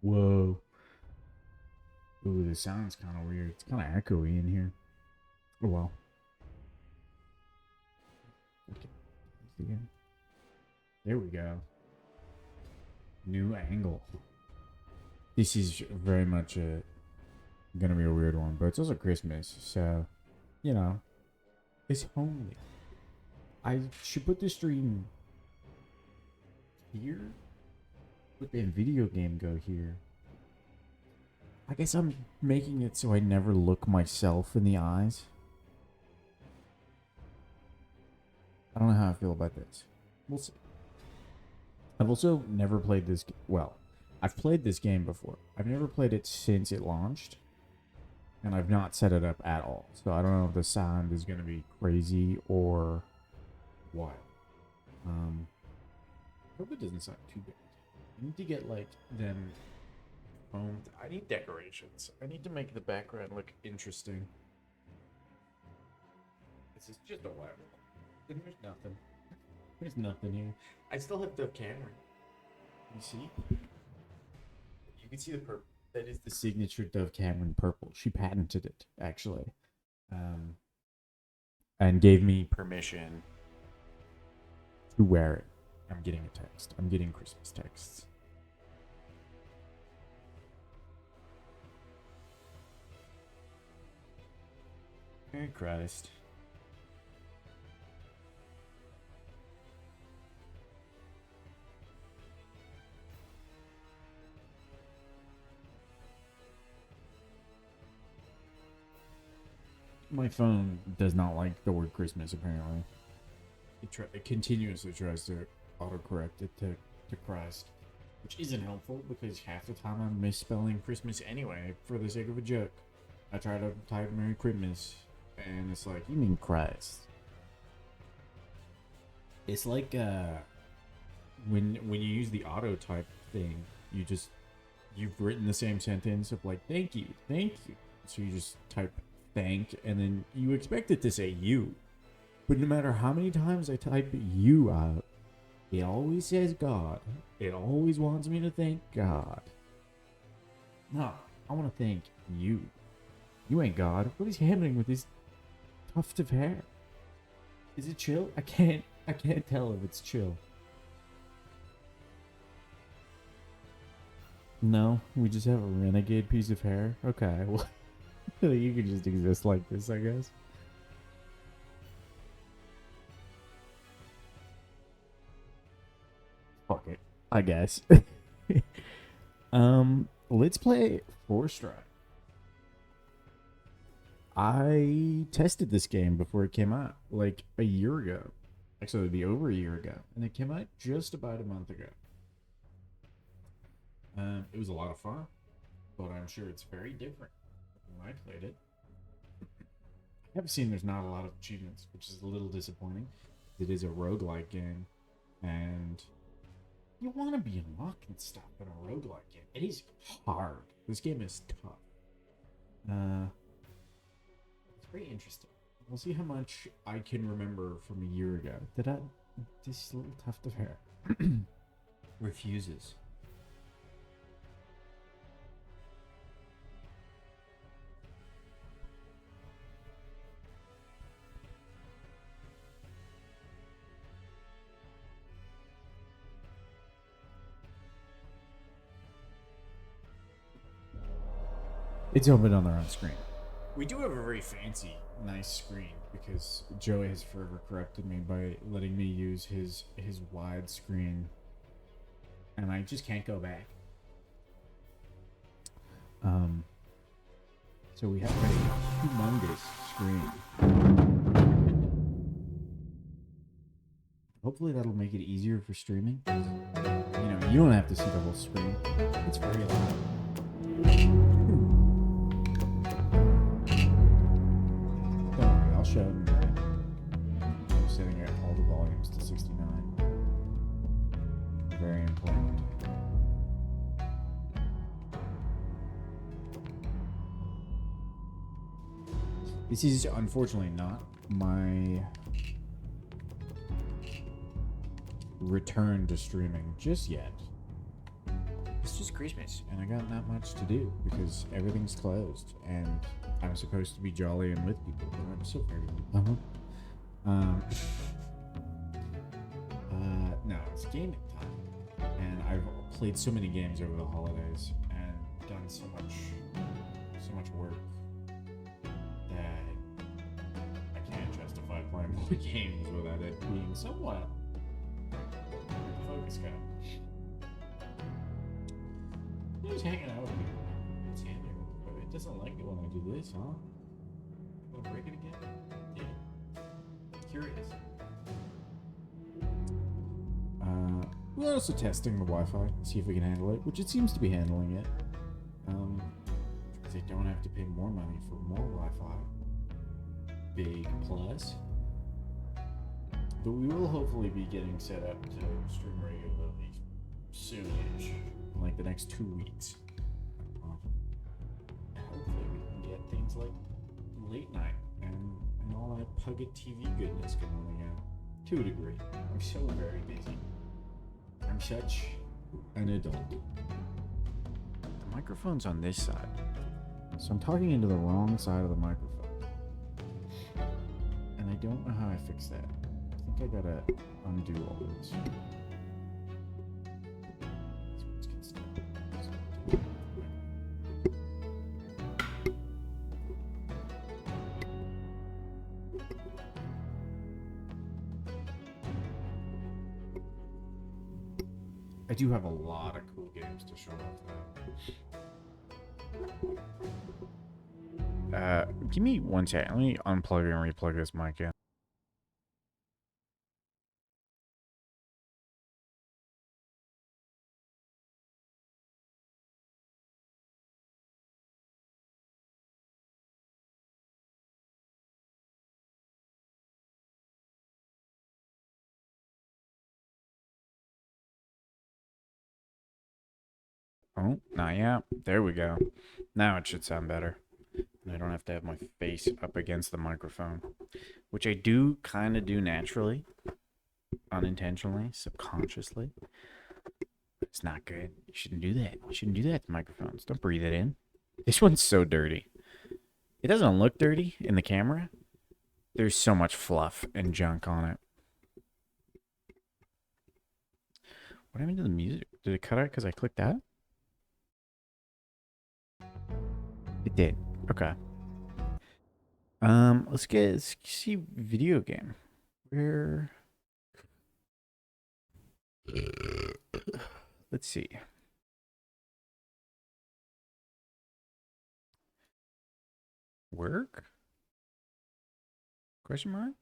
Whoa. Ooh, the sound's kind of weird. It's kind of echoey in here. Oh, well. Okay. Again. There we go. New angle. This is very much gonna be a weird one, but it's also Christmas, so, you know, it's homely. I should put the stream here, but then video game go here. I guess I'm making it so I never look myself in the eyes. I don't know how I feel about this. We'll see. I've also never played this. Well, I've played this game before. I've never played it since it launched. And I've not set it up at all. So I don't know if the sound is going to be crazy or what. I hope it doesn't sound too bad. I need to get like them foamed. I need decorations. I need to make the background look interesting. This is just a web. There's nothing. There's nothing here. I still have Dove Cameron. You see? You can see the purple. That is the signature Dove Cameron purple. She patented it, actually. And gave me permission to wear it. I'm getting a text. I'm getting Christmas texts. Merry Christ. My phone does not like the word Christmas, apparently. It continuously tries to autocorrect it to Christ, which isn't helpful because half the time I'm misspelling Christmas anyway for the sake of a joke. I try to type Merry Christmas, and it's like, you mean Christ. It's like when you use the auto type thing, you've written the same sentence of like thank you, so you just type thank, and then you expect it to say you. But no matter how many times I type you out, it always says God. It always wants me to thank God. No, I want to thank you. You ain't God. What is happening with this tuft of hair? Is it chill? I can't tell if it's chill. No, we just have a renegade piece of hair. Okay, well, you can just exist like this, I guess. Fuck it, I guess. Let's play 4-Strike. I tested this game before it came out, like a year ago. Actually, it'd be over a year ago, and it came out just about a month ago. It was a lot of fun, but I'm sure it's very different when I played it. I have seen there's not a lot of achievements, which is a little disappointing. It is a roguelike game, and you want to be unlocking stuff in a roguelike game. It is hard. This game is tough. It's very interesting. We'll see how much I can remember from a year ago. This little tuft of hair refuses. It's open on their own screen. We do have a very fancy, nice screen because Joey has forever corrected me by letting me use his widescreen, and I just can't go back. So we have a humongous screen. Hopefully that'll make it easier for streaming. You don't have to see the whole screen. It's very loud. I'll show them. I'm setting all the volumes to 69. Very important. This is unfortunately not my return to streaming just yet. it's just Christmas, and I got not much to do because everything's closed, and I'm supposed to be jolly and with people, but I'm so very no, it's gaming time, and I've played so many games over the holidays and done so much work that I can't justify playing more games without it being somewhat focus guy. He was hanging out with me. It's handy, but it doesn't like it when I do this, huh? Gonna break it again? Yeah. Curious. We're also testing the Wi-Fi, see if we can handle it, which it seems to be handling it. Because I don't have to pay more money for more Wi-Fi. Big plus. But we will hopefully be getting set up to stream regularly soonish, in like the next 2 weeks. Hopefully we can get things like late night and all that Pugget TV goodness going again. To a degree. I'm so very busy. I'm such an adult. The microphone's on this side, so I'm talking into the wrong side of the microphone. And I don't know how I fix that. I think I gotta undo all this. Let's get started. I do have a lot of cool games to show off though. Give me 1 second. Let me unplug and replug this mic in. Oh, not yet. There we go. Now it should sound better. And I don't have to have my face up against the microphone, which I do kind of do naturally, unintentionally, subconsciously. It's not good. You shouldn't do that. You shouldn't do that to microphones. Don't breathe it in. This one's so dirty. It doesn't look dirty in the camera. There's so much fluff and junk on it. What happened to the music? Did it cut out because I clicked that? It did. Okay. Let's see video game. Where? Let's see. Work? Question mark?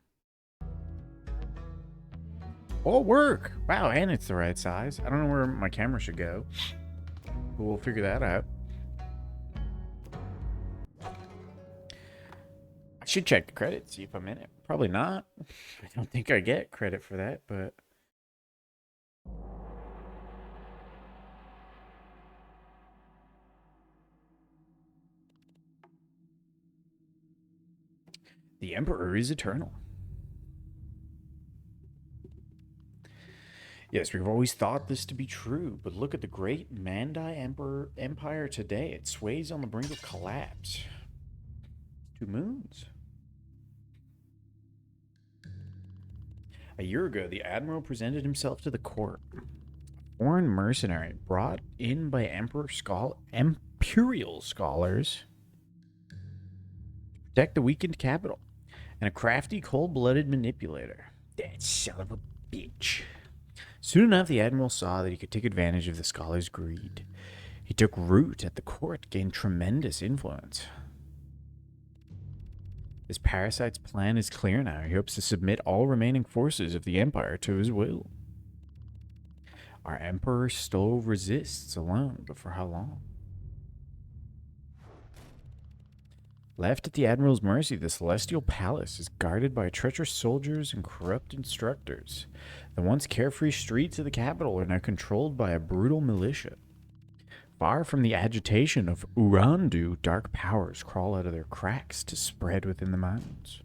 Oh, work! Wow, and it's the right size. I don't know where my camera should go, but we'll figure that out. I should check the credit, see if I'm in it. Probably not. I don't think I get credit for that, but... The Emperor is eternal. Yes, we've always thought this to be true, but look at the great Mandai Empire today. It sways on the brink of collapse. 2 moons. A year ago, the admiral presented himself to the court. A foreign mercenary brought in by imperial scholars to protect the weakened capital, and a crafty, cold-blooded manipulator. That son of a bitch. Soon enough, the admiral saw that he could take advantage of the scholars' greed. He took root at the court, gained tremendous influence. This parasite's plan is clear now. He hopes to submit all remaining forces of the Empire to his will. Our Emperor still resists alone, but for how long? Left at the Admiral's mercy, the Celestial Palace is guarded by treacherous soldiers and corrupt instructors. The once carefree streets of the capital are now controlled by a brutal militia. Far from the agitation of Urandu, dark powers crawl out of their cracks to spread within the mountains.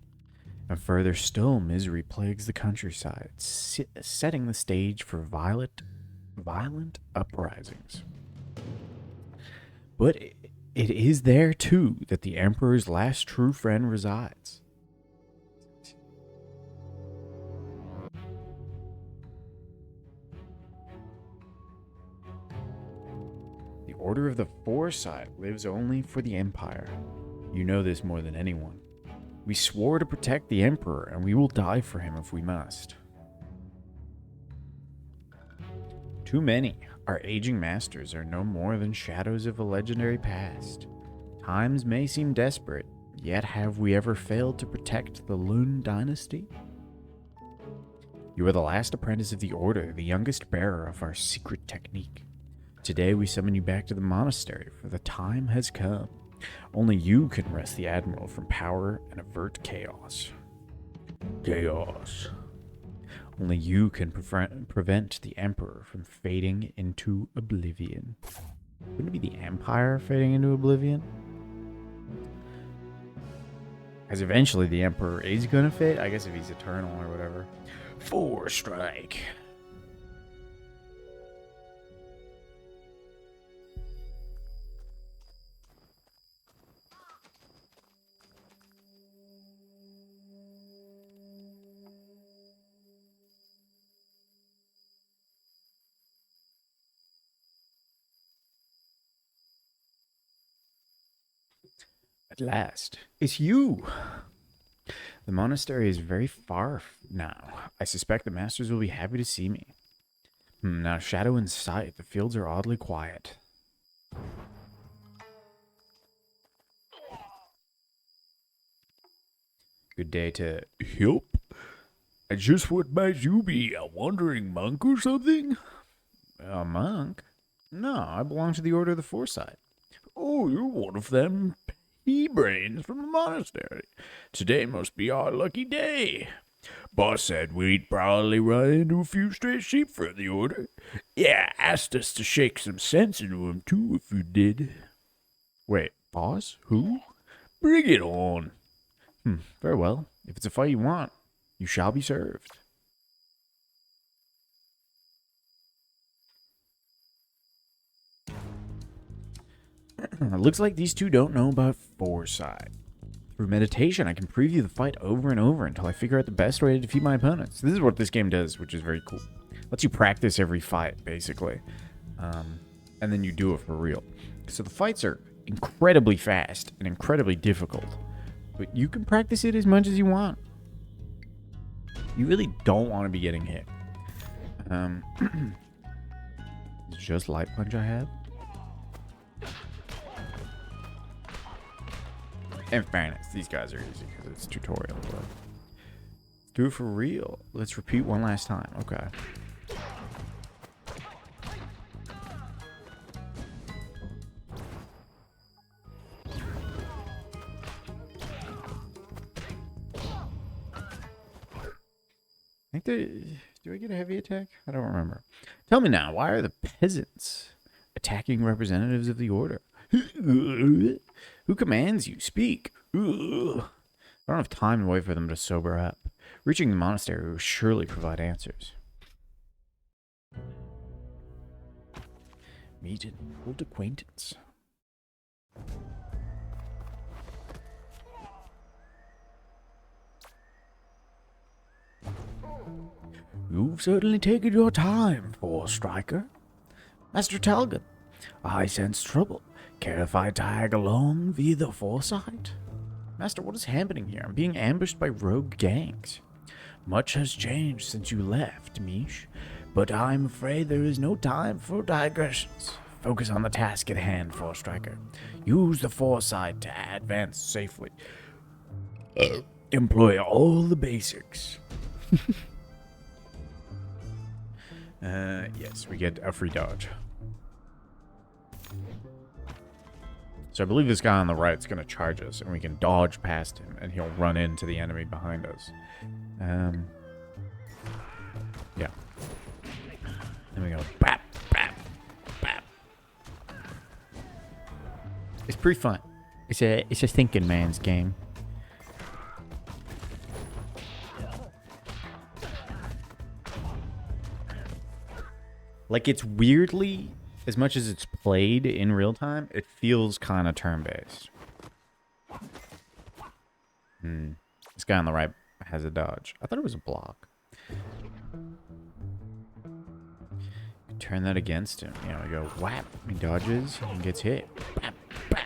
And further still, misery plagues the countryside, setting the stage for violent uprisings. But it is there, too, that the Emperor's last true friend resides. The Order of the Foresight lives only for the Empire. You know this more than anyone. We swore to protect the Emperor, and we will die for him if we must. Too many. Our aging masters are no more than shadows of a legendary past. Times may seem desperate, yet have we ever failed to protect the Lun dynasty? You are the last apprentice of the Order, the youngest bearer of our secret technique. Today we summon you back to the monastery, for the time has come. Only you can wrest the Admiral from power and avert chaos. Chaos. Only you can prevent the Emperor from fading into oblivion. Wouldn't it be the Empire fading into oblivion? As eventually the Emperor is gonna fade, I guess if he's eternal or whatever. 4 strike. At last, it's you! The monastery is very far now. I suspect the masters will be happy to see me. Not a shadow in sight. The fields are oddly quiet. Good day to help. And just what might you be, a wandering monk or something? A monk? No, I belong to the Order of the Foresight. Oh, you're one of them he-brains from the monastery. Today must be our lucky day. Boss said we'd probably run into a few stray sheep for the Order. Yeah, asked us to shake some sense into him too if you did. Wait, boss? Who? Bring it on. Very well. If it's a fight you want, you shall be served. Looks like these two don't know about foresight. Through meditation, I can preview the fight over and over until I figure out the best way to defeat my opponents. This is what this game does, which is very cool. Lets you practice every fight, basically. And then you do it for real. So the fights are incredibly fast and incredibly difficult. But you can practice it as much as you want. You really don't want to be getting hit. It's just light punch I have. In fairness, these guys are easy because it's tutorial. But do it for real. Let's repeat one last time. Okay. I think do I get a heavy attack? I don't remember. Tell me now, why are the peasants attacking representatives of the Order? Who commands you? Speak. I don't have time to wait for them to sober up. Reaching the monastery will surely provide answers. Meet an old acquaintance. You've certainly taken your time, Four Striker. Master Talgan, I sense trouble. Care if I tag along via the Foresight? Master, what is happening here? I'm being ambushed by rogue gangs. Much has changed since you left, Mish, but I'm afraid there is no time for digressions. Focus on the task at hand, Four Striker. Use the Foresight to advance safely. Employ all the basics. Yes, we get a free dodge. So I believe this guy on the right is going to charge us, and we can dodge past him, and he'll run into the enemy behind us. Yeah. Then we go, bap, bap, bap. It's pretty fun. It's a thinking man's game. Like, it's weirdly as much as it's played in real time, it feels kind of turn-based. This guy on the right has a dodge. I thought it was a block. Turn that against him. You know, we go whap. He dodges and gets hit. Bap, bap.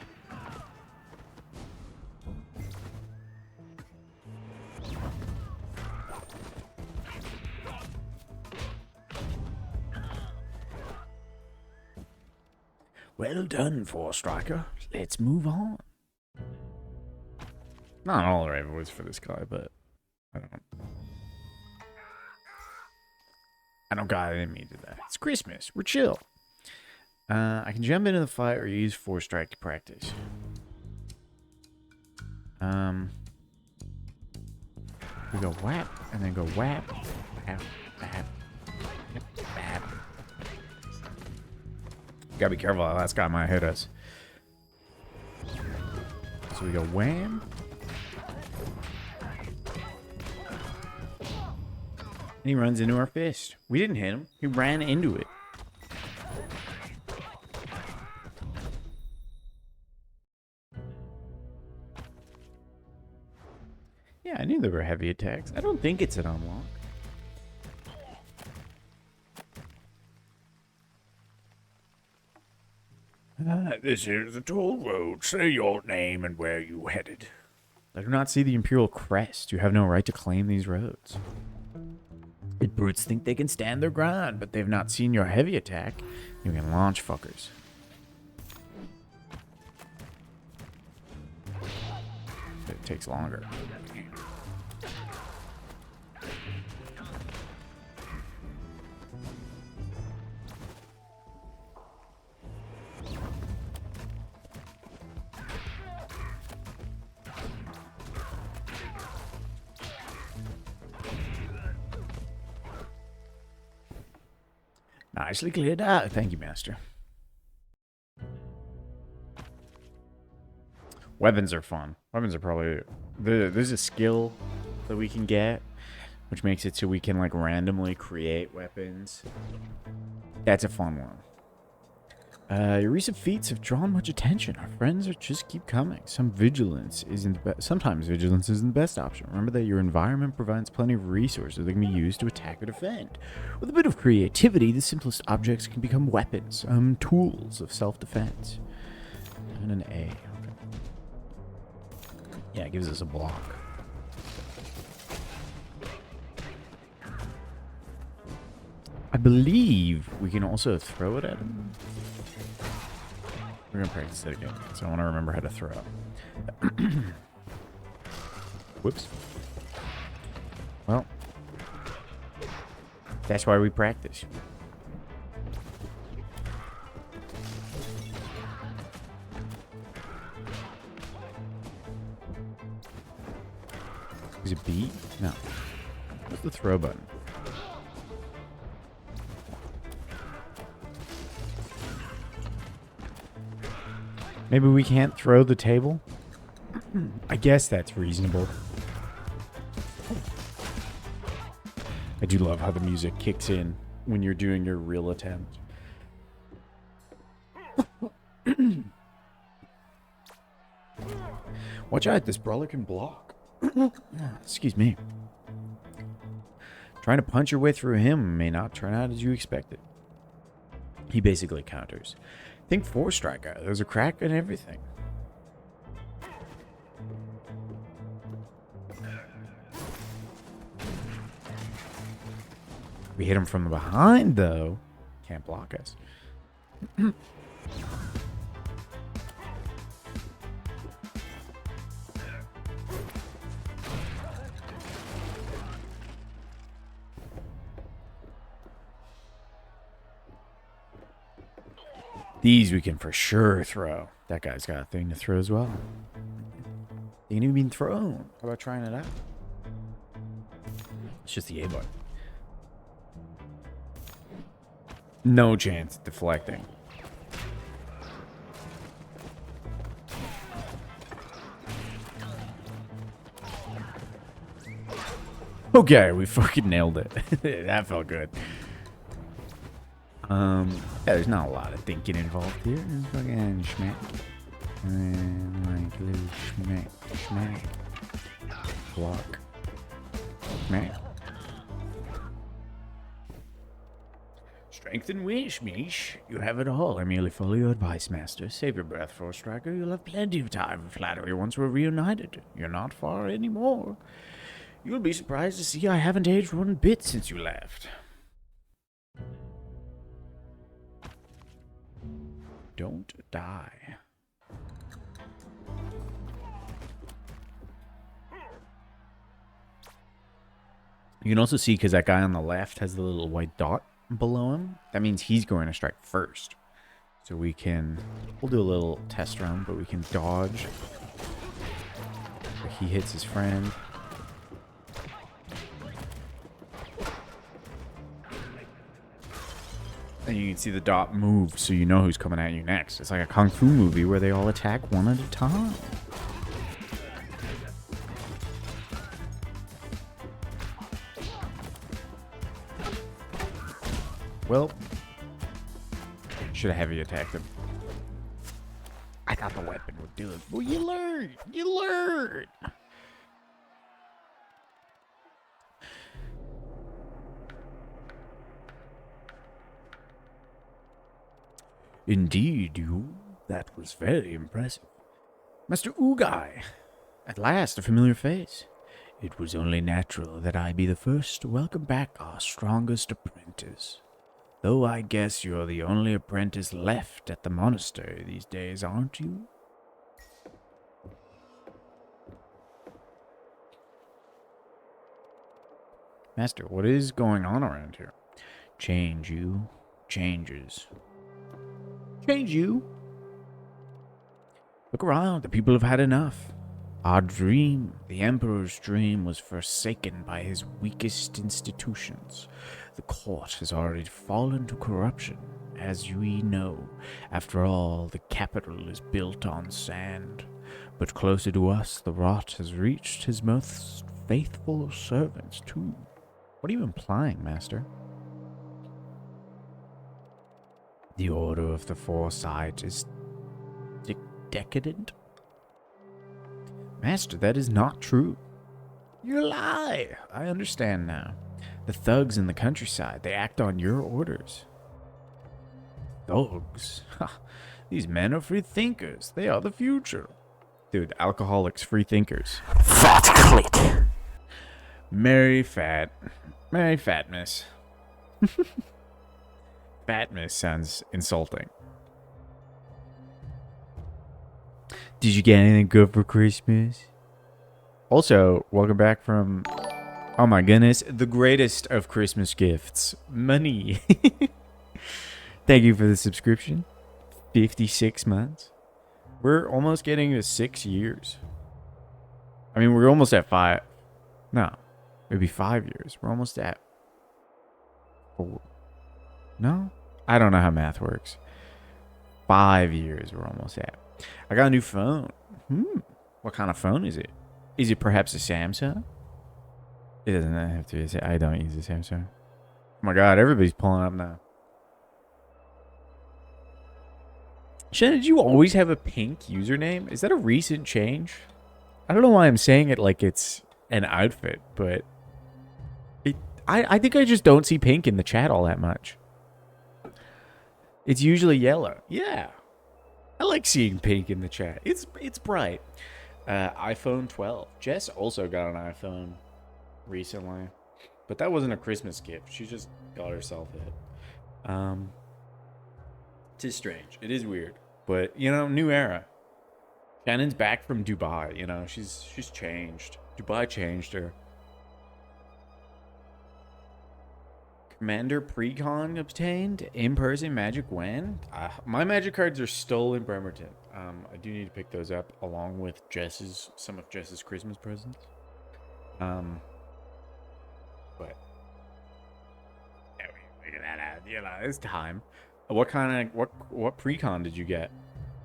Well done, Four Striker. Let's move on. Not all the right voice for this guy, but I don't got it in me today. It's Christmas. We're chill. I can jump into the fight or use 4-strike to practice. We go whap and then go whap, whap, whap, whap. Gotta be careful. That last guy might hit us. So we go wham. And he runs into our fist. We didn't hit him. He ran into it. Yeah, I knew there were heavy attacks. I don't think it's an unlock. This is the toll road. Say your name and where you headed. I do not see the Imperial crest. You have no right to claim these roads. The brutes think they can stand their ground, but they've not seen your heavy attack. You can launch fuckers. It takes longer. Nicely cleared out. Thank you, Master. Weapons are fun. Weapons are probably... There's a skill that we can get, which makes it so we can, like, randomly create weapons. That's a fun one. Your recent feats have drawn much attention. Our friends are just keep coming. Sometimes vigilance isn't the best option. Remember that your environment provides plenty of resources that can be used to attack or defend. With a bit of creativity, the simplest objects can become weapons, tools of self-defense. And an A. Okay. Yeah, it gives us a block. I believe we can also throw it at him. We're going to practice it again, so I want to remember how to throw. Whoops. Well, that's why we practice. Is it B? No. What's the throw button? Maybe we can't throw the table? I guess that's reasonable. I do love how the music kicks in when you're doing your real attempt. Watch out, this brawler can block. Excuse me. Trying to punch your way through him may not turn out as you expected. He basically counters. Think 4-striker. There's a crack in everything. We hit him from behind, though. Can't block us. These we can for sure throw. That guy's got a thing to throw as well. They ain't even been thrown. How about trying it out? It's just the A button. No chance of deflecting. Okay, we fucking nailed it. That felt good. Yeah, there's not a lot of thinking involved here. It's fucking schmack. And like a little schmack. Block. Schmack. Strength and wish, Mish. You have it all. I merely follow your advice, Master. Save your breath for a striker. You'll have plenty of time for flattery once we're reunited. You're not far anymore. You'll be surprised to see I haven't aged one bit since you left. Don't die. You can also see, because that guy on the left has the little white dot below him, that means he's going to strike first. So we'll do a little test round, but we can dodge. He hits his friend. And you can see the dot move, so you know who's coming at you next. It's like a kung fu movie where they all attack one at a time. Well, should have heavy attacked him. I thought the weapon would do it. Well, you learn. You learn. Indeed, you. That was very impressive. Master Ugai. At last, a familiar face. It was only natural that I be the first to welcome back our strongest apprentice. Though I guess you're the only apprentice left at the monastery these days, aren't you? Master, what is going on around here? Change you. Changes. Change you. Look around, the people have had enough. Our dream, the Emperor's dream, was forsaken by his weakest institutions. The court has already fallen to corruption, as we know. After all, the capital is built on sand. But closer to us, the rot has reached his most faithful servants, too. What are you implying, Master? The Order of the Foresight is decadent? Master, that is not true. You lie. I understand now. The thugs in the countryside, they act on your orders. Thugs? These men are free thinkers. They are the future. Dude, alcoholics, free thinkers. Fat clit. Merry fatness. Fatness sounds insulting. Did you get anything good for Christmas? Also, welcome back from, oh my goodness, the greatest of Christmas gifts, money. Thank you for the subscription. 56 months. We're almost getting to 6 years. I mean, we're almost at 5. No, maybe 5 years. We're almost at 4. No? I don't know how math works. 5 years we're almost at. I got a new phone. What kind of phone is it? Is it perhaps a Samsung? It doesn't have to be. I don't use a Samsung. Oh my god, everybody's pulling up now. Shannon, did you always have a pink username? Is that a recent change? I don't know why I'm saying it like it's an outfit, but I think I just don't see pink in the chat all that much. It's usually yellow. Yeah. I like seeing pink in the chat. It's bright. iPhone 12. Jess also got an iPhone recently, but that wasn't a Christmas gift. She just got herself it. It is strange. It is weird, but you know, new era. Shannon's back from Dubai. You know, she's changed. Dubai changed her. Commander Precon obtained. In-person magic when? My magic cards are still in Bremerton. I do need to pick those up along with some of Jess's Christmas presents. But yeah, we figure that out. You know, it's time. What Precon did you get?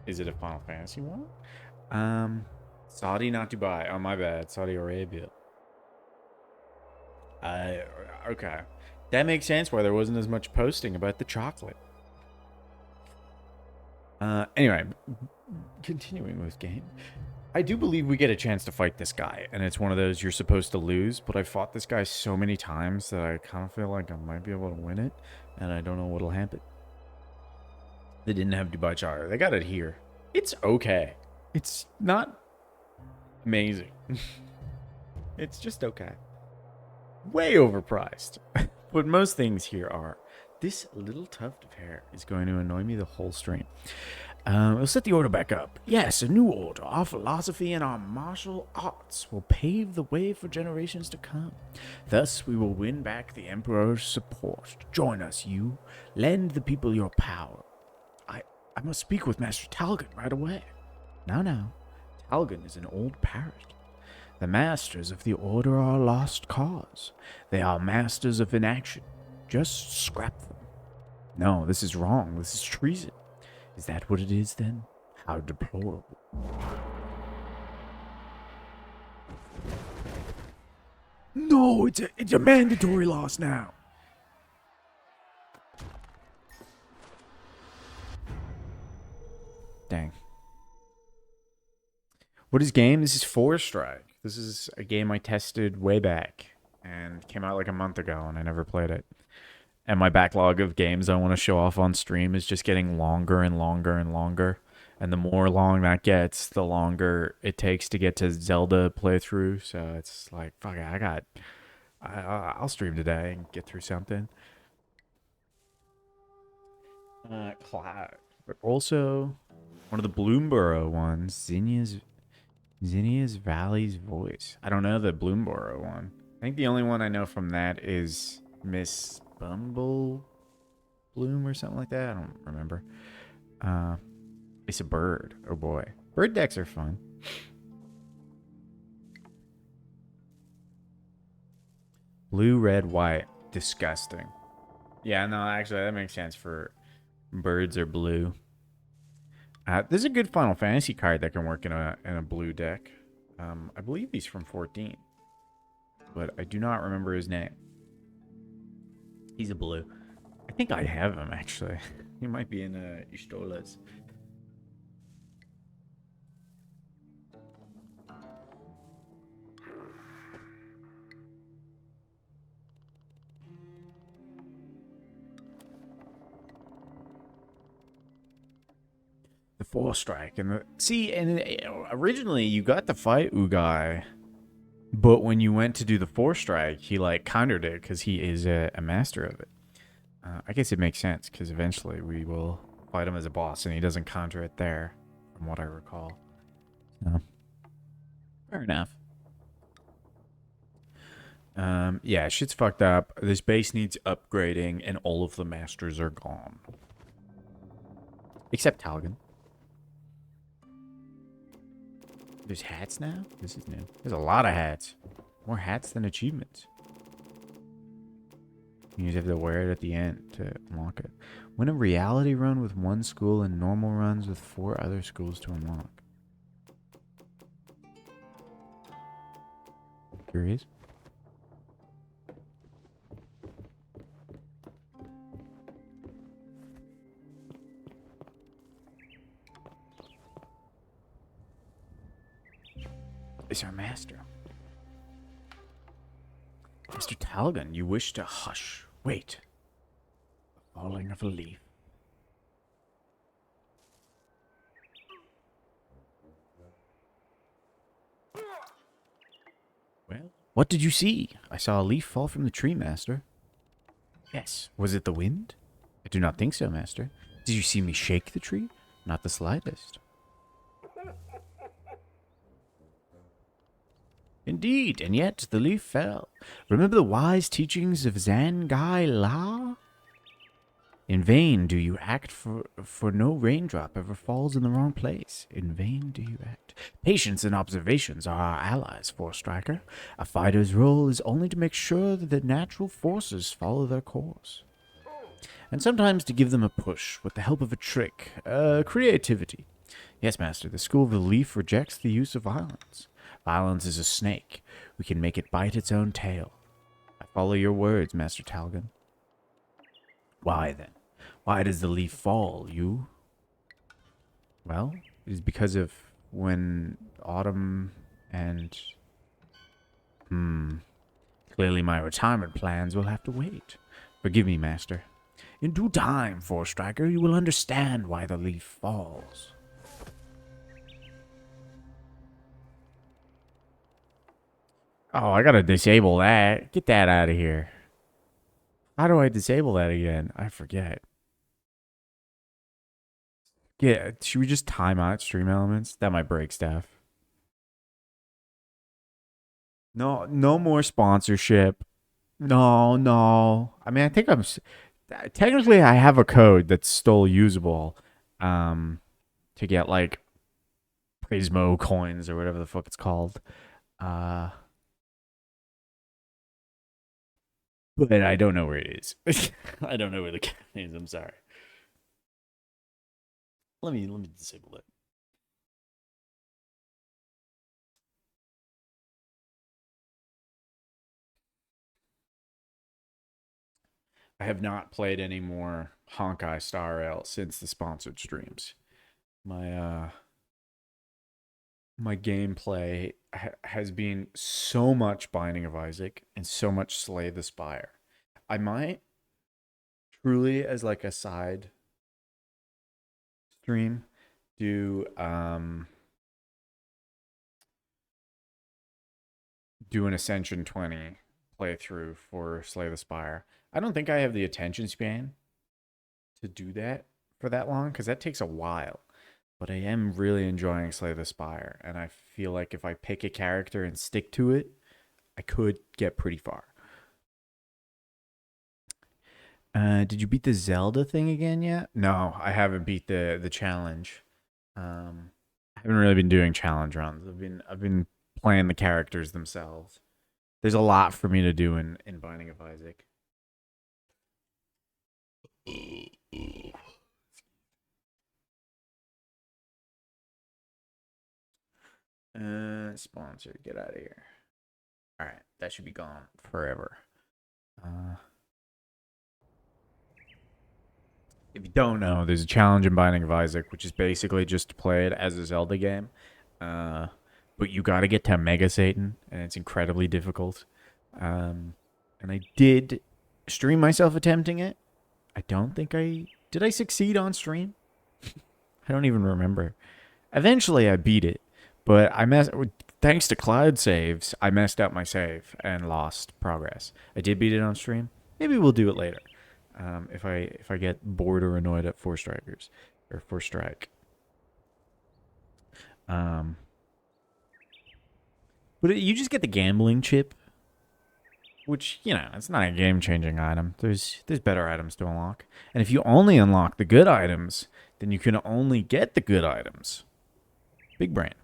Is it a Final Fantasy one? Saudi, not Dubai. Oh, my bad. Saudi Arabia. Okay. That makes sense why there wasn't as much posting about the chocolate. Anyway, continuing with game. I do believe we get a chance to fight this guy, and it's one of those you're supposed to lose, but I fought this guy so many times that I kind of feel like I might be able to win it, and I don't know what'll happen. They didn't have Dubai Charter. They got it here. It's okay. It's not amazing. It's just okay. Way overpriced. But most things here are. This little tuft of hair is going to annoy me the whole stream. We'll set the order back up. Yes, a new order. Our philosophy and our martial arts will pave the way for generations to come. Thus, we will win back the Emperor's support. Join us, you. Lend the people your power. I must speak with Master Talgan right away. Now. Talgan is an old parrot. The masters of the order are a lost cause. They are masters of inaction. Just scrap them. No, this is wrong. This is treason. Is that what it is, then? How deplorable. No, it's a mandatory loss now. Dang. What is game? This is Forest Strike. This is a game I tested way back and came out like a month ago, and I never played it. And my backlog of games I want to show off on stream is just getting longer and longer and longer. And the more long that gets, the longer it takes to get to Zelda playthrough. So it's like, fuck it, I'll stream today and get through something. Cloud. But also, one of the Bloomborough ones, Zinnia's Valley's Voice. I don't know the Bloomborough one. I think the only one I know from that is Miss Bumble Bloom or something like that. I don't remember. It's a bird. Oh boy. Bird decks are fun. Blue, red, white. Disgusting. Yeah, no, actually that makes sense for birds are blue. There's a good Final Fantasy card that can work in a blue deck. I believe he's from 14. But I do not remember his name. He's a blue. I think I have him, actually. He might be in Istola's. The 4-strike. And originally you got to fight Ugai. But when you went to do the 4-strike, he like countered it because he is a master of it. I guess it makes sense because eventually we will fight him as a boss and he doesn't counter it there, from what I recall. So, fair enough. Yeah, shit's fucked up. This base needs upgrading and all of the masters are gone. Except Talgan. There's hats now? This is new. There's a lot of hats. More hats than achievements. You just have to wear it at the end to unlock it. Win a reality run with one school and normal runs with 4 other schools to unlock. Curious? Is our master. Mr. Talgan, you wish to hush. Wait. The falling of a leaf. Well, what did you see? I saw a leaf fall from the tree, master. Yes. Was it the wind? I do not think so, master. Did you see me shake the tree? Not the slightest. Indeed, and yet the leaf fell. Remember the wise teachings of Zangai La? In vain do you act, for no raindrop ever falls in the wrong place. In vain do you act. Patience and observations are our allies, 4-striker. A fighter's role is only to make sure that the natural forces follow their course. And sometimes to give them a push with the help of a trick, creativity. Yes, master, the school of the leaf rejects the use of violence. Violence is a snake. We can make it bite its own tail. I follow your words, Master Talgan. Why then? Why does the leaf fall, you? Well, it is because of when autumn and... Clearly my retirement plans will have to wait. Forgive me, master. In due time, Four Striker, you will understand why the leaf falls. Oh, I gotta disable that. Get that out of here. How do I disable that again? I forget. Yeah, should we just time out stream elements? That might break stuff. No, no more sponsorship. No, no. I mean, I think technically I have a code that's still usable, to get like Prismo coins or whatever the fuck it's called. But I don't know where it is. I don't know where the code is. I'm sorry. Let me disable it. I have not played any more Honkai Star Rail since the sponsored streams. My my gameplay has been so much Binding of Isaac and so much Slay the Spire. I might truly, as like a side stream, do an Ascension 20 playthrough for Slay the Spire. I don't think I have the attention span to do that for that long because that takes a while. But I am really enjoying Slay the Spire, and I feel like if I pick a character and stick to it, I could get pretty far. Did you beat the Zelda thing again yet? No, I haven't beat the challenge. I haven't really been doing challenge runs. I've been playing the characters themselves. There's a lot for me to do in Binding of Isaac. Sponsor, get out of here. All right, that should be gone forever. If you don't know, there's a challenge in Binding of Isaac, which is basically just to play it as a Zelda game. But you got to get to Mega Satan, and it's incredibly difficult. And I did stream myself attempting it. I don't think did I succeed on stream? I don't even remember. Eventually, I beat it, but thanks to cloud saves, I messed up my save and lost progress. I did beat it on stream. Maybe we'll do it later. If I get bored or annoyed at Four Strikers or Four Strike. But you just get the gambling chip, which, you know, it's not a game-changing item. There's better items to unlock. And if you only unlock the good items, then you can only get the good items. Big brain.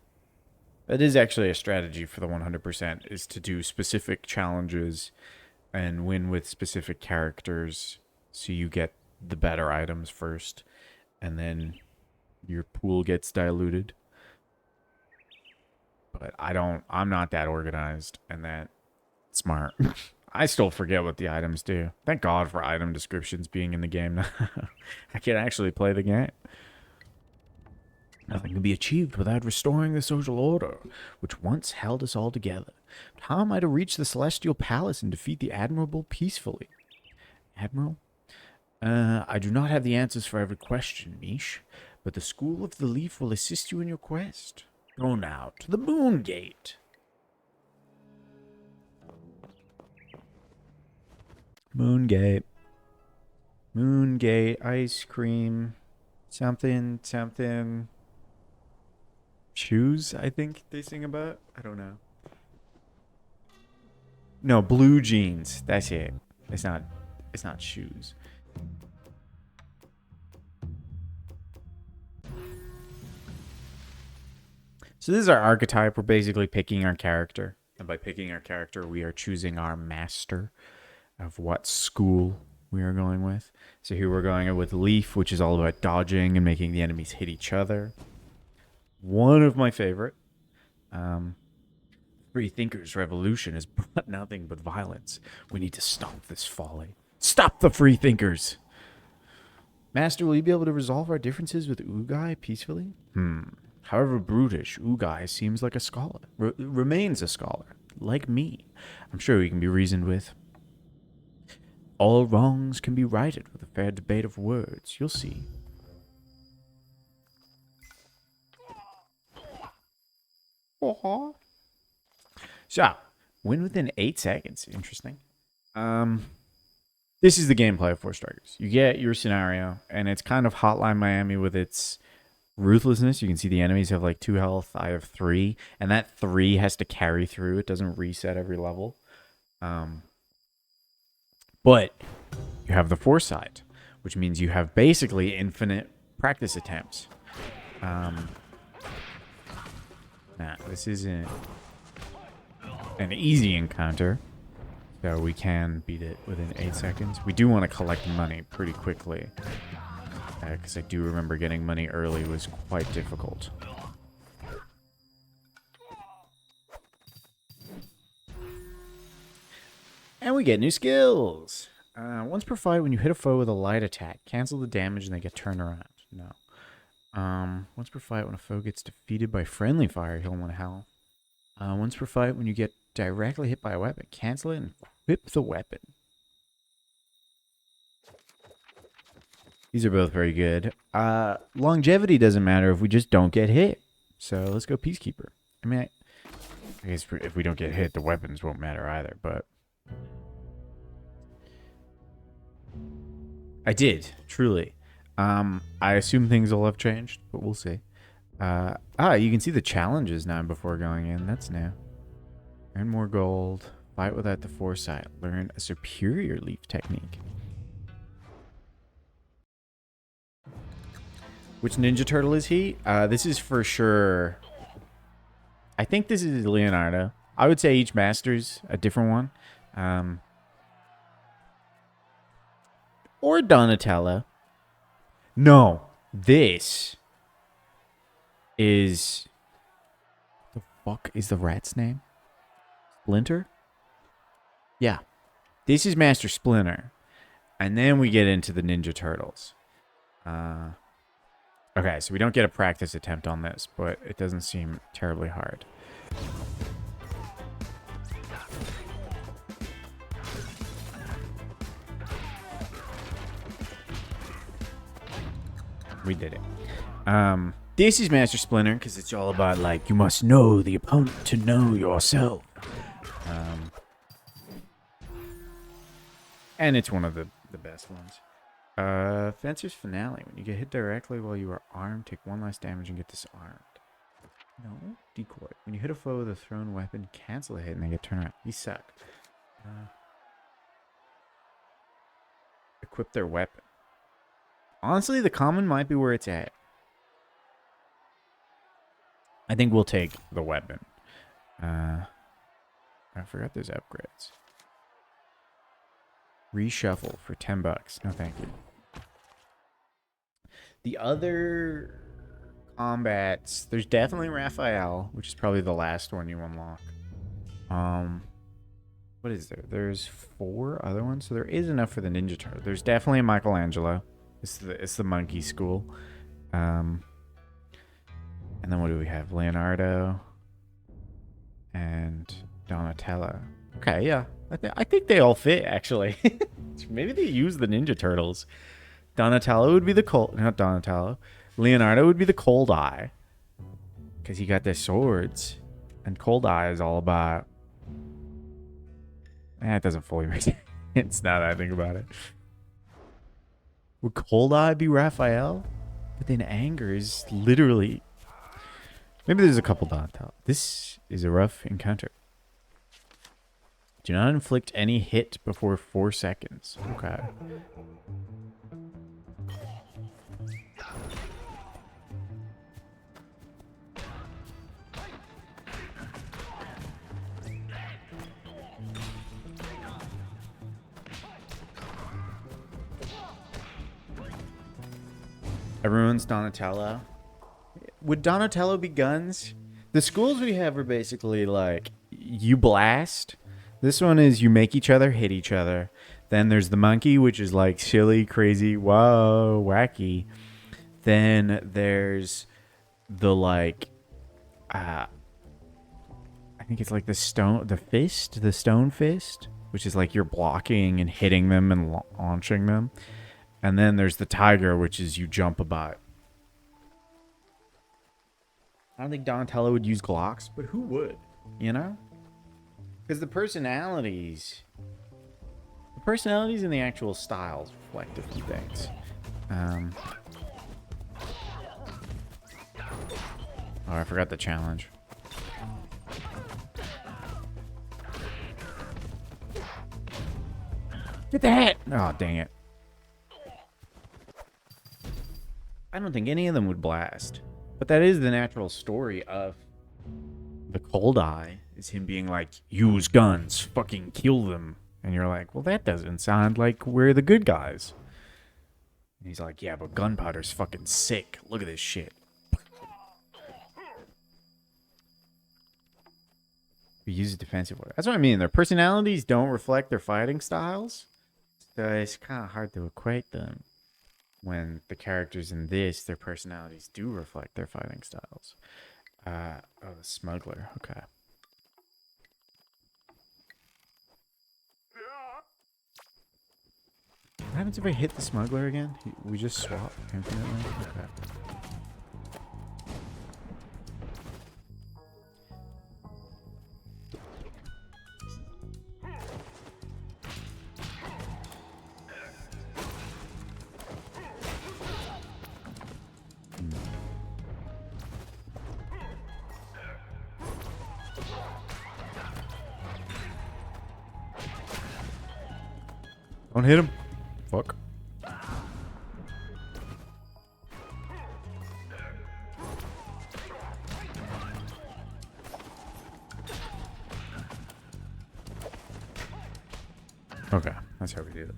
That is actually a strategy for the 100%, is to do specific challenges and win with specific characters so you get the better items first, and then your pool gets diluted. But I'm not that organized and that smart. I still forget what the items do. Thank God for item descriptions being in the game now. I can actually play the game. Nothing can be achieved without restoring the social order, which once held us all together. But how am I to reach the Celestial Palace and defeat the Admiral peacefully? Admiral? I do not have the answers for every question, Mish, but the School of the Leaf will assist you in your quest. Go now to the Moon Gate. Moon Gate. Moon Gate, ice cream, something. Shoes, I think they sing about. I don't know. No, blue jeans. That's it. It's not shoes. So this is our archetype. We're basically picking our character. And by picking our character, we are choosing our master of what school we are going with. So here we're going with Leaf, which is all about dodging and making the enemies hit each other. One of my favorite. Free Thinkers Revolution has brought nothing but violence. We need to stop this folly. Stop the Free Thinkers! Master, will you be able to resolve our differences with Ugai peacefully? However brutish, Ugai seems like a scholar. Remains a scholar, like me. I'm sure he can be reasoned with. All wrongs can be righted with a fair debate of words. You'll see. So, win within 8 seconds. Interesting. This is the gameplay of Four Strikers. You get your scenario, and it's kind of Hotline Miami with its ruthlessness. You can see the enemies have like 2 health. I have 3, and that 3 has to carry through. It doesn't reset every level. But you have the foresight, which means you have basically infinite practice attempts. This isn't an easy encounter, so we can beat it within 8 seconds. We do want to collect money pretty quickly, because I do remember getting money early was quite difficult. And we get new skills. Once per fight, when you hit a foe with a light attack, cancel the damage and they get turned around. No. Once per fight, when a foe gets defeated by friendly fire, heal 1 health. Once per fight, when you get directly hit by a weapon, cancel it and equip the weapon. These are both very good. Longevity doesn't matter if we just don't get hit. So let's go Peacekeeper. I mean, I guess if we don't get hit, the weapons won't matter either, but... I did, truly. I assume things will have changed, but we'll see. You can see the challenges now before going in. That's new. Earn more gold. Fight without the foresight. Learn a superior leaf technique. Which Ninja Turtle is he? This is for sure... I think this is Leonardo. I would say each master's a different one. Or Donatello. No, this is... The fuck is the rat's name? Splinter? Yeah. This is Master Splinter. And then we get into the Ninja Turtles. Okay, so we don't get a practice attempt on this, but it doesn't seem terribly hard. We did it. This is Master Splinter because it's all about, like, you must know the opponent to know yourself. And it's one of the best ones. Fencer's Finale. When you get hit directly while you are armed, take 1 less damage and get disarmed. No? Decoy. When you hit a foe with a thrown weapon, cancel a hit and they get turned around. You suck. Equip their weapon. Honestly, the common might be where it's at. I think we'll take the weapon. I forgot there's upgrades. Reshuffle for $10. No, thank you. The other combats, there's definitely Raphael, which is probably the last one you unlock. What is there? There's 4 other ones, so there is enough for the Ninja Turtle. There's definitely a Michelangelo. It's the monkey school. And then what do we have? Leonardo and Donatello. Okay, yeah. I think they all fit, actually. Maybe they use the Ninja Turtles. Donatello would be the cold... Not Donatello. Leonardo would be the Cold Eye. Because he got their swords. And Cold Eye is all about... it doesn't fully make sense now that I think about it. Would Cold Eye be Raphael? But then Anger is literally... Maybe there's a couple Donatello. This is a rough encounter. Do not inflict any hit before 4 seconds. Okay. Everyone's Donatello. Would Donatello be guns? The schools we have are basically like, you blast. This one is you make each other hit each other. Then there's the monkey, which is like silly, crazy, whoa, wacky. Then there's the like, I think it's like the stone fist, which is like you're blocking and hitting them and launching them. And then there's the tiger, which is you jump about. I don't think Donatello would use Glocks, but who would? You know? Because the personalities and the actual styles reflect a few things. Oh, I forgot the challenge. Get the hat! Oh, dang it. I don't think any of them would blast. But that is the natural story of the Cold Eye, is him being like, use guns, fucking kill them. And you're like, well, that doesn't sound like we're the good guys. And he's like, yeah, but gunpowder's fucking sick. Look at this shit. We use a defensive way. That's what I mean. Their personalities don't reflect their fighting styles. So it's kind of hard to equate them. When the characters in this, their personalities do reflect their fighting styles. Oh, the smuggler. Okay. What happens if I hit the smuggler again? We just swap infinitely? Okay. Don't hit him. Fuck. Okay, that's how we did it.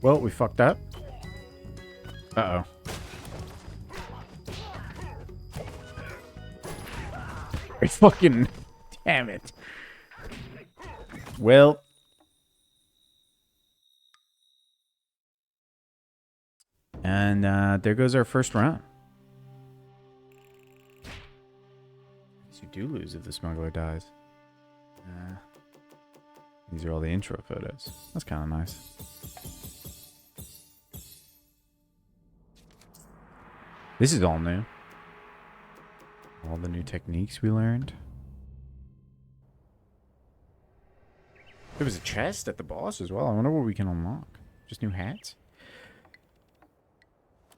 Well, we fucked up. Uh-oh. Fucking... Damn it. Well. And there goes our first round. So you do lose if the smuggler dies. These are all the intro photos. That's kind of nice. This is all new. All the new techniques we learned. There was a chest at the boss as well. I wonder what we can unlock. Just new hats?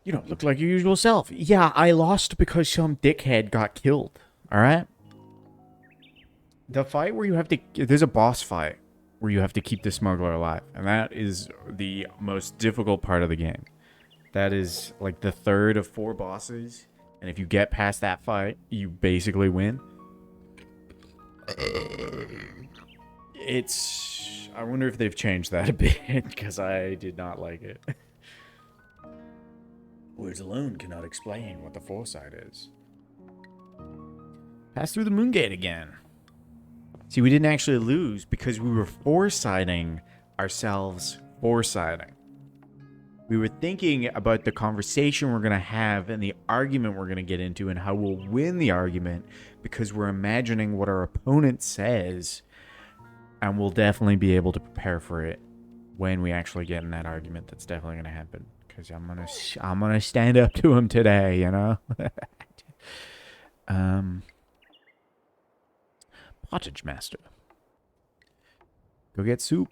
You don't look like your usual self. Yeah, I lost because some dickhead got killed. Alright? The fight where you have to... There's a boss fight where you have to keep the smuggler alive. And that is the most difficult part of the game. That is like the third of 4 bosses. And if you get past that fight, you basically win. It's... I wonder if they've changed that a bit, because I did not like it. Words alone cannot explain what the foresight is. Pass through the moon gate again. See, we didn't actually lose because we were foresighting ourselves foresighting. We were thinking about the conversation we're going to have and the argument we're going to get into and how we'll win the argument because we're imagining what our opponent says. And we'll definitely be able to prepare for it when we actually get in that argument. That's definitely going to happen. Because I'm gonna stand up to him today, you know? Pottage Master. Go get soup.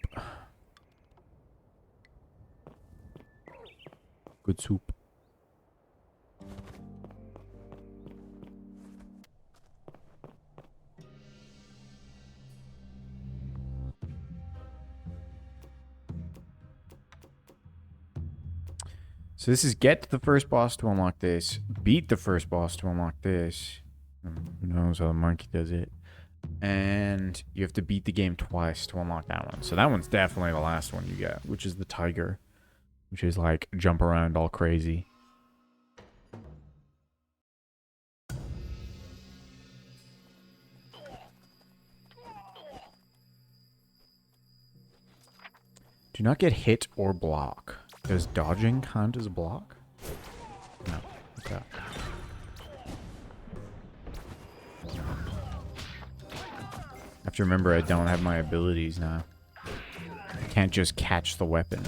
Good soup. So this is get to the first boss to unlock this. Beat the first boss to unlock this. Who knows how the monkey does it. And you have to beat the game twice to unlock that one. So that one's definitely the last one you get, which is the tiger. Which is like jump around all crazy. Do not get hit or block. Does dodging count as a block? No. Okay. I have to remember I don't have my abilities now. I can't just catch the weapon.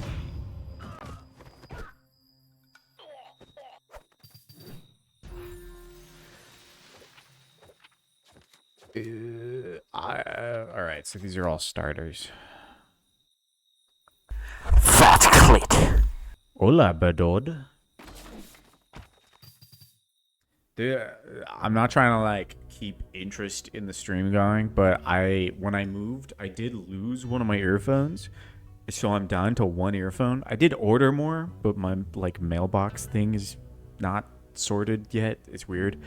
Alright, so these are all starters. Fat clit. Hola, Bedod. Dude, I'm not trying to like keep interest in the stream going, but when I moved, I did lose one of my earphones, so I'm down to one earphone. I did order more, but my like mailbox thing is not sorted yet. It's weird.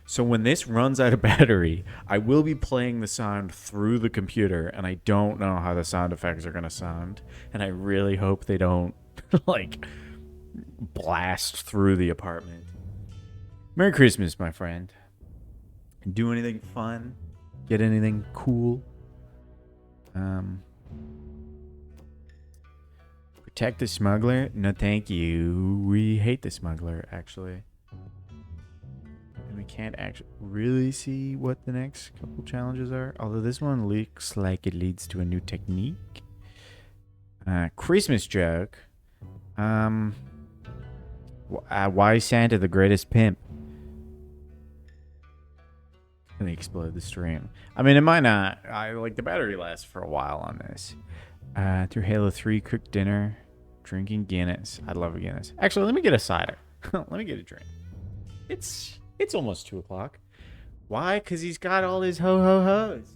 So when this runs out of battery, I will be playing the sound through the computer, and I don't know how the sound effects are gonna sound, and I really hope they don't like blast through the apartment. Merry Christmas, my friend. Do anything fun? Get anything cool? Protect the smuggler? No, thank you. We hate the smuggler, actually. And we can't actually really see what the next couple challenges are. Although this one looks like it leads to a new technique. Christmas joke. Why is Santa the greatest pimp? And they explode the stream. I mean, it might not. The battery lasts for a while on this. Through Halo 3, cooked dinner, drinking Guinness. I love a Guinness. Actually, let me get a cider. Let me get a drink. It's almost 2 o'clock. Why? Because he's got all his ho-ho-hos.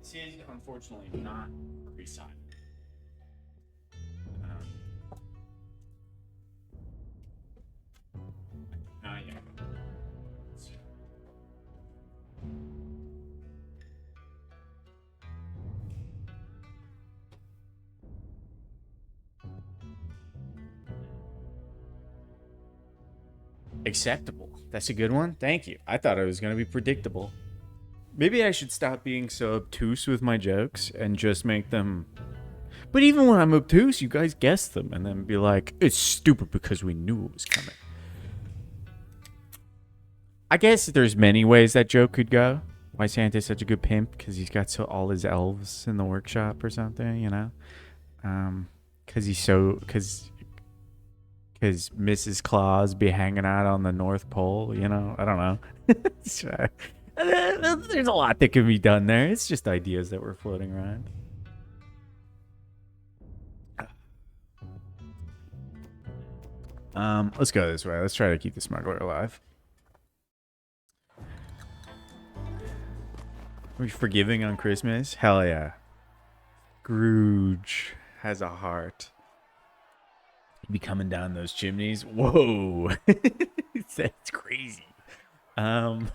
This is unfortunately not re-signed. Not yet. Acceptable. That's a good one. Thank you. I thought it was going to be predictable. Maybe I should stop being so obtuse with my jokes and just make them... But even when I'm obtuse, you guys guess them and then be like, it's stupid because we knew it was coming. I guess there's many ways that joke could go. Why Santa's such a good pimp? Because he's got all his elves in the workshop or something, you know? Because Mrs. Claus be hanging out on the North Pole, you know? I don't know. There's a lot that can be done there. It's just ideas that were floating around. Let's go this way. Let's try to keep the smuggler alive. Are we forgiving on Christmas? Hell yeah. Scrooge has a heart. He'd be coming down those chimneys. Whoa. That's crazy. Okay.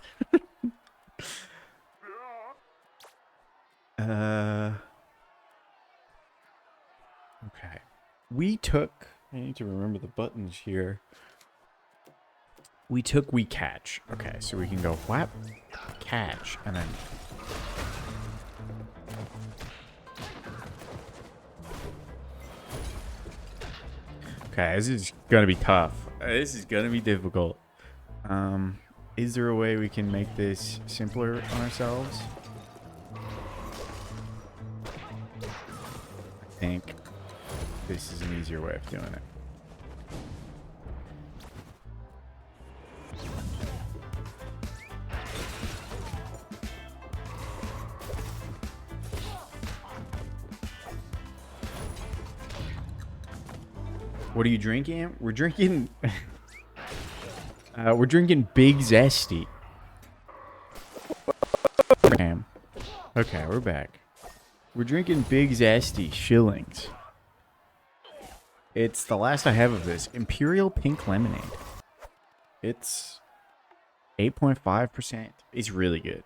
I need to remember the buttons here. We catch. Okay, so we can go whap, catch, and then... Okay, this is gonna be tough. This is gonna be difficult. Is there a way we can make this simpler on ourselves? I think this is an easier way of doing it. What are you drinking? We're drinking... we're drinking Big Zesty. Okay, we're back. We're drinking Big Zesty Shillings. It's the last I have of this. Imperial Pink Lemonade. It's 8.5%. It's really good.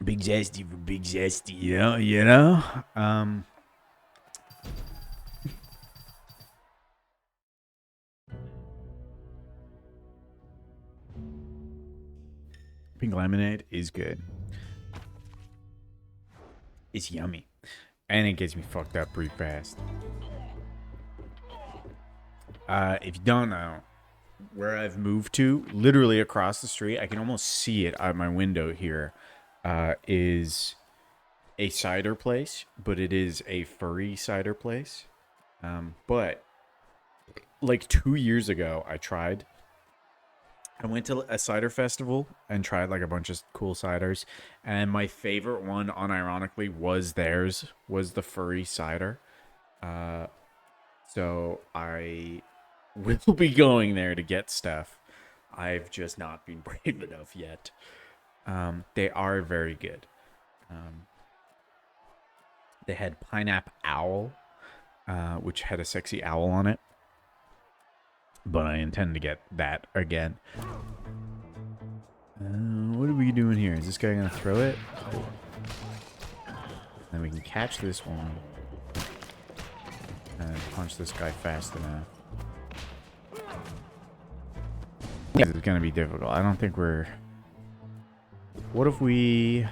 Big Zesty for Big Zesty, you know? Pink lemonade is good. It's yummy. And it gets me fucked up pretty fast. If you don't know, where I've moved to, literally across the street, I can almost see it out my window here, is a cider place, but it is a furry cider place. But like 2 years ago, I went to a cider festival and tried like a bunch of cool ciders, and my favorite one, unironically, was theirs, was the furry cider. So I will be going there to get stuff. I've just not been brave enough yet. They are very good. They had Pineapple Owl, which had a sexy owl on it. But I intend to get that again. What are we doing here? Is this guy gonna throw it? Then we can catch this one. And punch this guy fast enough. This is gonna be difficult. I don't think we're... What if we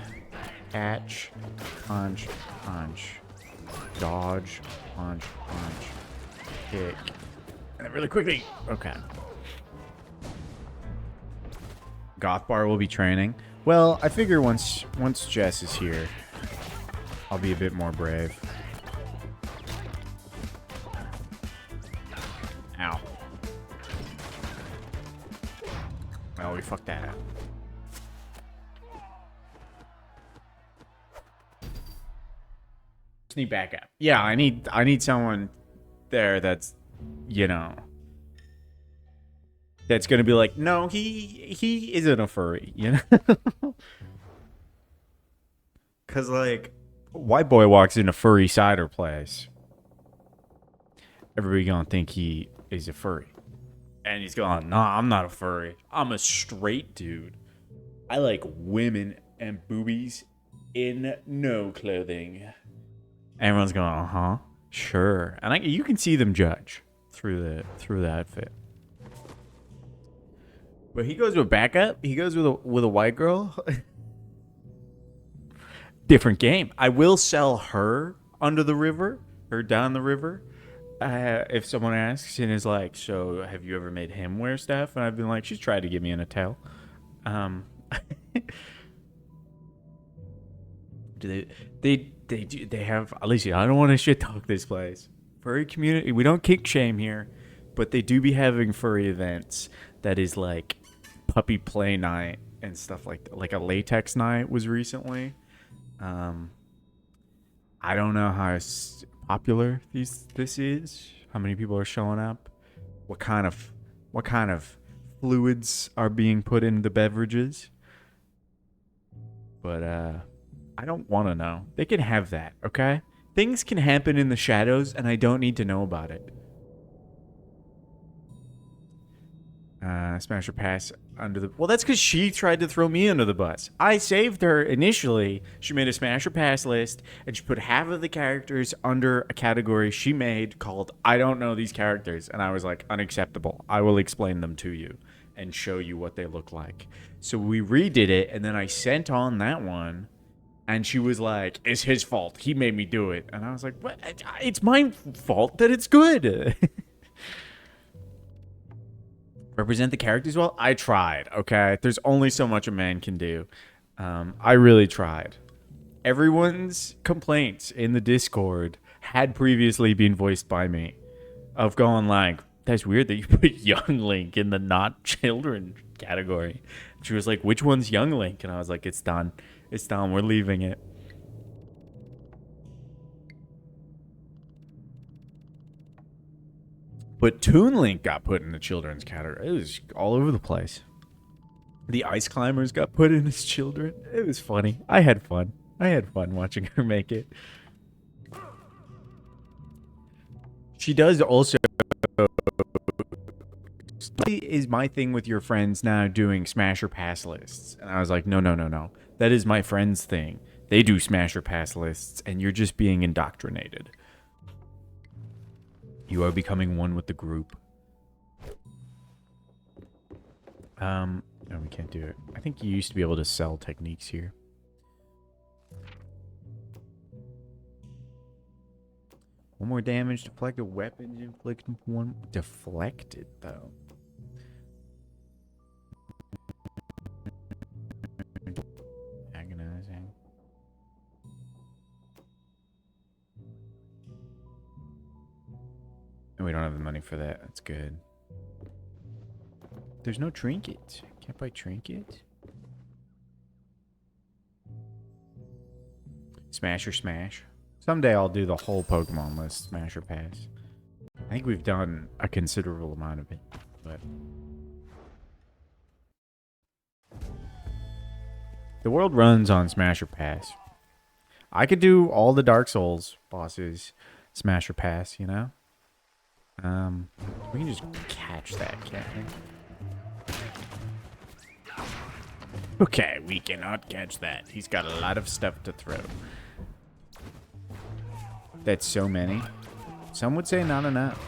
catch, punch, punch, dodge, punch, punch, kick, and really quickly. Okay. Gothbar will be training. Well, I figure once Jess is here, I'll be a bit more brave. Ow. Well, we fucked that up. Just need backup. Yeah, I need someone there that's, you know, that's gonna be like, no, he isn't a furry, you know? Cause like, white boy walks in a furry cider place, everybody gonna think he is a furry, and he's going, nah, I'm not a furry, I'm a straight dude. I like women and boobies in no clothing. Everyone's going, uh-huh, sure, and you can see them judge through the outfit. But he goes with backup. He goes with a white girl. Different game. I will sell her under the river or down the river if someone asks and is like, "So have you ever made him wear stuff?" And I've been like, "She's tried to get me in a tail." They have, Alicia, I don't want to shit talk this place. Furry community, we don't kink shame here, but they do be having furry events that is like puppy play night and stuff like that. Like a latex night was recently. I don't know how popular this is, how many people are showing up, what kind of fluids are being put in the beverages, but I don't want to know. They can have that, okay? Things can happen in the shadows and I don't need to know about it. Smash or pass under the... Well, that's because she tried to throw me under the bus. I saved her initially. She made a smash or pass list, and she put half of the characters under a category she made called I don't know these characters. And I was like, unacceptable. I will explain them to you and show you what they look like. So we redid it, and then I sent on that one, and she was like, it's his fault. He made me do it. And I was like, what? It's my fault that it's good. Represent the characters well? I tried, okay? There's only so much a man can do. I really tried. Everyone's complaints in the Discord had previously been voiced by me. Of going like, that's weird that you put Young Link in the not children category. She was like, which one's Young Link? And I was like, it's done. It's done. We're leaving it. But Toon Link got put in the children's category. It was all over the place. The Ice Climbers got put in as children. It was funny. I had fun. I had fun watching her make it. She does also... is my thing with your friends now doing smash or pass lists. And I was like, no. That is my friend's thing. They do smash or pass lists, and you're just being indoctrinated. You are becoming one with the group. No, we can't do it. I think you used to be able to sell techniques here. One more damage. Deflected weapons. Inflicted one. Deflected, though. Agonizing. We don't have the money for that. That's good. There's no trinket. Can't buy trinket. Smash or smash. Someday I'll do the whole Pokemon list. Smash or pass. I think we've done a considerable amount of it. But the world runs on smash or pass. I could do all the Dark Souls bosses smash or pass, you know? We can just catch that, can't we? Okay, we cannot catch that. He's got a lot of stuff to throw. That's so many. Some would say not enough.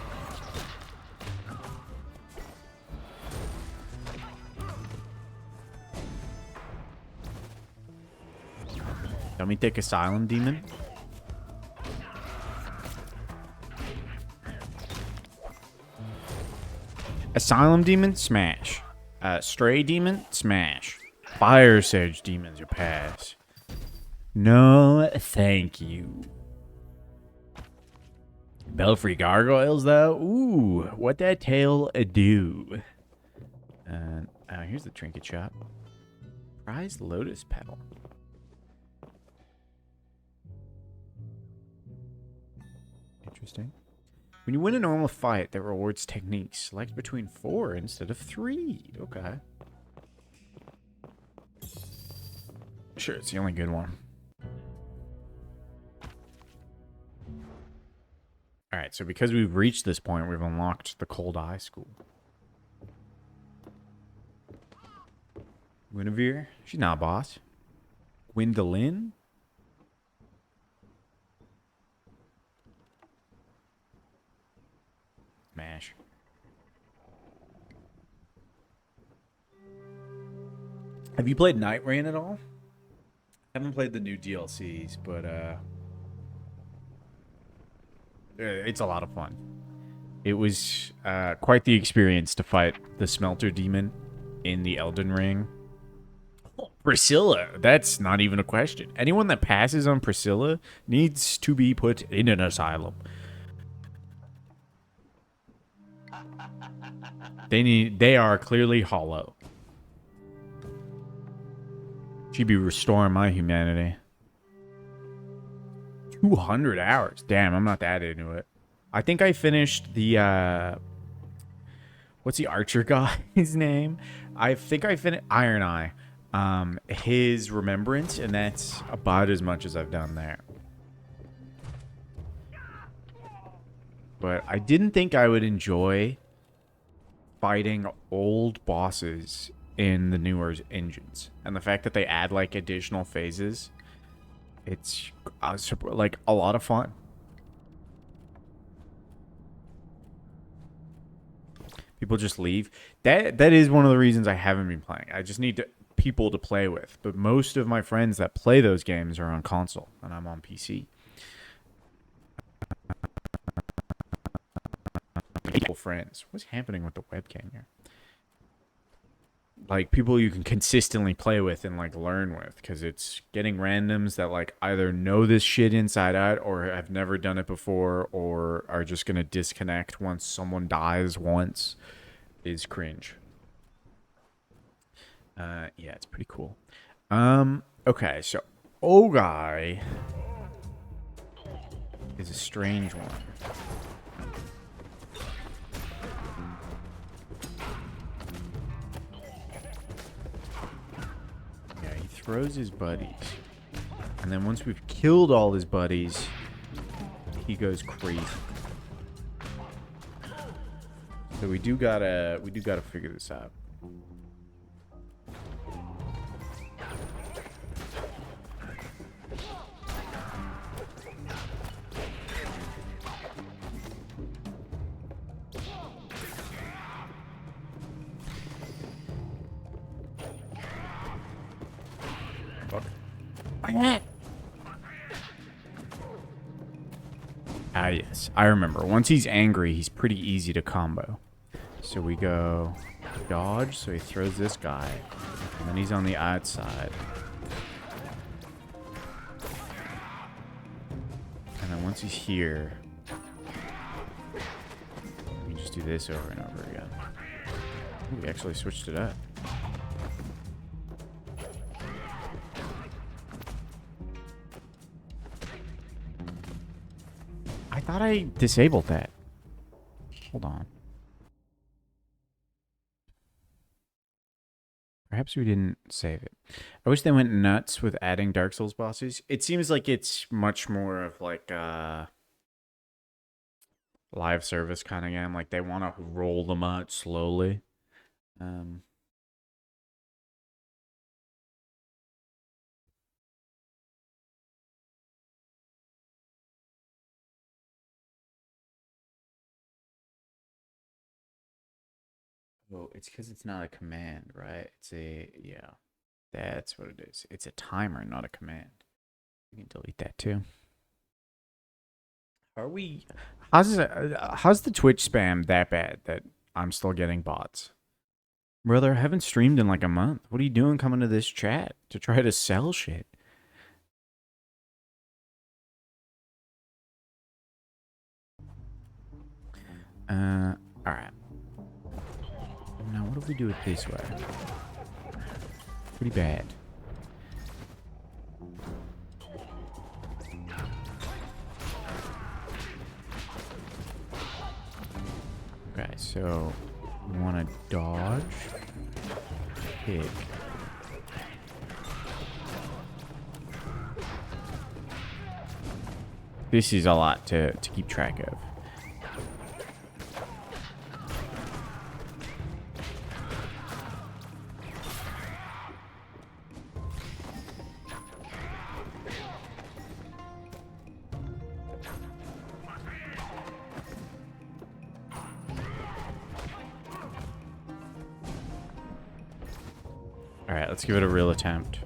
Let me take Asylum Demon. Asylum Demon, smash. Stray Demon, smash. Fire Sage Demons, your pass. No, thank you. Belfry Gargoyles, though. Ooh, what that tail do? Here's the trinket shop. Prized Lotus Petal. Interesting. When you win a normal fight that rewards techniques, select between 4 instead of 3. Okay. Sure, it's the only good one. Alright, so because we've reached this point, we've unlocked the Cold Eye School. Guinevere? She's not a boss. Gwendolyn? Smash. Have you played Night Rain at all? I haven't played the new DLCs, but it's a lot of fun. It was quite the experience to fight the Smelter Demon in the Elden Ring. Oh, Priscilla, that's not even a question. Anyone that passes on Priscilla needs to be put in an asylum. They are clearly hollow. She'd be restoring my humanity. 200 hours. Damn, I'm not that into it. I think I finished the what's the archer guy's name? I think I finished Iron Eye. His Remembrance, and that's about as much as I've done there. But I didn't think I would enjoy fighting old bosses in the newer engines, and the fact that they add like additional phases, it's like a lot of fun. People just leave. That is one of the reasons I haven't been playing. I just need people to play with, but most of my friends that play those games are on console and I'm on PC. Friends, what's happening with the webcam here? Like people you can consistently play with and like learn with, because it's getting randoms that like either know this shit inside out or have never done it before or are just gonna disconnect once someone dies once is cringe. Yeah, it's pretty cool. Okay, so Ogai is a strange one. Throws his buddies, and then once we've killed all his buddies, he goes crazy. So we do gotta figure this out. Ah, yes. I remember. Once he's angry, he's pretty easy to combo. So we go dodge, so he throws this guy. And then he's on the outside. And then once he's here, we just do this over and over again. Ooh, we actually switched it up. I thought I disabled that. Hold on. Perhaps we didn't save it. I wish they went nuts with adding Dark Souls bosses. It seems like it's much more of like a live service kind of game. Like they want to roll them out slowly. Oh, it's because it's not a command, right? It's a, yeah. That's what it is. It's a timer, not a command. We can delete that too. Are we... how's the Twitch spam that bad that I'm still getting bots? Brother, I haven't streamed in like a month. What are you doing coming to this chat to try to sell shit? Alright. Now, what if we do it this way? Pretty bad. Okay, so we want to dodge, kick. This is a lot to keep track of. Alright, let's give it a real attempt.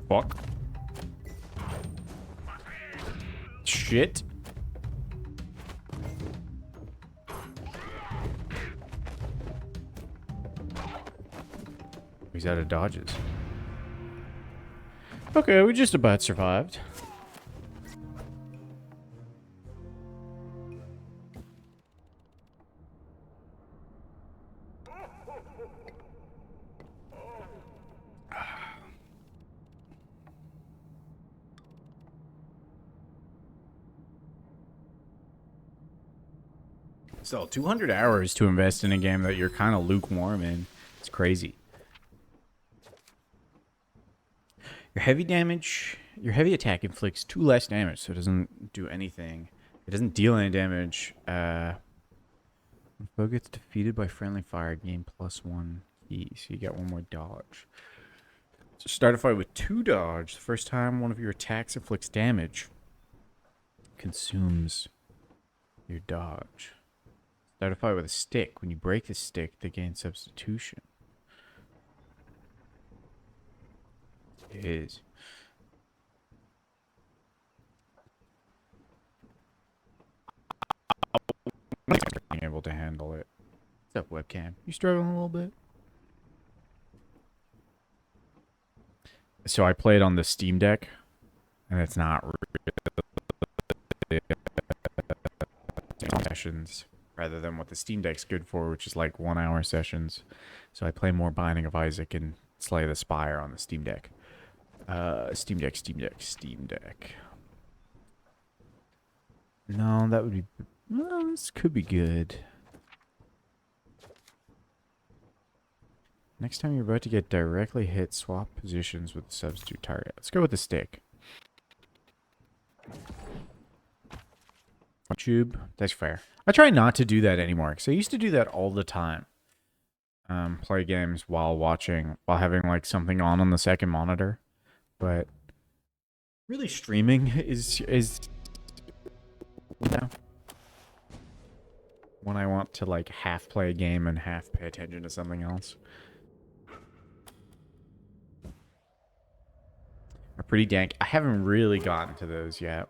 Fuck. Shit. He's out of dodges. Okay, we just about survived. So 200 hours to invest in a game that you're kind of lukewarm in. It's crazy. Your heavy attack inflicts 2 less damage, so it doesn't do anything. It doesn't deal any damage. When foe gets defeated by friendly fire, gain +1 key, so you get 1 more dodge. So start a fight with 2 dodge. The first time one of your attacks inflicts damage, consumes your dodge. Start a fight with a stick. When you break the stick, they gain substitution. It is. Being able to handle it. What's up, webcam? You struggling a little bit? So I played on the Steam Deck, and it's not really sessions. Rather than what the Steam Deck's good for, which is like 1 hour sessions. So I play more Binding of Isaac and Slay the Spire on the Steam Deck. Steam Deck. No, that would be... well, this could be good. Next time you're about to get directly hit, swap positions with the substitute target. Let's go with the stick. YouTube, that's fair. I try not to do that anymore because I used to do that all the time. Play games while having like something on the second monitor, but really streaming is you know, when I want to like half play a game and half pay attention to something else. Are pretty dank. I haven't really gotten to those yet.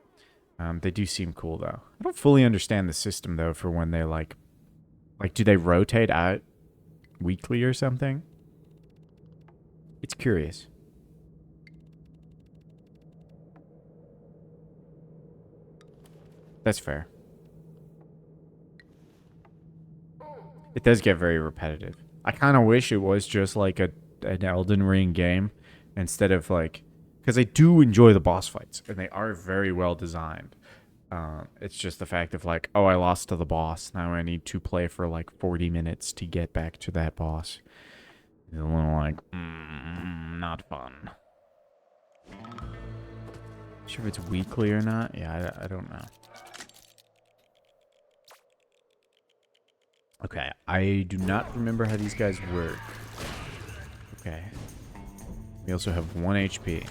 They do seem cool though. I don't fully understand the system though for when they like do they rotate out weekly or something? It's curious. That's fair. It does get very repetitive. I kind of wish it was just like an Elden Ring game instead of like, because I do enjoy the boss fights and they are very well designed. It's just the fact of like, oh, I lost to the boss. Now I need to play for like 40 minutes to get back to that boss. It's a little like, not fun. Sure if it's weekly or not? Yeah, I don't know. Okay, I do not remember how these guys work. Okay. We also have 1 HP.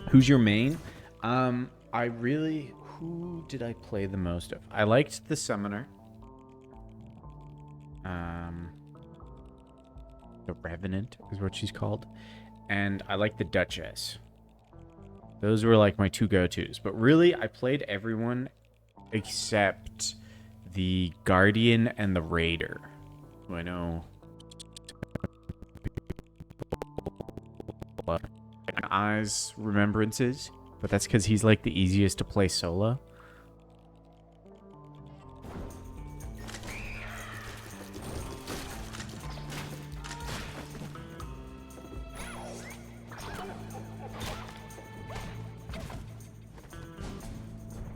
Who's your main? Who did I play the most of? I liked the Summoner. The Revenant is what she's called. And I like the Duchess. Those were like my 2 go-tos. But really, I played everyone except the Guardian and the Raider. Who I know eyes remembrances, but that's because he's like the easiest to play solo.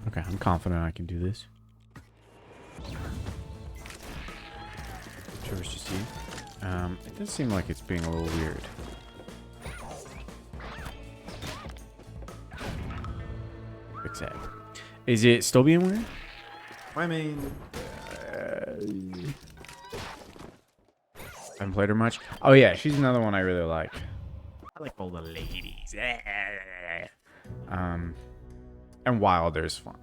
Okay, I'm confident I can do this. Trevor's just you. It does seem like it's being a little weird. Fix that. Is it still being weird? I mean, I haven't played her much. Oh yeah, she's another one I really like. I like all the ladies. And Wilder's fun.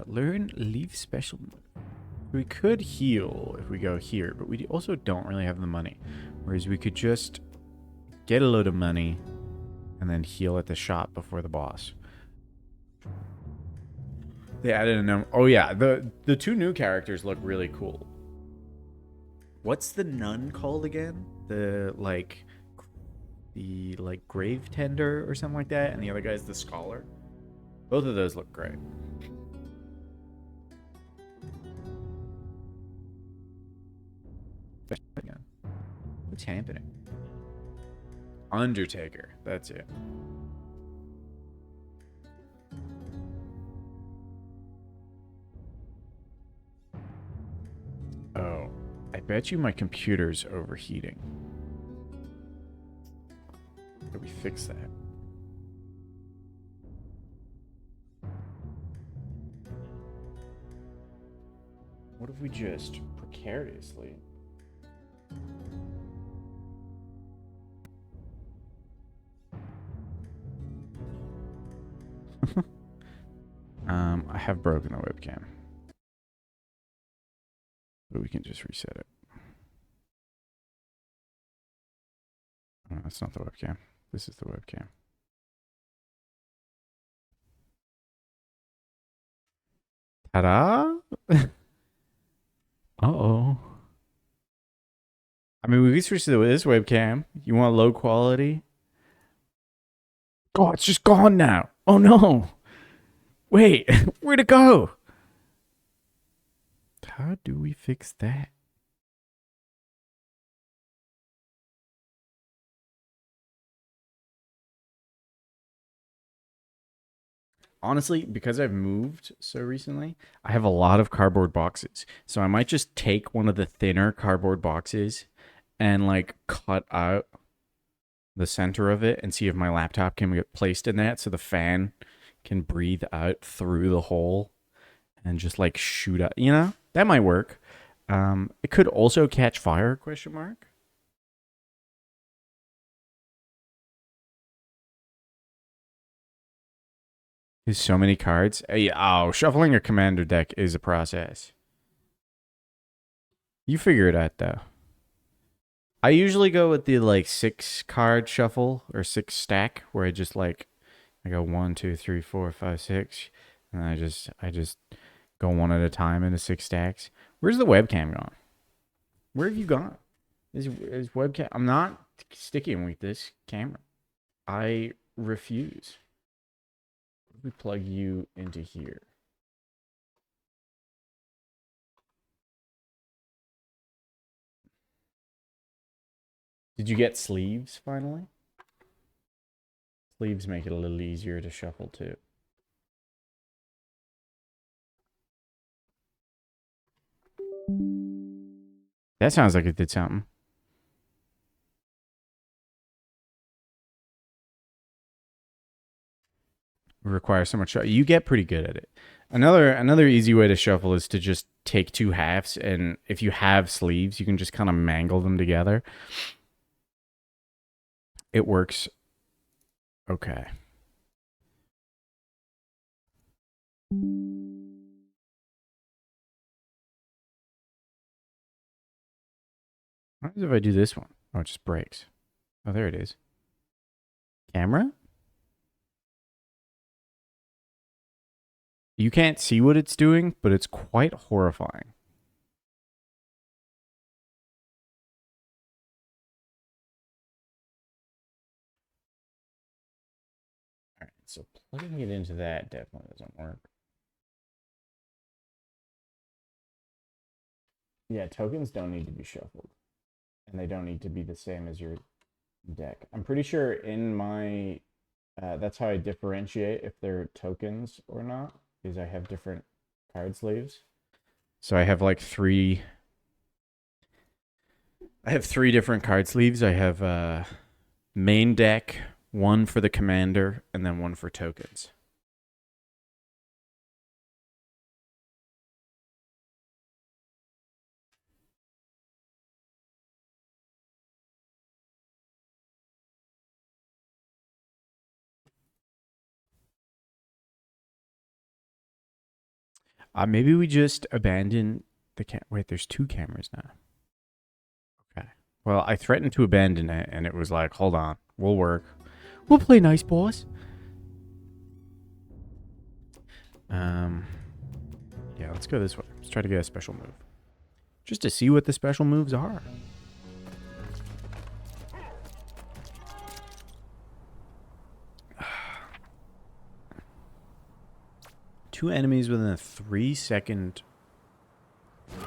Learn leave special. We could heal if we go here, but we also don't really have the money. Whereas we could just get a load of money and then heal at the shop before the boss. They added a number. Oh yeah, the 2 new characters look really cool. What's the nun called again? The grave tender or something like that, and the other guy's the scholar. Both of those look great. What's happening? Undertaker. That's it. Oh, I bet you my computer's overheating. How do we fix that? What if we just precariously... I have broken the webcam. But we can just reset it. Oh, that's not the webcam. This is the webcam. Ta-da! Uh-oh. I mean, we can switch to this webcam. You want low quality? Oh, it's just gone now. Oh, no. Wait, where'd it go? How do we fix that? Honestly, because I've moved so recently, I have a lot of cardboard boxes. So I might just take one of the thinner cardboard boxes and like cut out the center of it and see if my laptop can get placed in that so the fan can breathe out through the hole and just like shoot out. You know, that might work. It could also catch fire, question mark. There's so many cards. Oh, shuffling a commander deck is a process. You figure it out, though. I usually go with the, like, 6 card shuffle or 6 stack, where I just, like, I go 1, 2, 3, 4, 5, 6, and I just go one at a time into 6 stacks. Where's the webcam gone? Where have you gone? Is webcam? I'm not sticking with this camera. I refuse. We plug you into here. Did you get sleeves finally? Sleeves make it a little easier to shuffle too. That sounds like it did something. It requires so much. You get pretty good at it. Another easy way to shuffle is to just take 2 halves, and if you have sleeves, you can just kind of mangle them together. It works. Okay. What happens if I do this one? Oh, it just breaks. Oh, there it is. Camera? You can't see what it's doing, but it's quite horrifying. All right, so plugging it into that definitely doesn't work. Yeah, tokens don't need to be shuffled. And they don't need to be the same as your deck. I'm pretty sure in my... that's how I differentiate if they're tokens or not, is I have different card sleeves. So I have like 3... I have 3 different card sleeves. I have main deck, 1 for the commander, and then 1 for tokens. Maybe we just abandon the wait, there's 2 cameras now. Okay. Well, I threatened to abandon it, and it was like, hold on, we'll work. We'll play nice, boss. Yeah, let's go this way. Let's try to get a special move. Just to see what the special moves are. Two enemies within a 3-second... Yeah,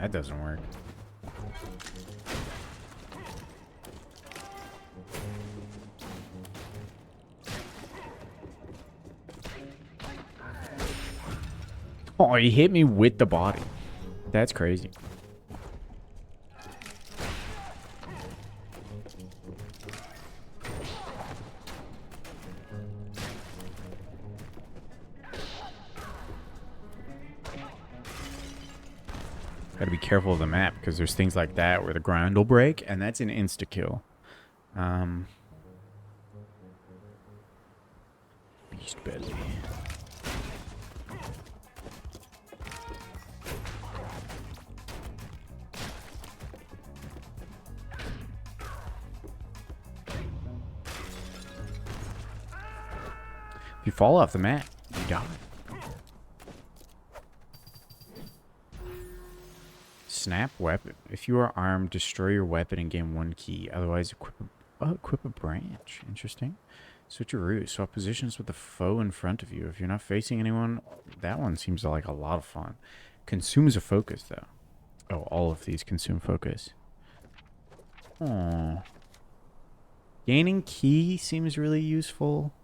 that doesn't work. Oh, he hit me with the body. That's crazy. Gotta be careful of the map, because there's things like that where the ground will break, and that's an insta-kill. Beast belly. If you fall off the map, you die. Snap weapon. If you are armed, destroy your weapon and gain 1 key. Otherwise, equip a branch. Interesting. Switch your route. Swap positions with the foe in front of you. If you're not facing anyone, that one seems like a lot of fun. Consumes a focus, though. Oh, all of these consume focus. Aww. Gaining key seems really useful.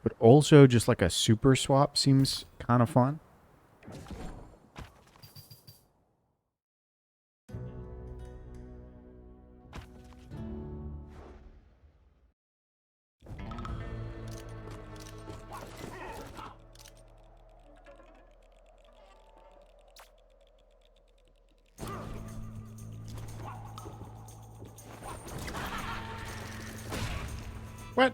But also just like a super swap seems kind of fun. What?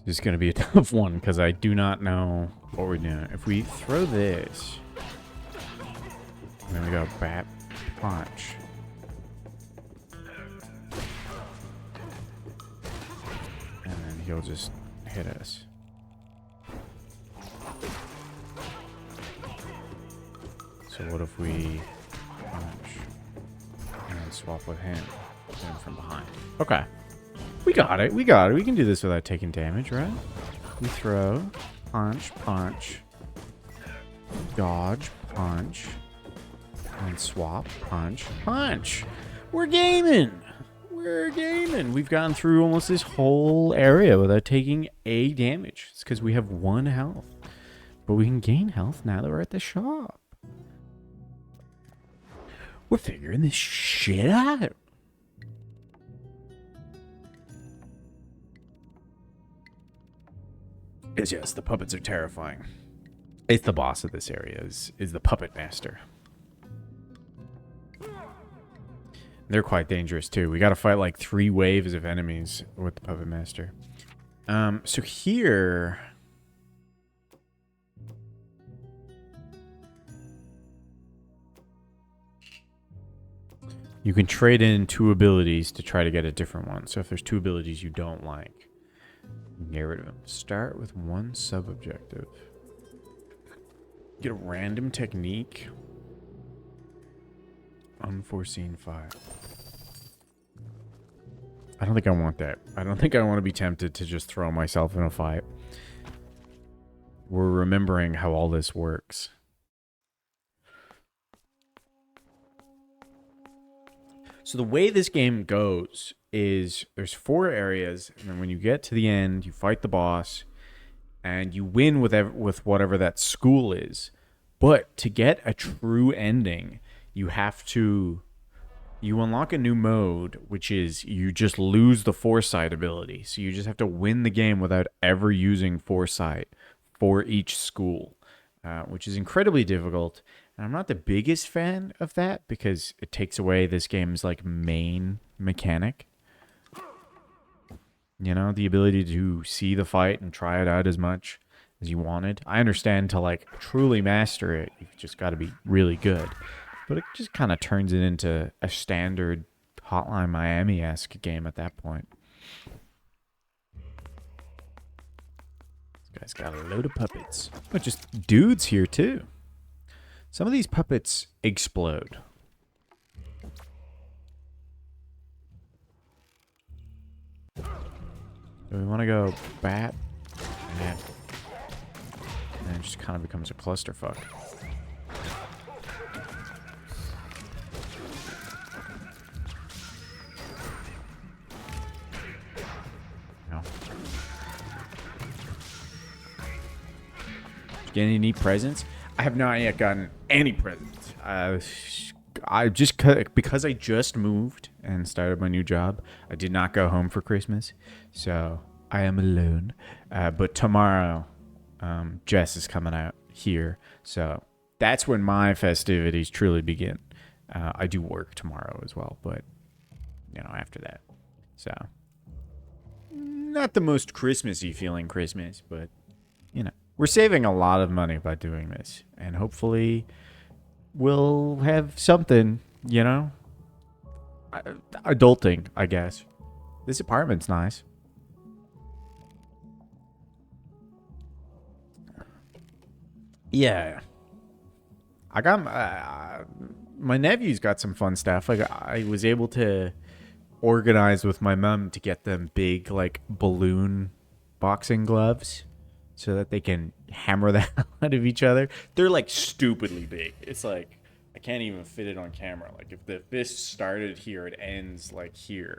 This is going to be a tough one because I do not know what we're doing. If we throw this, and then we go bat, punch. And then he'll just hit us. So what if we punch and then swap with him from behind? Okay. We got it. We got it. We can do this without taking damage, right? We throw, punch, punch, dodge, punch, and swap, punch, punch. We're gaming. We're gaming. We've gone through almost this whole area without taking a damage. It's because we have 1 health. But we can gain health now that we're at the shop. We're figuring this shit out. Yes, the puppets are terrifying. It's the boss of this area, is the puppet master. They're quite dangerous too. We got to fight like 3 waves of enemies with the puppet master. So here, you can trade in 2 abilities to try to get a different one. So if there's 2 abilities you don't like, get rid of them. Start with 1 sub-objective. Get a random technique. Unforeseen fire. I don't think I want that. I don't think I want to be tempted to just throw myself in a fight. We're remembering how all this works. So the way this game goes is there's 4 areas, and then when you get to the end, you fight the boss, and you win with whatever that school is. But to get a true ending, you unlock a new mode, which is you just lose the foresight ability. So you just have to win the game without ever using foresight for each school, which is incredibly difficult. And I'm not the biggest fan of that because it takes away this game's like main mechanic. You know, the ability to see the fight and try it out as much as you wanted. I understand to like truly master it, you've just got to be really good. But it just kind of turns it into a standard Hotline Miami-esque game at that point. This guy's got a load of puppets. But just dudes here too. Some of these puppets explode. So we want to go bat, and it just kind of becomes a clusterfuck. No. Get any neat presents? I have not yet gotten any presents. I just because I just moved and started my new job, I did not go home for Christmas, so I am alone. But tomorrow, Jess is coming out here, so that's when my festivities truly begin. I do work tomorrow as well, but you know, after that, so not the most Christmassy feeling Christmas, but you know, we're saving a lot of money by doing this, and hopefully we'll have something, you know, adulting, I guess. This apartment's nice. Yeah. I got my nephew's got some fun stuff. Like I was able to organized with my mom to get them big, like, balloon boxing gloves so that they can hammer the hell out of each other. They're, like, stupidly big. It's like, I can't even fit it on camera. Like, if the fist started here, it ends, like, here.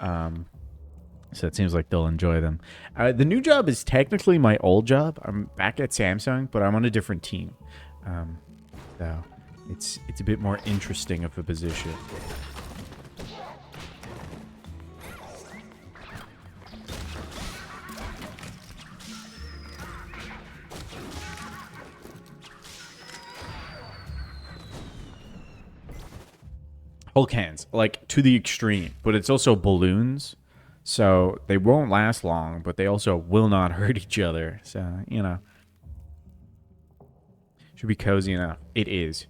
So it seems like they'll enjoy them. The new job is technically my old job. I'm back at Samsung, but I'm on a different team. So it's a bit more interesting of a position. Hulk hands, like, to the extreme. But it's also balloons. So they won't last long, but they also will not hurt each other. So, you know. Should be cozy enough. It is.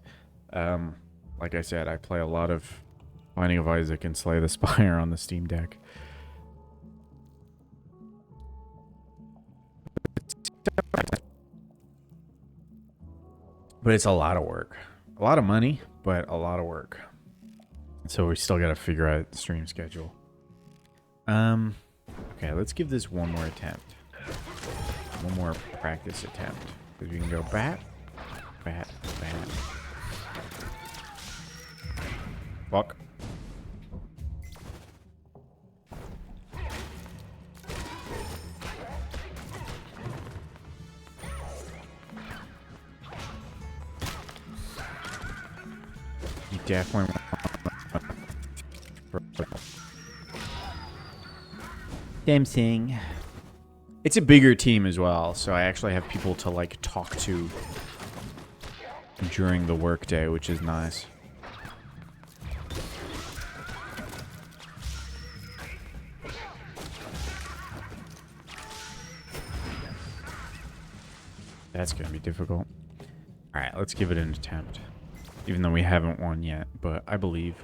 Like I said, I play a lot of Binding of Isaac and Slay the Spire on the Steam Deck. But it's a lot of work. A lot of money, but a lot of work. So we still got to figure out the stream schedule. Okay, let's give this one more attempt. One more practice attempt. Because we can go bat, bat, bat. Fuck. You definitely want Samsung. It's a bigger team as well, so I actually have people to, like, talk to during the workday, which is nice. That's gonna be difficult. Alright, let's give it an attempt. Even though we haven't won yet, but I believe.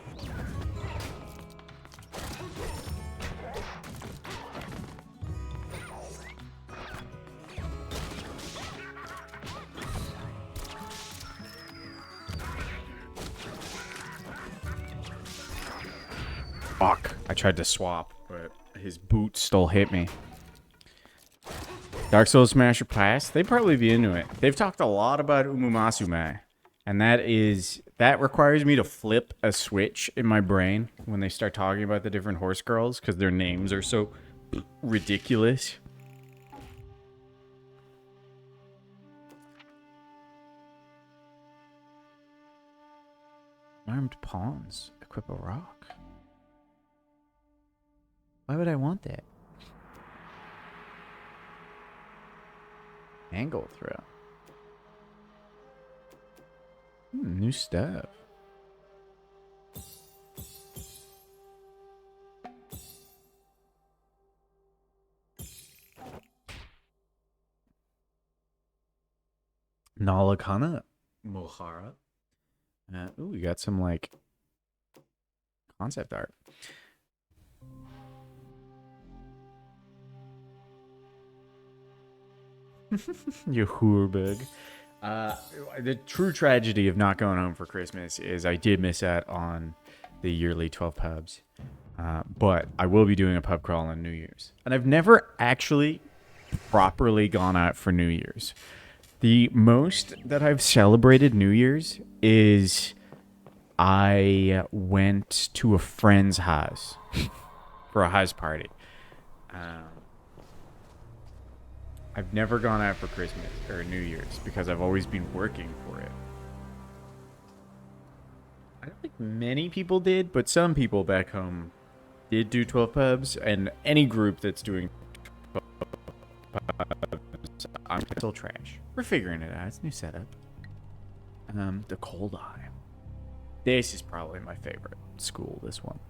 Fuck. I tried to swap, but his boot still hit me. Dark Souls Smasher Pass, they'd probably be into it. They've talked a lot about Umumasume, and that requires me to flip a switch in my brain when they start talking about the different horse girls, because their names are so ridiculous. Armed pawns. Equip a rock. Why would I want that? Angle throw. New stuff. Nalakana Mohara. Ooh, we got some, like, concept art. You whorebug. The true tragedy of not going home for Christmas is I did miss out on the yearly 12 pubs. But I will be doing a pub crawl on New Year's. And I've never actually properly gone out for New Year's. The most that I've celebrated New Year's is I went to a friend's house for a house party. I've never gone out for Christmas or New Year's because I've always been working for it. I don't think many people did, but some people back home did do 12 pubs, and any group that's doing 12 pubs, I'm still trash. We're figuring it out. It's a new setup. The Cold Eye. This is probably my favorite school, this one.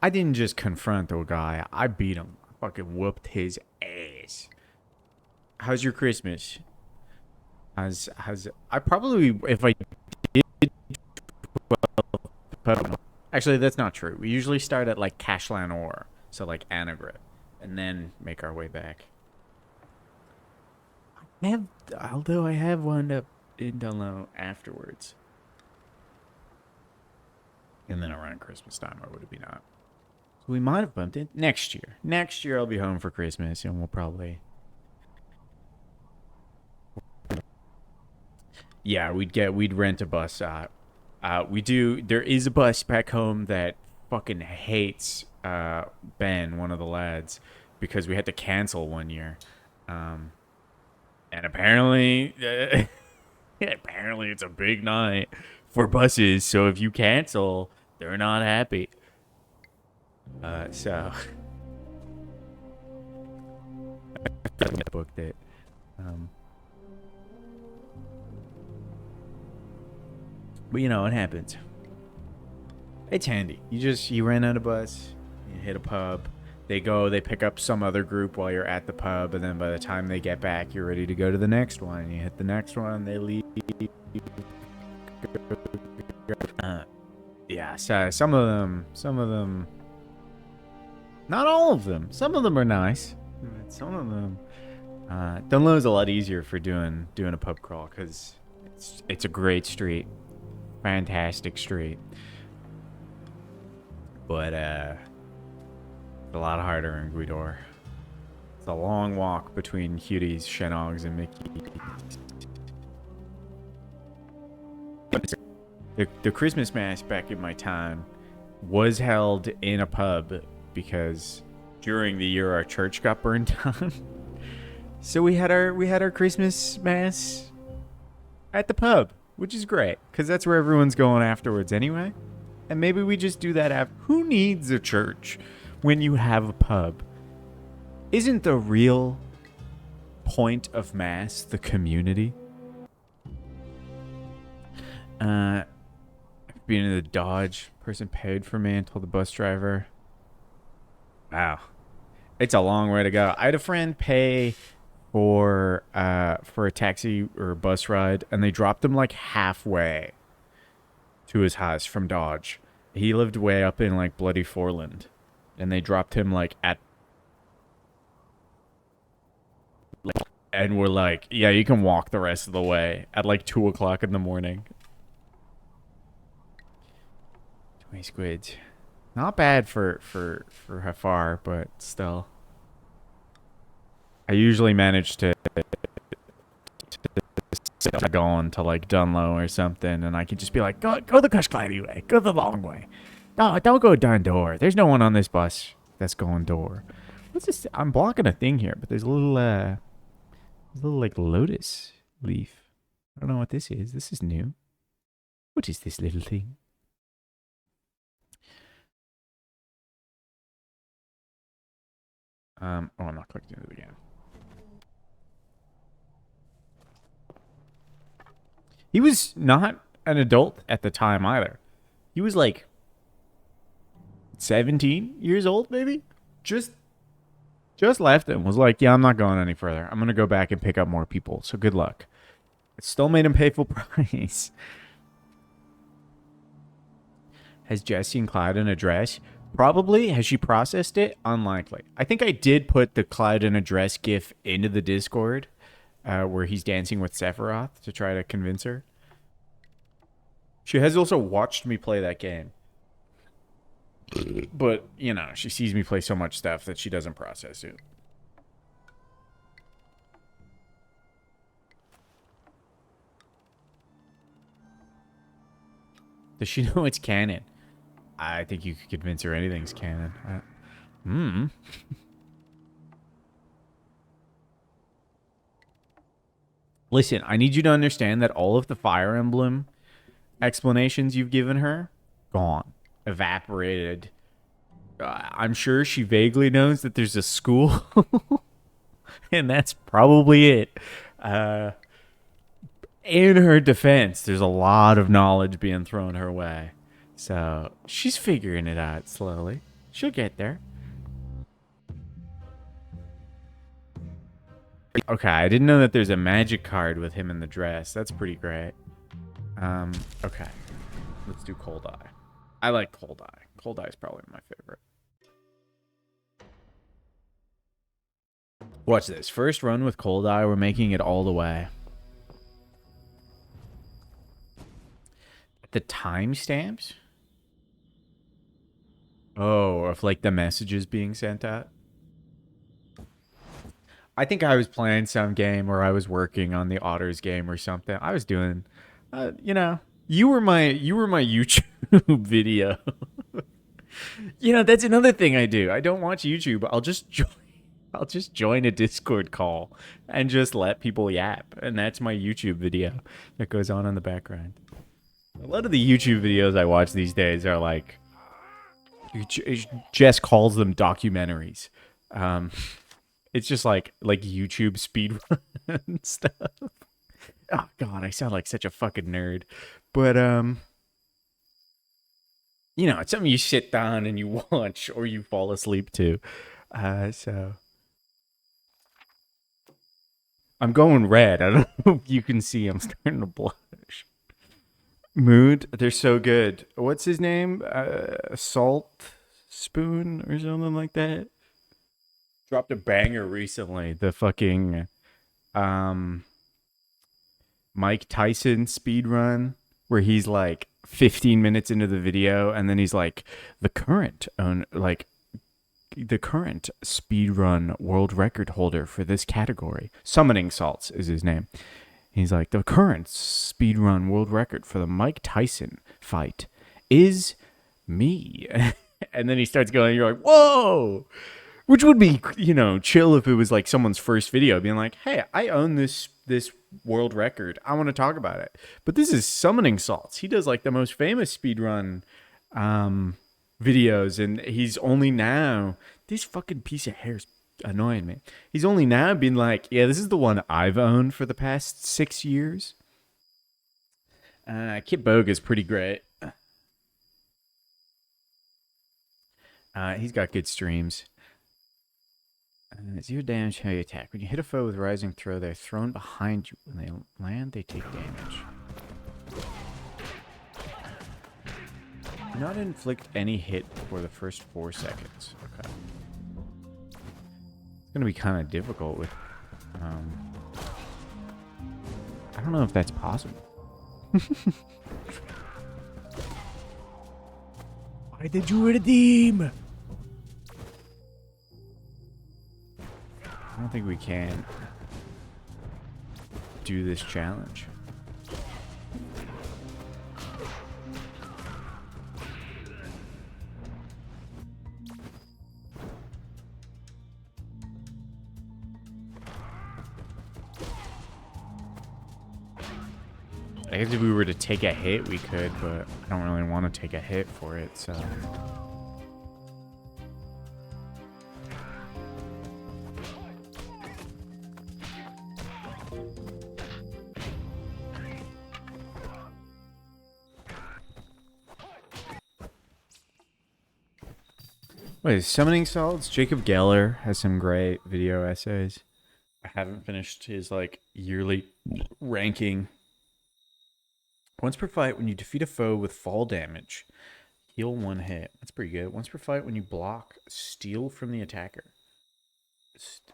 I didn't just confront the guy. I beat him. I fucking whooped his ass. How's your Christmas? I probably, if I did, well, actually, Actually, that's not true. We usually start at like Cashlanor, so like Anagrit, and then make our way back. Although I have wound up in Dunlow afterwards. And then around Christmas time, or would it be not? So we might have bumped it next year. Next year I'll be home for Christmas, and we'll probably... Yeah, we'd rent a bus. There is a bus back home that fucking hates Ben, one of the lads, because we had to cancel one year. And apparently, apparently it's a big night for buses. So if you cancel, they're not happy. So I booked it. But you know, it happens. It's handy. You rent out a bus, you hit a pub. They pick up some other group while you're at the pub, and then by the time they get back, you're ready to go to the next one. You hit the next one, they leave. Yeah, so some of them, not all of them. Some of them are nice. Some of them, Dunlow's a lot easier for doing a pub crawl because it's a great street, fantastic street. But a lot harder in Gwyddor. It's a long walk between Hudie's, Shenog's, and Mickey's. The Christmas Mass back in my town was held in a pub because during the year our church got burned down. So we had our Christmas Mass at the pub, which is great because that's where everyone's going afterwards anyway. And maybe we just do that who needs a church when you have a pub? Isn't the real point of Mass the community? Being in the Dodge, person paid for me and told the bus driver. Wow. It's a long way to go. I had a friend pay for a taxi or a bus ride, and they dropped him like halfway to his house from Dodge. He lived way up in like bloody Foreland, and they dropped him like at, and we're like, yeah, you can walk the rest of the way at like 2 o'clock in the morning. 20 squids. Not bad for how far, but still. I usually manage to go on to like Dunlow or something, and I can just be like, go the Cushclady way, go the long way. No, don't go down door. There's no one on this bus that's going door. What's this? I'm blocking a thing here, but there's a little like lotus leaf. I don't know what this is. This is new. What is this little thing? Oh, I'm not clicked into it again. He was not an adult at the time either. He was like 17 years old, maybe. Just left and was like, yeah, I'm not going any further. I'm going to go back and pick up more people. So good luck. It still made him pay full price. Has Jessie and Cloud an address? Probably. Has she processed it? Unlikely. I think I did put the Cloud and address gif into the Discord where he's dancing with Sephiroth to try to convince her. She has also watched me play that game. But, you know, she sees me play so much stuff that she doesn't process it. Does she know it's canon? I think you could convince her anything's canon. Listen, I need you to understand that all of the Fire Emblem explanations you've given her, gone. Evaporated. I'm sure she vaguely knows that there's a school. And that's probably it. In her defense, there's a lot of knowledge being thrown her way. So she's figuring it out slowly. She'll get there. Okay, I didn't know that there's a magic card with him in the dress. That's pretty great. Okay. Let's do Cold Eye. I like Cold Eye. Cold Eye is probably my favorite. Watch this. First run with Cold Eye. We're making it all the way. The timestamps? Oh, of like the messages being sent out? I think I was playing some game or I was working on the Otters game or something. I was doing, you know, you were my YouTube video. You know, that's another thing I do. I don't watch YouTube. I'll just join a Discord call and just let people yap, and that's my YouTube video that goes on in the background. A lot of the YouTube videos I watch these days are like, Jess calls them documentaries. It's just like YouTube speedrun stuff. Oh god, I sound like such a fucking nerd. But you know, it's something you sit down and you watch or you fall asleep to. So I'm going red. I don't know if you can see I'm starting to blush. Mood, they're so good. What's his name? Salt Spoon or something like that. Dropped a banger recently. The fucking Mike Tyson speedrun where he's like 15 minutes into the video and then he's like the current speedrun world record holder for this category. Summoning Salts is his name. He's like, the current speedrun world record for the Mike Tyson fight is me. And then he starts going, you're like, whoa! Which would be, you know, chill if it was like someone's first video being like, hey, I own this world record. I want to talk about it. But this is Summoning Salts. He does like the most famous speedrun videos, and he's only now, this fucking piece of hair's annoying me. He's only now been like, yeah, this is the one I've owned for the past 6 years. Kit Bogue is pretty great. He's got good streams. Zero damage, how you attack. When you hit a foe with Rising Throw, they're thrown behind you. When they land, they take damage. Do not inflict any hit for the first 4 seconds. Okay. It's going to be kind of difficult with... I don't know if that's possible. Why did you redeem? I don't think we can do this challenge. I guess if we were to take a hit, we could, but I don't really want to take a hit for it, so... Wait, Summoning Salts? Jacob Geller has some great video essays. I haven't finished his, like, yearly ranking. Once per fight, when you defeat a foe with fall damage, heal 1 hit. That's pretty good. Once per fight, when you block, steal from the attacker.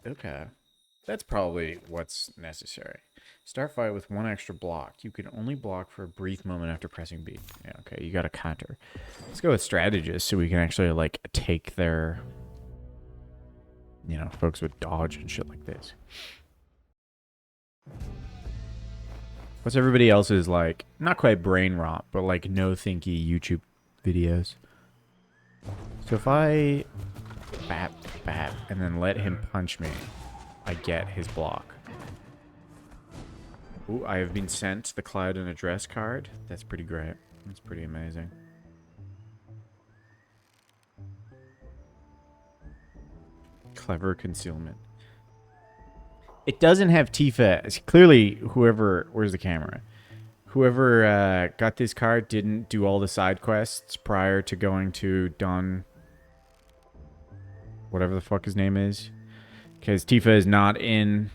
Okay. That's probably what's necessary. Start fight with 1 extra block. You can only block for a brief moment after pressing B. Yeah, okay, you got a counter. Let's go with strategists so we can actually, like, take their, you know, folks with dodge and shit like this. What's everybody else's, like, not quite brain rot, but, like, no-thinky YouTube videos? So if I bap, and then let him punch me, I get his block. Ooh, I have been sent the Cloud and Address card. That's pretty great. That's pretty amazing. Clever concealment. It doesn't have Tifa. Clearly, whoever... Where's the camera? Whoever got this card didn't do all the side quests prior to going to Don... Whatever the fuck his name is. Because Tifa is not in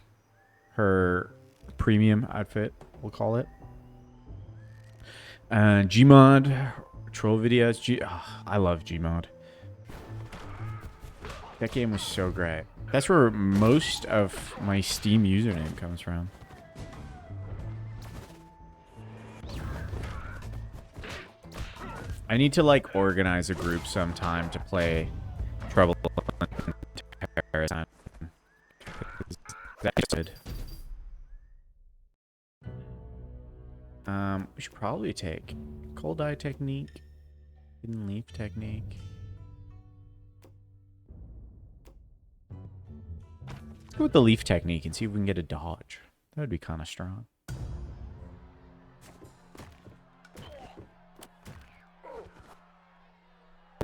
her premium outfit, we'll call it. Gmod troll videos. I love Gmod. That game was so great. That's where most of my Steam username comes from. I need to like organize a group sometime to play Trouble in Terrorist. That's good. We should probably take Cold Eye Technique, Hidden Leaf Technique. Let's go with the Leaf Technique and see if we can get a dodge. That would be kind of strong.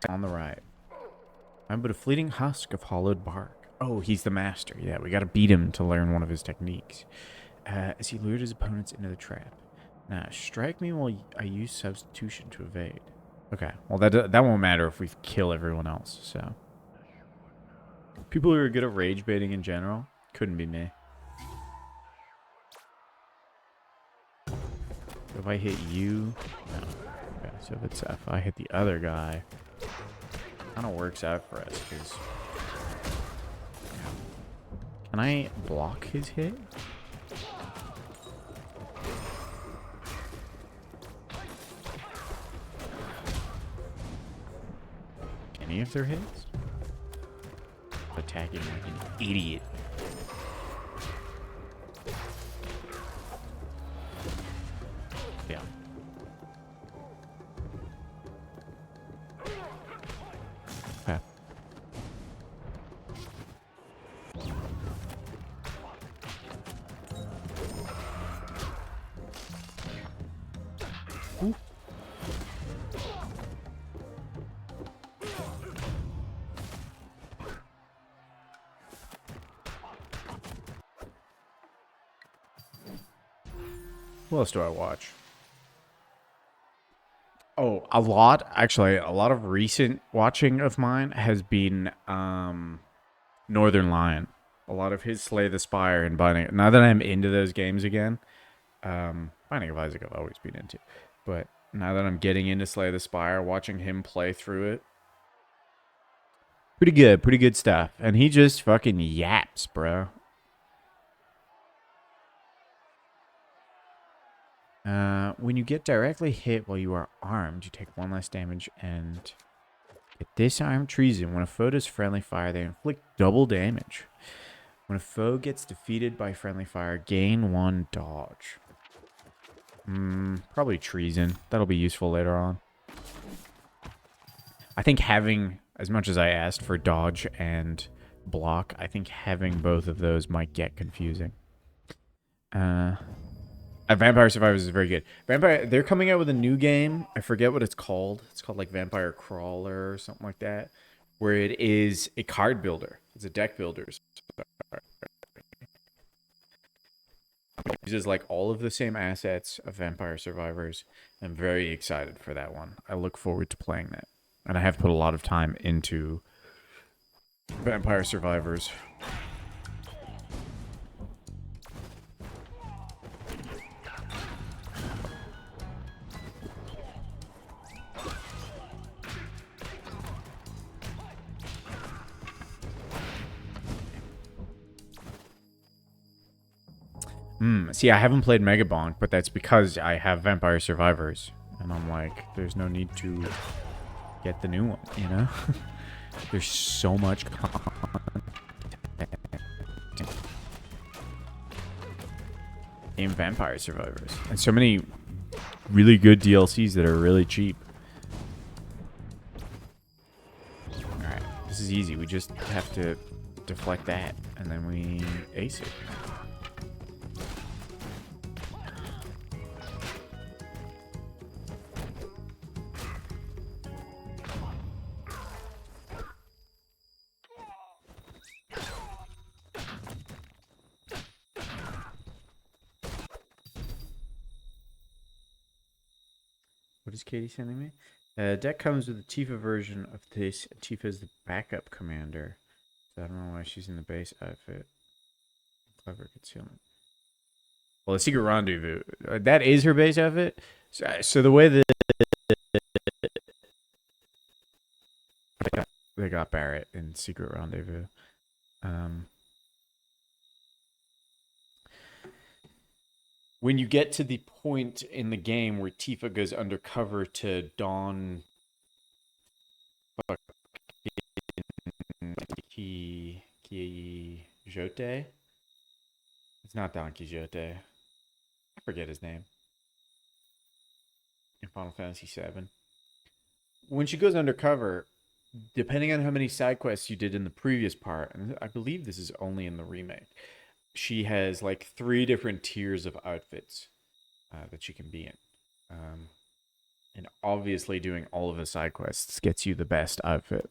On the right. I'm but a fleeting husk of hollowed bark. Oh, he's the master. Yeah, we gotta beat him to learn one of his techniques. As he lured his opponents into the trap. Now, strike me while I use substitution to evade. Okay, well that won't matter if we kill everyone else, so. People who are good at rage baiting in general, couldn't be me. If I hit you, no. Okay, so if I hit the other guy, kind of works out for us, because... Can I block his hit? Any of their hits? Attacking like an idiot. Yeah. Okay. Ooh. What else do I watch? Oh, a lot. Actually, a lot of recent watching of mine has been Northern Lion. A lot of his Slay the Spire and Binding. Now that I'm into those games again, Binding of Isaac I've always been into. But now that I'm getting into Slay the Spire, watching him play through it. Pretty good stuff. And he just fucking yaps, bro. When you get directly hit while you are armed, you take 1 less damage and get disarmed treason. When a foe does friendly fire, they inflict double damage. When a foe gets defeated by friendly fire, gain 1 dodge. Probably treason. That'll be useful later on. I think having, as much as I asked for dodge and block, I think having both of those might get confusing. Vampire Survivors is very good. They're coming out with a new game. I forget what it's called. It's called like Vampire Crawler or something like that, where it is a card builder. It's a deck builder. It uses like all of the same assets of Vampire Survivors. I'm very excited for that one. I look forward to playing that. And I have put a lot of time into Vampire Survivors. See, I haven't played Megabonk, but that's because I have Vampire Survivors. And I'm like, there's no need to get the new one, you know? There's so much content in Vampire Survivors. And so many really good DLCs that are really cheap. Alright, this is easy. We just have to deflect that, and then we ace it. What is Katie sending me? Deck comes with a Tifa version of this. Tifa is the backup commander. So I don't know why she's in the base outfit. Clever concealment. Well, the Secret Rendezvous. That is her base outfit. So the way that got Barret in Secret Rendezvous. When you get to the point in the game where Tifa goes undercover to Don Quixote. It's not Don Quixote. I forget his name. In Final Fantasy VII. When she goes undercover, depending on how many side quests you did in the previous part, and I believe this is only in the remake, she has like 3 different tiers of outfits that she can be in. And obviously doing all of the side quests gets you the best outfit.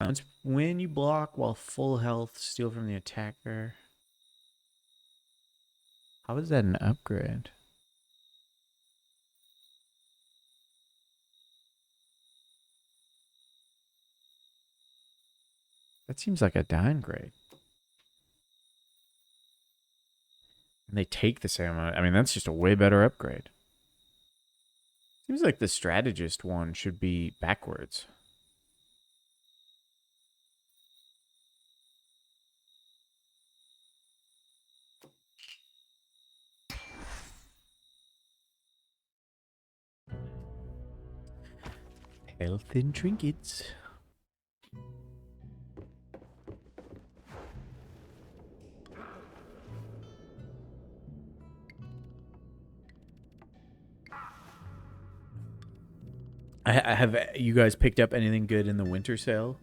It's when you block while full health, steal from the attacker. How is that an upgrade? That seems like a downgrade. And they take the same amount. I mean, that's just a way better upgrade. Seems like the strategist one should be backwards. Health and trinkets. Have you guys picked up anything good in the winter sale?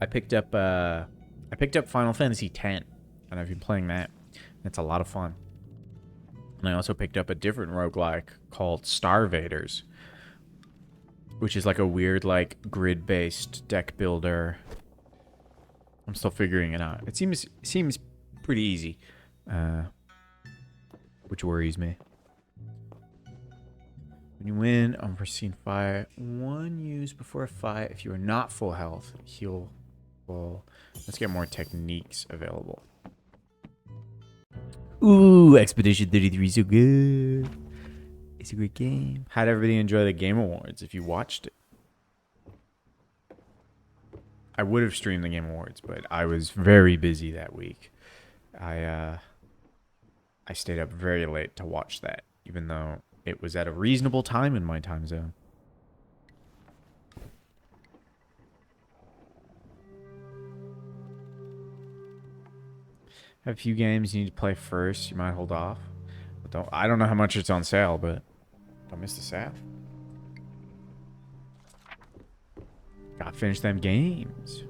I picked up Final Fantasy X, and I've been playing that. It's a lot of fun. And I also picked up a different roguelike called Starvaders, which is like a weird like grid-based deck builder. I'm still figuring it out. It seems pretty easy, which worries me. When you win, unforeseen fire. 1 use before a fight. If you are not full health, heal full. Let's get more techniques available. Ooh, Expedition 33 so good. It's a great game. How'd everybody enjoy the Game Awards if you watched it? I would have streamed the Game Awards, but I was very busy that week. I stayed up very late to watch that, even though it was at a reasonable time in my time zone. Have a few games you need to play first. You might hold off. But I don't know how much it's on sale, but don't miss the sale. Gotta finish them games.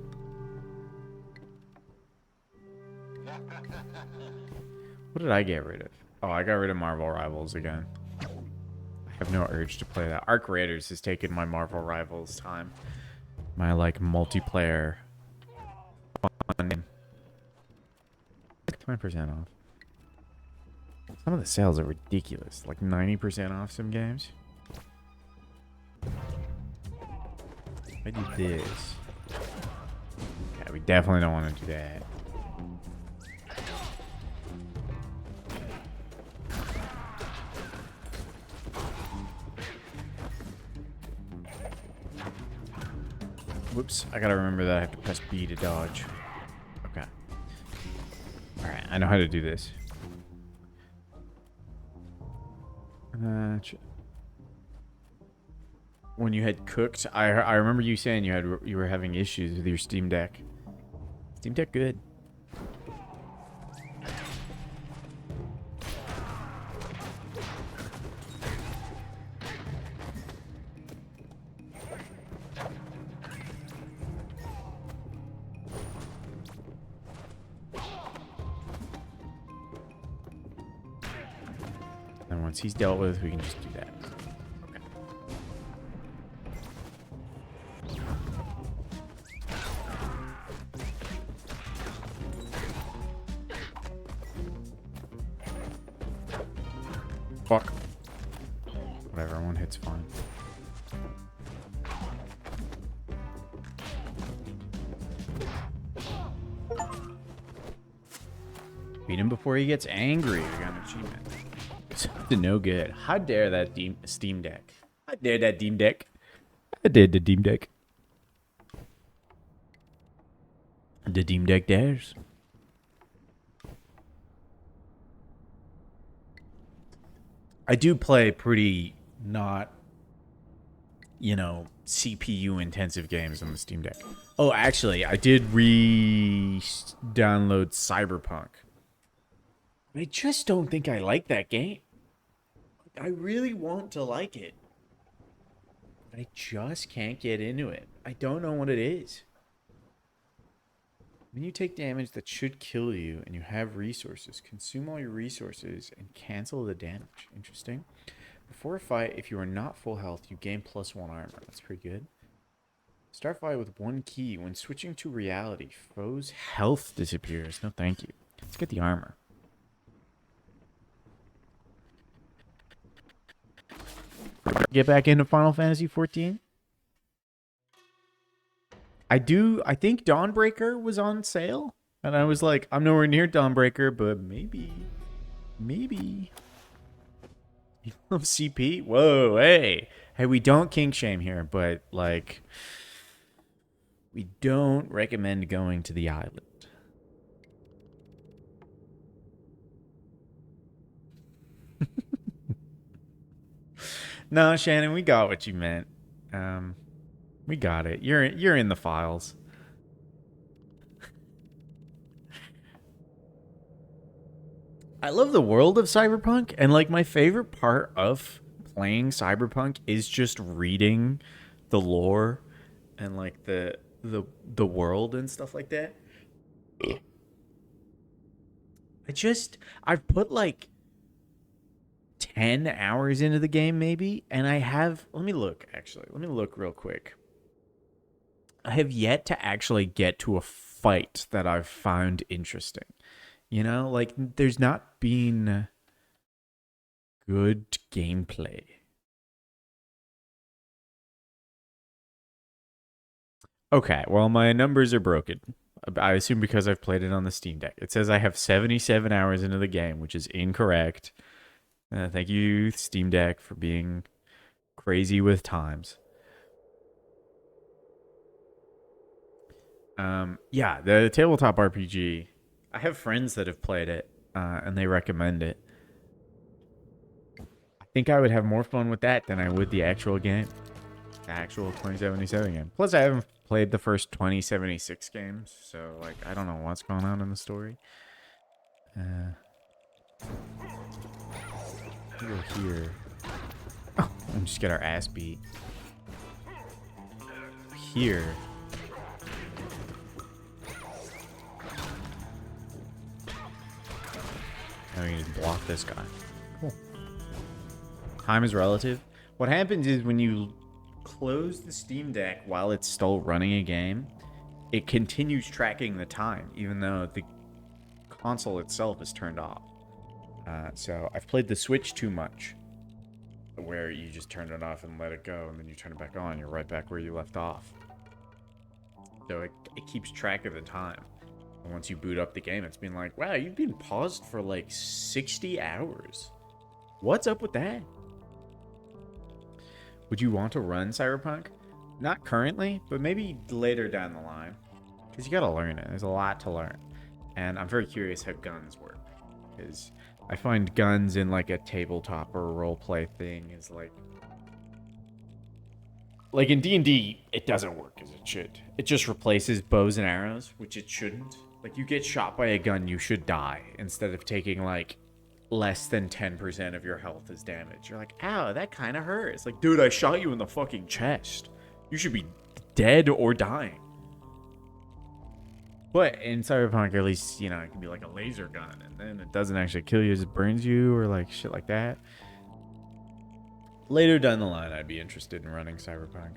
What did I get rid of? Oh, I got rid of Marvel Rivals again. I have no urge to play that. Arc Raiders has taken my Marvel Rivals time. My, like, multiplayer fun. 20% off. Some of the sales are ridiculous. Like 90% off some games. I do this. Yeah, we definitely don't want to do that. Whoops, I gotta remember that I have to press B to dodge. Okay. Alright, I know how to do this. When you had cooked, I remember you saying you were having issues with your Steam Deck. Steam Deck good. And once he's dealt with, we can just do that. Okay. Fuck. Whatever, one hit's fine. Beat him before he gets angry. We got an achievement. No good. How dare that Steam Deck? How dare that Steam Deck? I did the Deem Deck. The Deem Deck dares. I do play pretty not, CPU intensive games on the Steam Deck. Oh, actually, I did download Cyberpunk. I just don't think I like that game. I really want to like it. I just can't get into it. I don't know what it is. When you take damage that should kill you and you have resources, consume all your resources and cancel the damage. Interesting. Before a fight, if you are not full health, you gain +1 armor. That's pretty good. Start fight with 1 key. When switching to reality, foes' health disappears. No, thank you. Let's get the armor. Get back into Final Fantasy 14. I think Dawnbreaker was on sale. And I was like, I'm nowhere near Dawnbreaker, but maybe. You love CP? Whoa, hey. Hey, we don't kink shame here, but like, we don't recommend going to the island. No, Shannon, we got what you meant. We got it. You're in the files. I love the world of Cyberpunk, and like my favorite part of playing Cyberpunk is just reading the lore and like the world and stuff like that. I've put like 10 hours into the game maybe, and let me look real quick. I have yet to actually get to a fight that I've found interesting. Like there's not been good gameplay. Okay, well, my numbers are broken. I assume because I've played it on the Steam Deck. It says I have 77 hours into the game, which is incorrect. Thank you, Steam Deck, for being crazy with times. Yeah, the tabletop RPG. I have friends that have played it, and they recommend it. I think I would have more fun with that than I would the actual game. The actual 2077 game. Plus, I haven't played the first 2076 games, so, like, I don't know what's going on in the story. We're here. Oh, and just get our ass beat. Here. Now we can just block this guy. Cool. Time is relative. What happens is when you close the Steam Deck while it's still running a game, it continues tracking the time, even though the console itself is turned off. So I've played the Switch too much, where you just turn it off and let it go, and then you turn it back on, you're right back where you left off. So it keeps track of the time. And once you boot up the game, it's been like, wow, you've been paused for like 60 hours. What's up with that? Would you want to run Cyberpunk? Not currently, but maybe later down the line. Because you gotta learn it. There's a lot to learn. And I'm very curious how guns work. Because I find guns in like a tabletop or a roleplay thing is like in D&D, it doesn't work as it should. It just replaces bows and arrows, which it shouldn't. Like, you get shot by a gun, you should die, instead of taking like less than 10% of your health as damage. You're like, ow, that kind of hurts. Like, dude, I shot you in the fucking chest. You should be dead or dying. But in Cyberpunk, at least, it can be like a laser gun, and then it doesn't actually kill you, it just burns you, or like shit like that. Later down the line, I'd be interested in running Cyberpunk.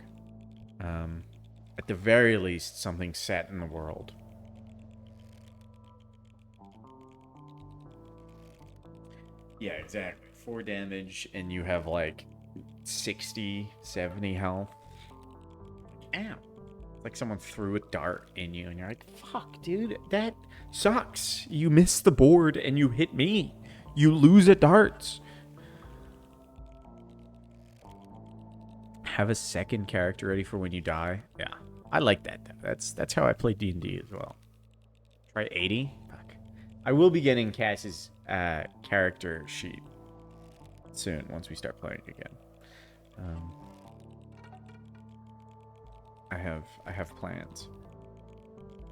At the very least, something set in the world. Yeah, exactly. 4 damage, and you have like 60, 70 health. Ow. Like someone threw a dart in you, and you're like, fuck, dude, that sucks. You missed the board, and you hit me. You lose at darts. Have a second character ready for when you die. Yeah, I like that. That's how I play D&D as well. Try 80. Fuck. I will be getting Cass's character sheet soon once we start playing again. I have plans.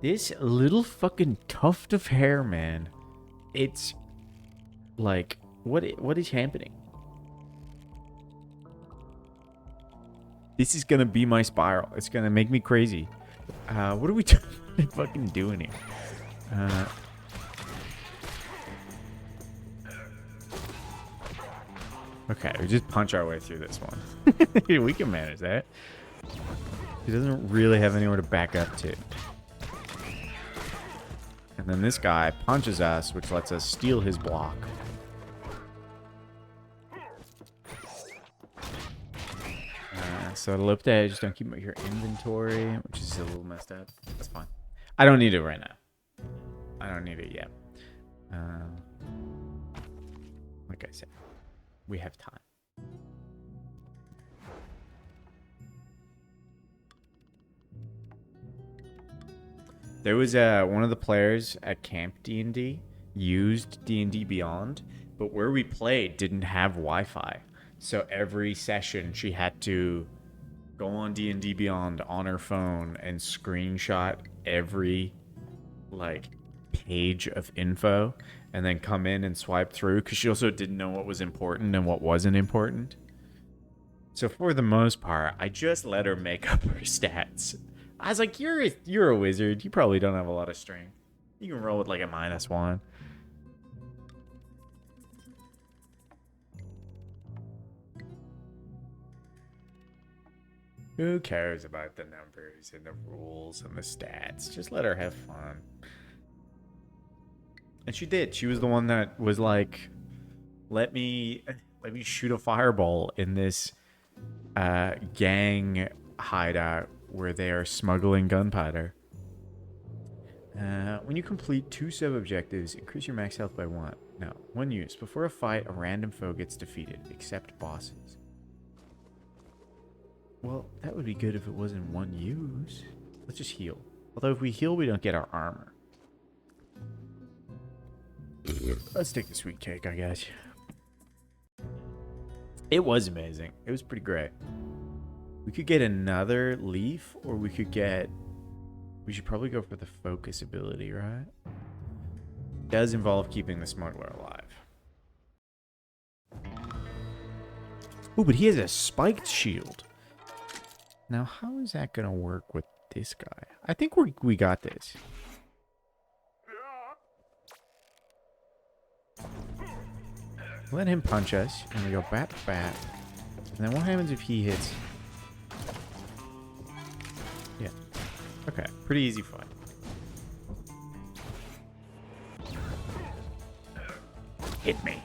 This little fucking tuft of hair, man. It's like what is happening? This is gonna be my spiral. It's gonna make me crazy. What are we fucking doing here? Okay, we just punch our way through this one. We can manage that. He doesn't really have anywhere to back up to. And then this guy punches us, which lets us steal his block. So to loop that, just don't keep your inventory, which is a little messed up. That's fine. I don't need it right now. I don't need it yet. Like I said, we have time. There was one of the players at Camp D&D used D&D Beyond, but where we played didn't have Wi-Fi. So every session she had to go on D&D Beyond on her phone and screenshot every like page of info and then come in and swipe through because she also didn't know what was important and what wasn't important. So for the most part, I just let her make up her stats. I was like, you're a wizard. You probably don't have a lot of strength. You can roll with like a -1. Who cares about the numbers and the rules and the stats? Just let her have fun. And she did. She was the one that was like, let me shoot a fireball in this gang hideout where they are smuggling gunpowder. When you complete 2 sub-objectives, increase your max health by 1. No, 1 use. Before a fight, a random foe gets defeated, except bosses. Well, that would be good if it wasn't 1 use. Let's just heal. Although if we heal, we don't get our armor. Let's take the sweet cake, I guess. It was amazing. It was pretty great. We could get another leaf, or we could get... We should probably go for the focus ability, right? It does involve keeping the smuggler alive. Ooh, but he has a spiked shield. Now, how is that going to work with this guy? I think we got this. Let him punch us, and we go bat, bat. And then what happens if he hits... Yeah. Okay, pretty easy fight. Hit me.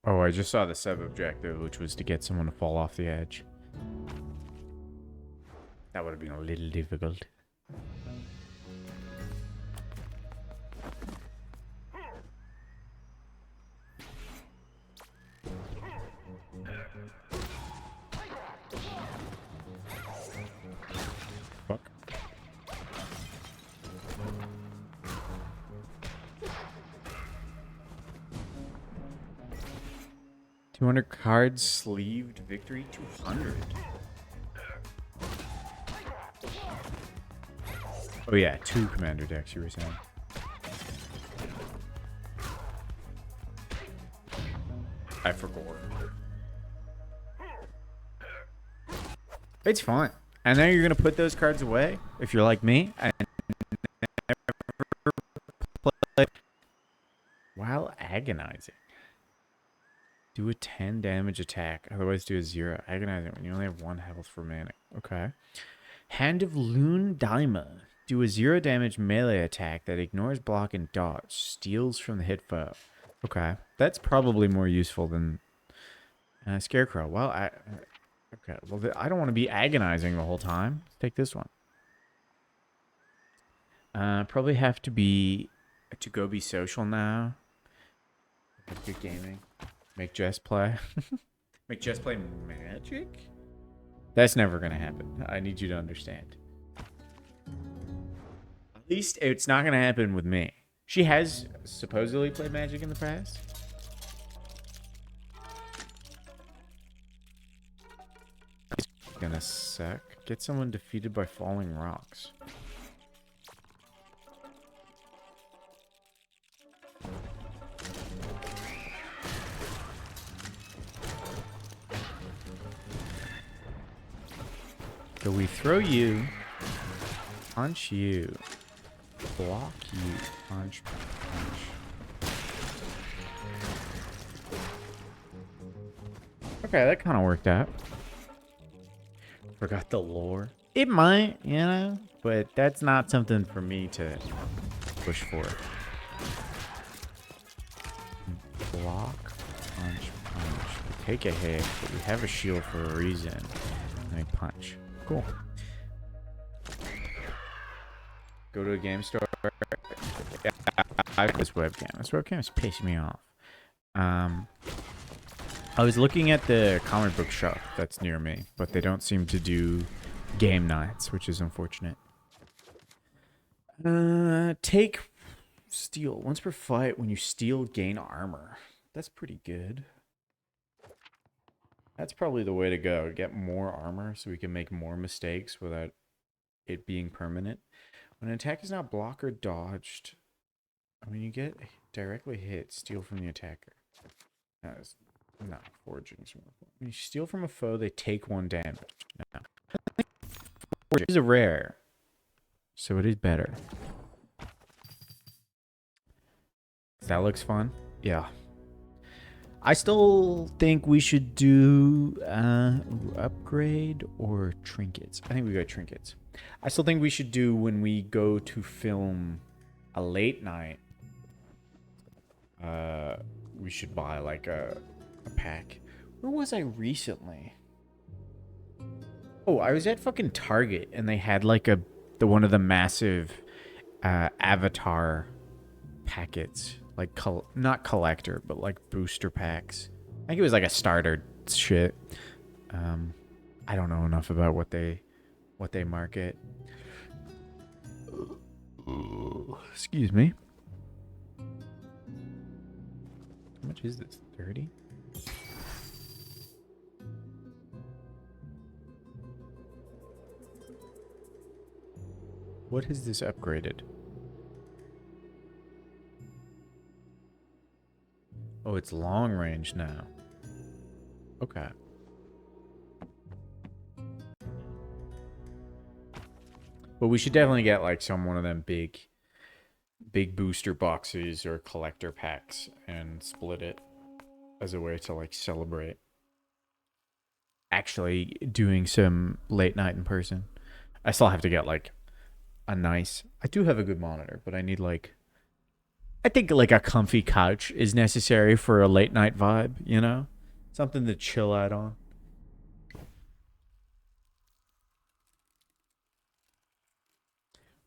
Oh, I just saw the sub-objective, which was to get someone to fall off the edge. That would have been a little difficult. Fuck. 200 cards sleeved victory 200. Oh yeah, 2 commander decks you were saying. I forgot. It's fun. And then you're gonna put those cards away if you're like me and never play while agonizing. Do a 10 damage attack, otherwise do a 0. Agonizing when you only have 1 health remaining. Okay. Hand of Loon Daima. Do a 0 damage melee attack that ignores block and dodge. Steals from the hit foe. Okay. That's probably more useful than Scarecrow. Well, okay. Well, I don't want to be agonizing the whole time. Let's take this one. Probably have to be to go be social now. Good gaming. Make Jess play. Make Jess play Magic? That's never gonna happen. I need you to understand. At least it's not gonna happen with me. She has supposedly played Magic in the past. It's gonna suck. Get someone defeated by falling rocks. So we throw you, punch you, block you, punch, punch. Okay, that kind of worked out. Forgot the lore. It might, you know, but that's not something for me to push for. Block, punch, punch. We take a hit, but we have a shield for a reason. And we punch. Cool. Go to a game store. I have this webcam. This webcam is pissing me off. I was looking at the comic book shop that's near me, but they don't seem to do game nights, which is unfortunate. Take steal. Once per fight, when you steal, gain armor. That's pretty good. That's probably the way to go. Get more armor so we can make more mistakes without it being permanent. When an attack is not blocked or dodged, when you get directly hit, steal from the attacker. No, foraging. When you steal from a foe, they take 1 damage. No. Foraging is a rare, so it is better. That looks fun. Yeah. I still think we should do upgrade or trinkets. I think we got trinkets. I still think we should do when we go to film a late night. We should buy like a pack. Where was I recently? Oh, I was at fucking Target and they had like one of the massive Avatar packets. Like, not collector, but like booster packs. I think it was like a starter shit. I don't know enough about what they market. Excuse me. How much is this? 30? What is this upgraded? Oh, it's long range now. Okay. But we should definitely get like one of them big booster boxes or collector packs and split it as a way to like celebrate actually doing some late night in person. I still have to get like I do have a good monitor, but I need like I think like a comfy couch is necessary for a late night vibe, you know? Something to chill out on.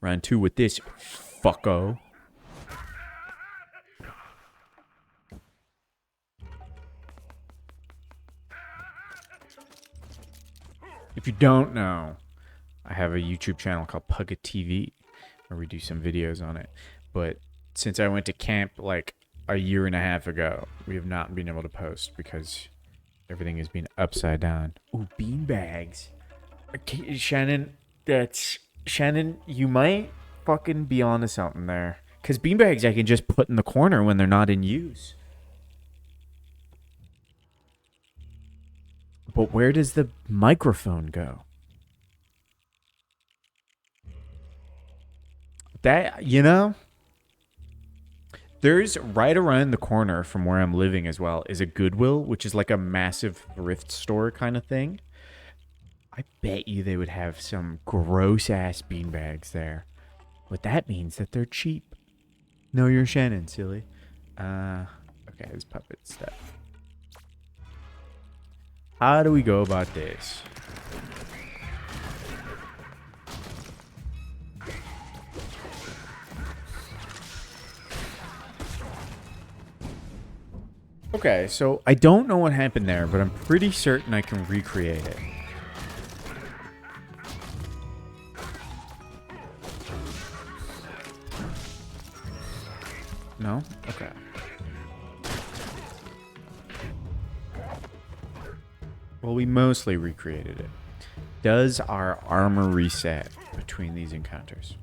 Round 2 with this fucko. If you don't know, I have a YouTube channel called Pugga TV where we do some videos on it. But since I went to camp like a year and a half ago, we have not been able to post because everything has been upside down. Ooh, beanbags. Okay, Shannon, you might fucking be onto something there. Because beanbags I can just put in the corner when they're not in use. But where does the microphone go? That, you know? There's right around the corner from where I'm living as well is a Goodwill, which is like a massive thrift store kind of thing. I bet you they would have some gross ass beanbags there. But that means that they're cheap. No, you're Shannon, silly. Okay, this puppet stuff. How do we go about this? Okay, so I don't know what happened there, but I'm pretty certain I can recreate it. No? Okay. Well, we mostly recreated it. Does our armor reset between these encounters?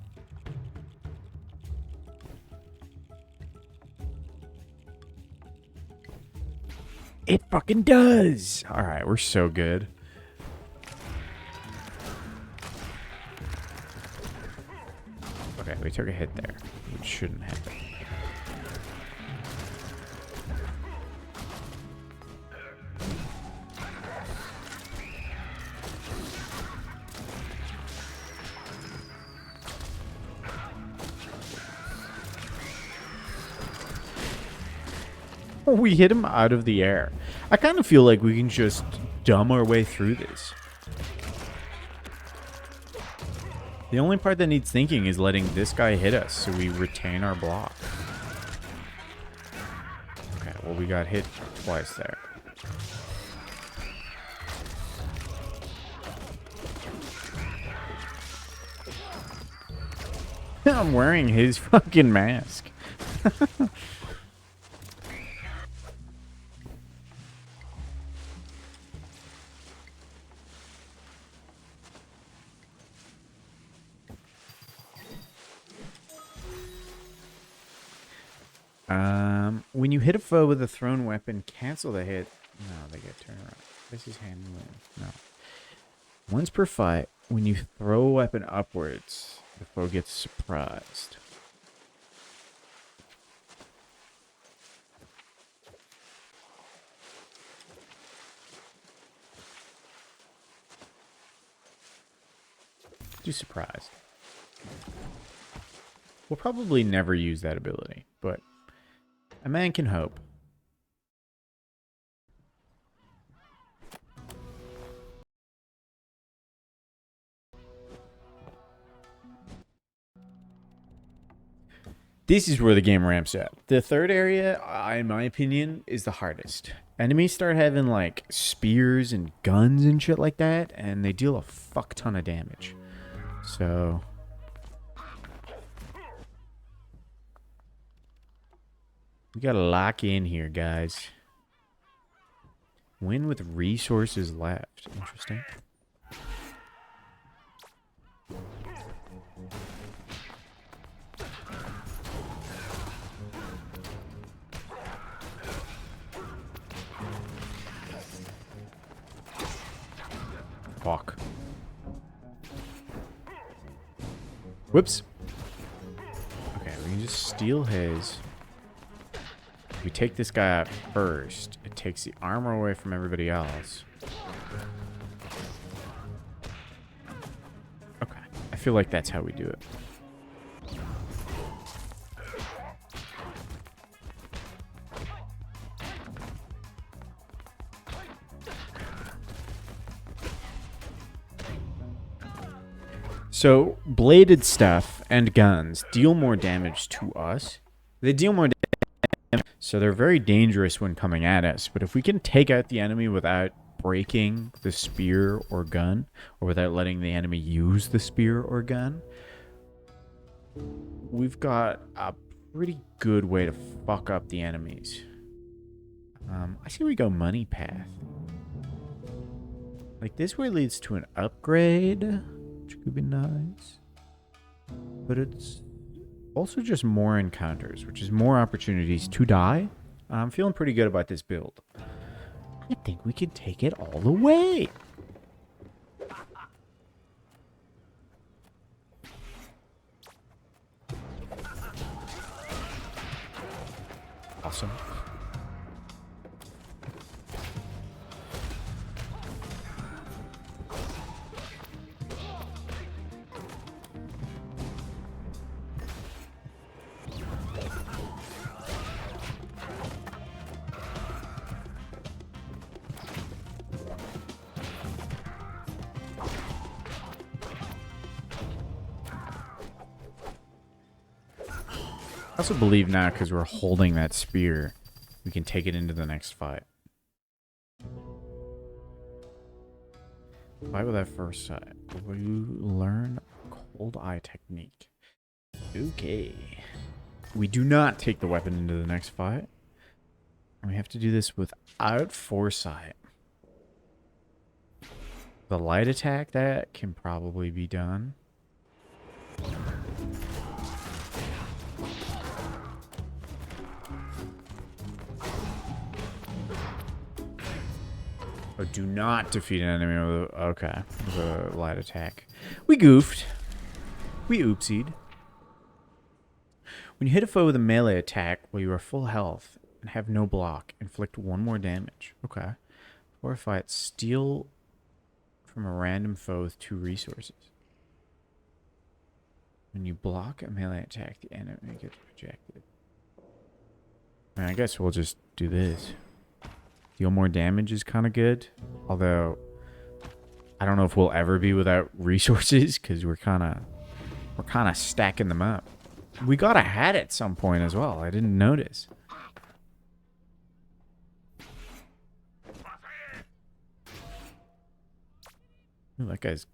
It fucking does! Alright, we're so good. Okay, we took a hit there, which shouldn't happen. We hit him out of the air. I kind of feel like we can just dumb our way through this. The only part that needs thinking is letting this guy hit us so we retain our block. Okay, well, we got hit twice there. I'm wearing his fucking mask. When you hit a foe with a thrown weapon, cancel the hit. No, they get turned around. This is hand and no. Once per fight, when you throw a weapon upwards, the foe gets surprised. Do surprised. We'll probably never use that ability, but a man can hope. This is where the game ramps up. The third area, in my opinion, is the hardest. Enemies start having like spears and guns and shit like that, and they deal a fuck ton of damage. So we gotta lock in here, guys. Win with resources left. Interesting. Fuck. Whoops. Okay, we can just steal his. We take this guy out first. It takes the armor away from everybody else. Okay. I feel like that's how we do it. So, bladed stuff and guns deal more damage to us. They deal more damage, so they're very dangerous when coming at us. But if we can take out the enemy without breaking the spear or gun, or without letting the enemy use the spear or gun, we've got a pretty good way to fuck up the enemies. I say we go money path. Like, this way leads to an upgrade, which could be nice. But it's also just more encounters, which is more opportunities to die. I'm feeling pretty good about this build. I think we can take it all the way. Awesome. I also believe now, because we're holding that spear, we can take it into the next fight. Fight with that first sight. Will you learn cold eye technique? Okay. We do not take the weapon into the next fight. And we have to do this without foresight. The light attack, that can probably be done. Oh, do not defeat an enemy with a light attack. We goofed. We oopsied. When you hit a foe with a melee attack while you are full health and have no block, inflict 1 more damage. Okay. Before a fight, steal from a random foe with 2 resources. When you block a melee attack, the enemy gets projected. I guess we'll just do this. Deal more damage is kind of good. Although, I don't know if we'll ever be without resources, because we're kind of stacking them up. We got a hat at some point as well. I didn't notice. Ooh, that guy's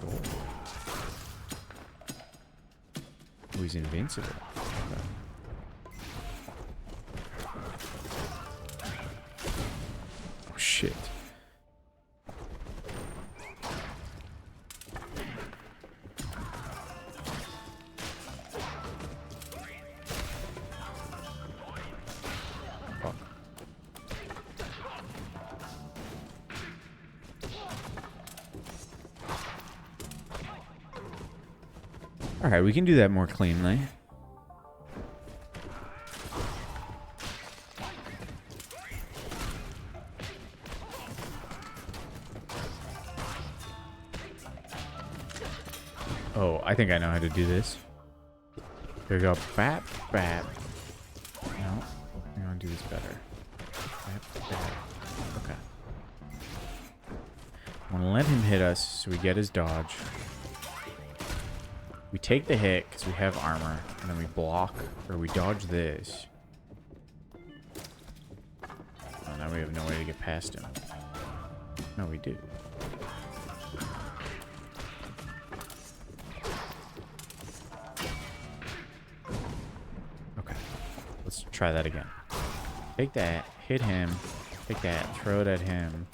gold. Oh, he's invincible. Okay. Oh, shit. Fuck. Alright, we can do that more cleanly. Oh, I think I know how to do this. Here we go. Bap, bap. No, I'm gonna do this better. Bap, bap. Okay. I'm gonna let him hit us so we get his dodge. We take the hit because we have armor, and then we block, or we dodge this. Oh, now we have no way to get past him. No, we do. Okay, let's try that again. Take that, hit him, take that, throw it at him.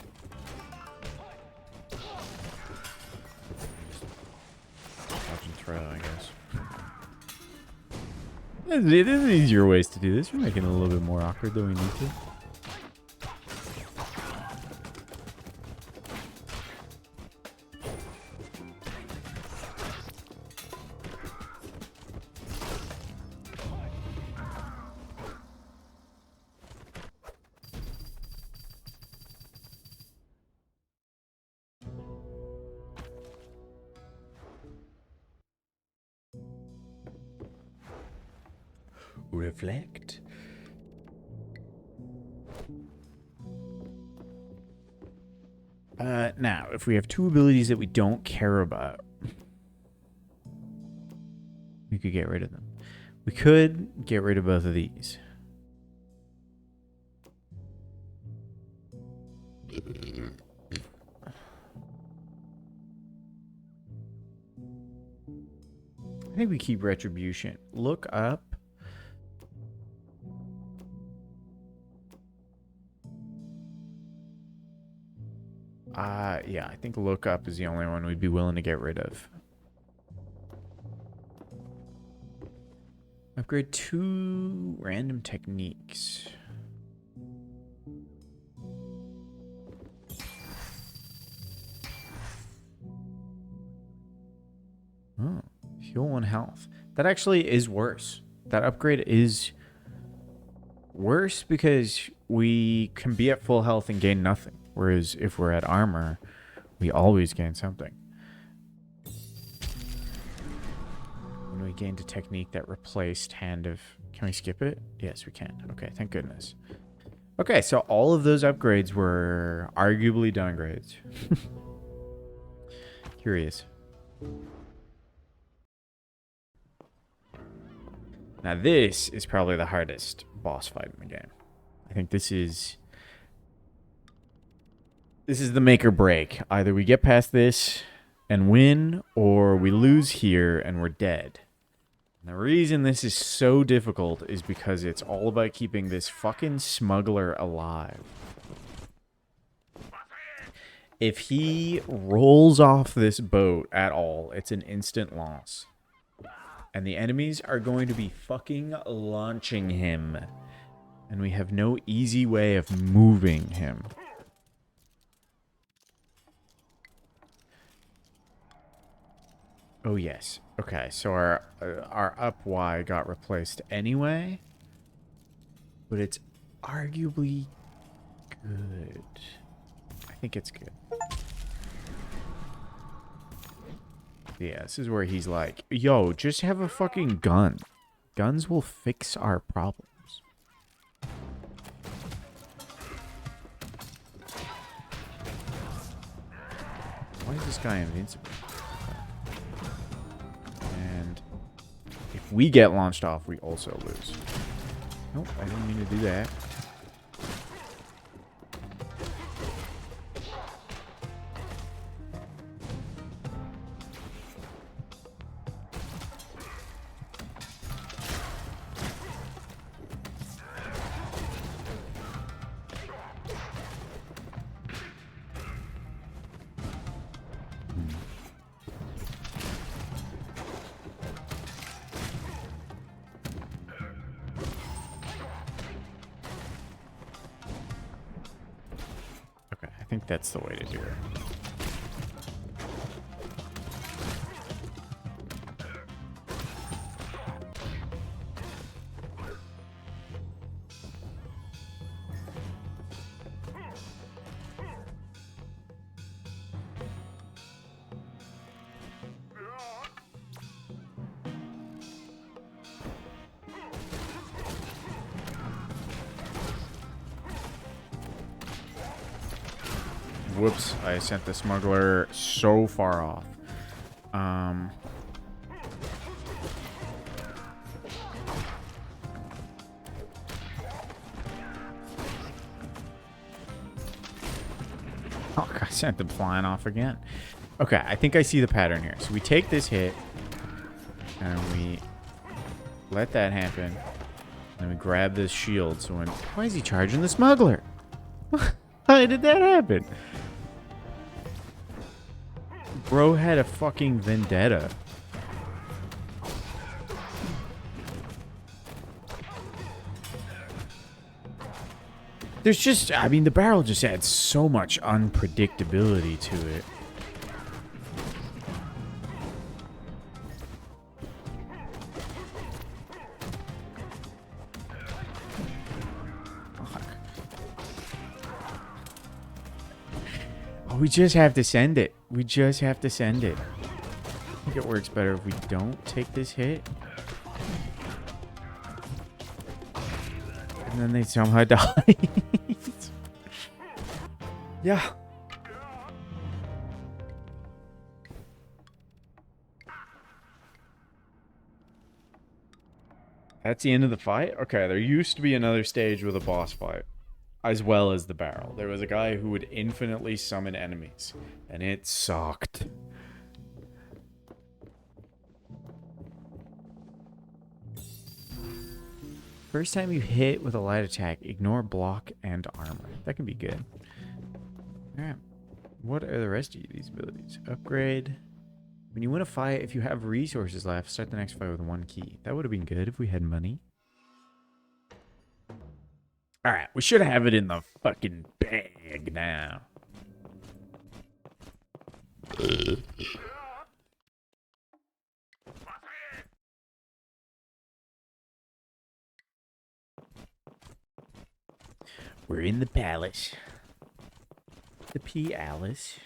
I guess. There's easier ways to do this. We're making it a little bit more awkward than we need to. Reflect. Now, if we have 2 abilities that we don't care about, we could get rid of them. We could get rid of both of these. I think we keep Retribution. Look up. Yeah, I think look up is the only one we'd be willing to get rid of. Upgrade 2 random techniques. Oh, heal 1 health. That actually is worse. That upgrade is worse because we can be at full health and gain nothing. Whereas if we're at armor, we always gain something. When we gained a technique that replaced Hand of... Can we skip it? Yes, we can. Okay, thank goodness. Okay, so all of those upgrades were arguably downgrades. Curious. Now this is probably the hardest boss fight in the game. I think this is the make or break. Either we get past this and win, or we lose here and we're dead. And the reason this is so difficult is because it's all about keeping this fucking smuggler alive. If he rolls off this boat at all, it's an instant loss. And the enemies are going to be fucking launching him. And we have no easy way of moving him. Oh, yes. Okay, so our up Y got replaced anyway. But it's arguably good. I think it's good. Yeah, this is where he's like, yo, just have a fucking gun. Guns will fix our problems. Why is this guy invincible? And if we get launched off, we also lose. Nope, I didn't mean to do that. I think that's the way to do it. Whoops, I sent the smuggler so far off. Oh, I sent them flying off again. Okay, I think I see the pattern here. So we take this hit, and we let that happen. And we grab this shield. So when... Why is he charging the smuggler? How did that happen? Bro had a fucking vendetta. There's just, I mean, the barrel just adds so much unpredictability to it. Oh, we just have to send it. We just have to send it. I think it works better if we don't take this hit. And then they somehow die. Yeah. That's the end of the fight? Okay, there used to be another stage with a boss fight. As well as the barrel. There was a guy who would infinitely summon enemies. And it sucked. First time you hit with a light attack, ignore block and armor. That can be good. Alright. What are the rest of these abilities? Upgrade. When you win a fight, if you have resources left, start the next fight with one key. That would have been good if we had money. Alright, we should have it in the fucking bag now. We're in the palace. The P-Alice.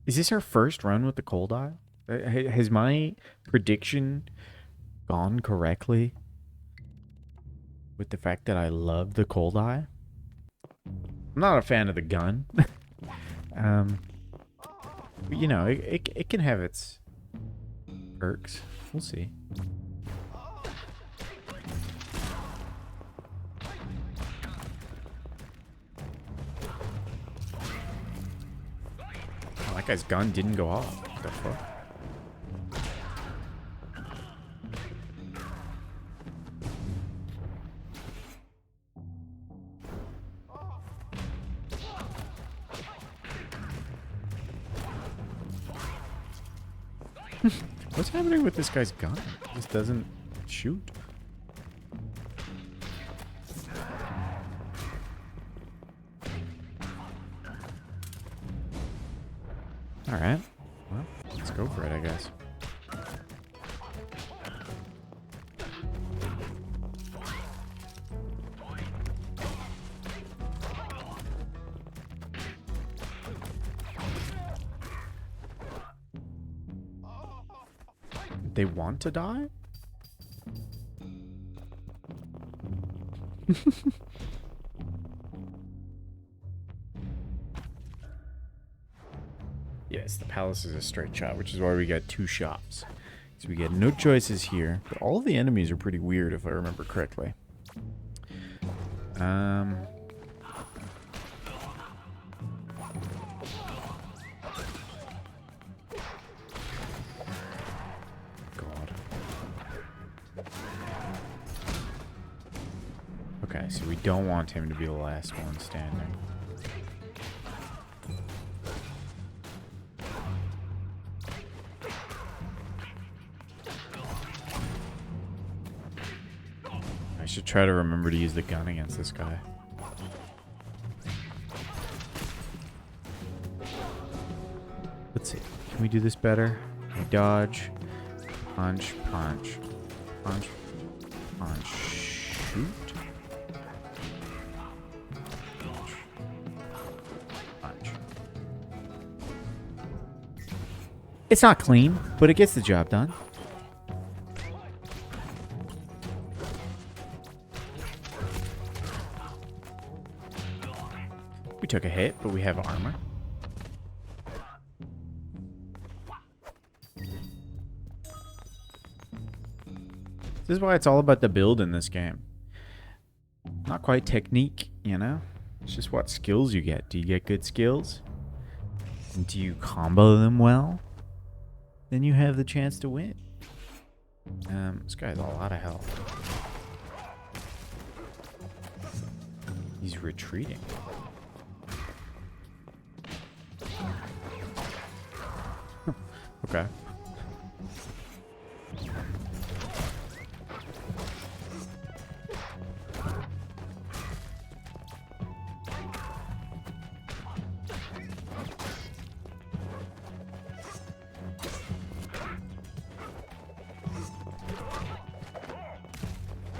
Is this our first run with the cold eye? Has my prediction gone correctly? With the fact that I love the cold eye? I'm not a fan of the gun. But you know, it can have its perks. We'll see. Oh, that guy's gun didn't go off. What the fuck? What's happening with this guy's gun? It just doesn't shoot. Alright. Well, let's go for it, I guess. They want to die? Yes, the palace is a straight shot, which is why we got 2 shops. So we get no choices here, but all the enemies are pretty weird if I remember correctly. Okay, so we don't want him to be the last one standing. I should try to remember to use the gun against this guy. Let's see. Can we do this better? We dodge. Punch, punch. Punch. Punch. Shoot. It's not clean, but it gets the job done. We took a hit, but we have armor. This is why it's all about the build in this game. Not quite technique, you know? It's just what skills you get. Do you get good skills? And do you combo them well? Then you have the chance to win. This guy's a lot of health. He's retreating. Okay.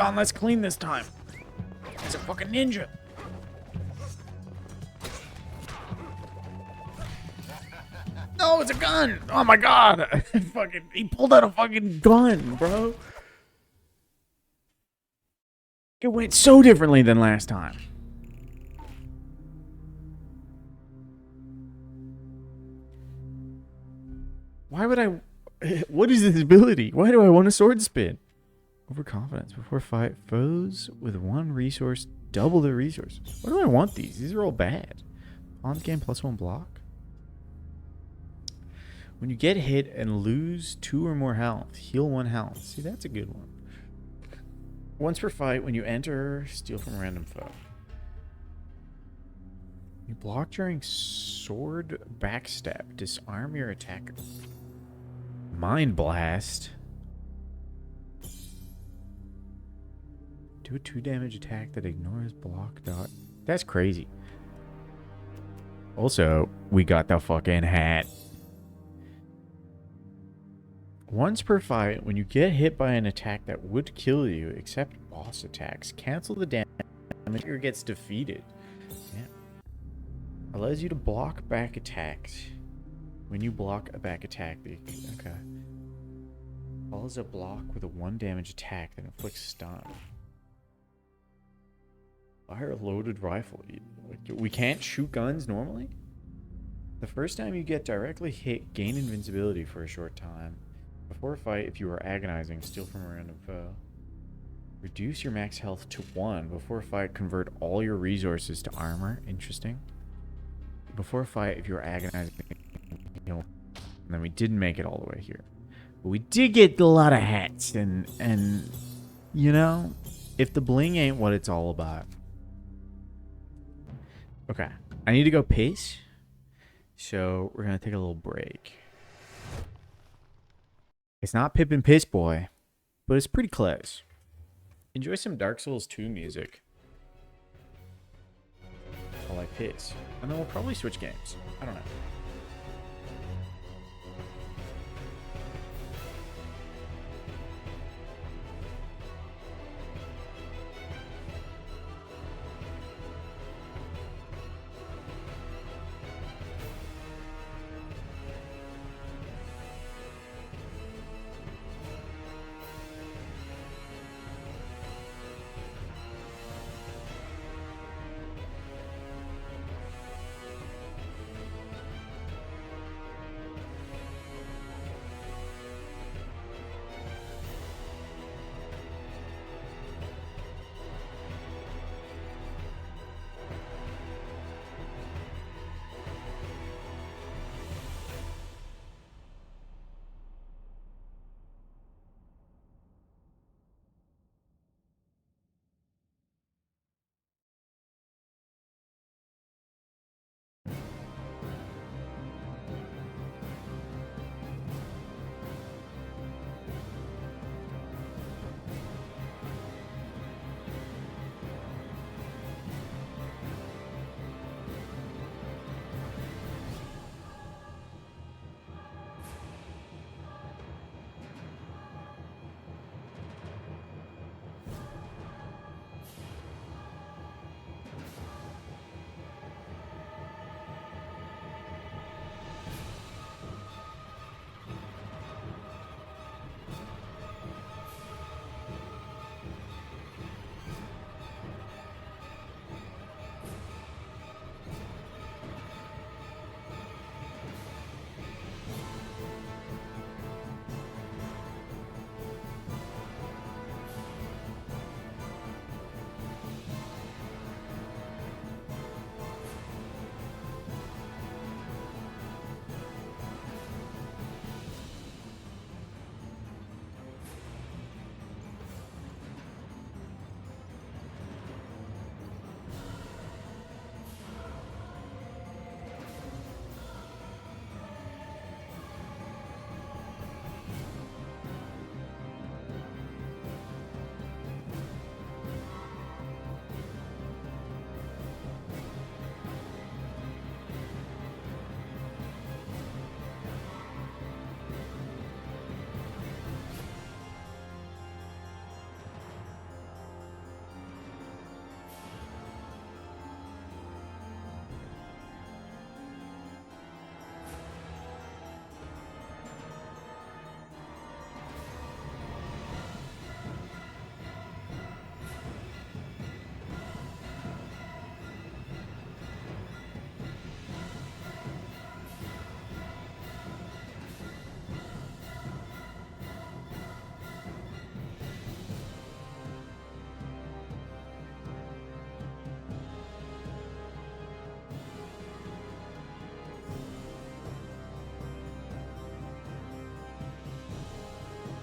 On, let's clean this time. He's a fucking ninja. No, it's a gun. Oh my god. He pulled out a fucking gun, bro. It went so differently than last time. Why would I... What is this ability? Why do I want a sword spin? Overconfidence. Before fight, foes with 1 resource, double the resource. Why do I want these? These are all bad. On the game, +1 block. When you get hit and lose 2 or more health, heal 1 health. See, that's a good one. Once per fight, when you enter, steal from a random foe. You block during sword backstab. Disarm your attacker. Mind blast. Do a 2 damage attack that ignores block dot. That's crazy. Also, we got the fucking hat. Once per fight, when you get hit by an attack that would kill you, except boss attacks, cancel the damage or gets defeated. Yeah. Allows you to block back attacks. When you block a back attack, okay. Follows a block with a 1 damage attack that inflicts stun. Fire a loaded rifle. We can't shoot guns normally? The first time you get directly hit, gain invincibility for a short time. Before a fight, if you are agonizing, steal from a random foe. Reduce your max health to 1. Before a fight, convert all your resources to armor. Interesting. Before a fight, if you are agonizing, you know, and then we didn't make it all the way here. But we did get a lot of hats, and you know, if the bling ain't what it's all about. Okay, I need to go piss, so we're gonna take a little break. It's not Pip and Piss Boy, but it's pretty close. Enjoy some Dark Souls 2 music while I piss, and then we'll probably switch games. I don't know.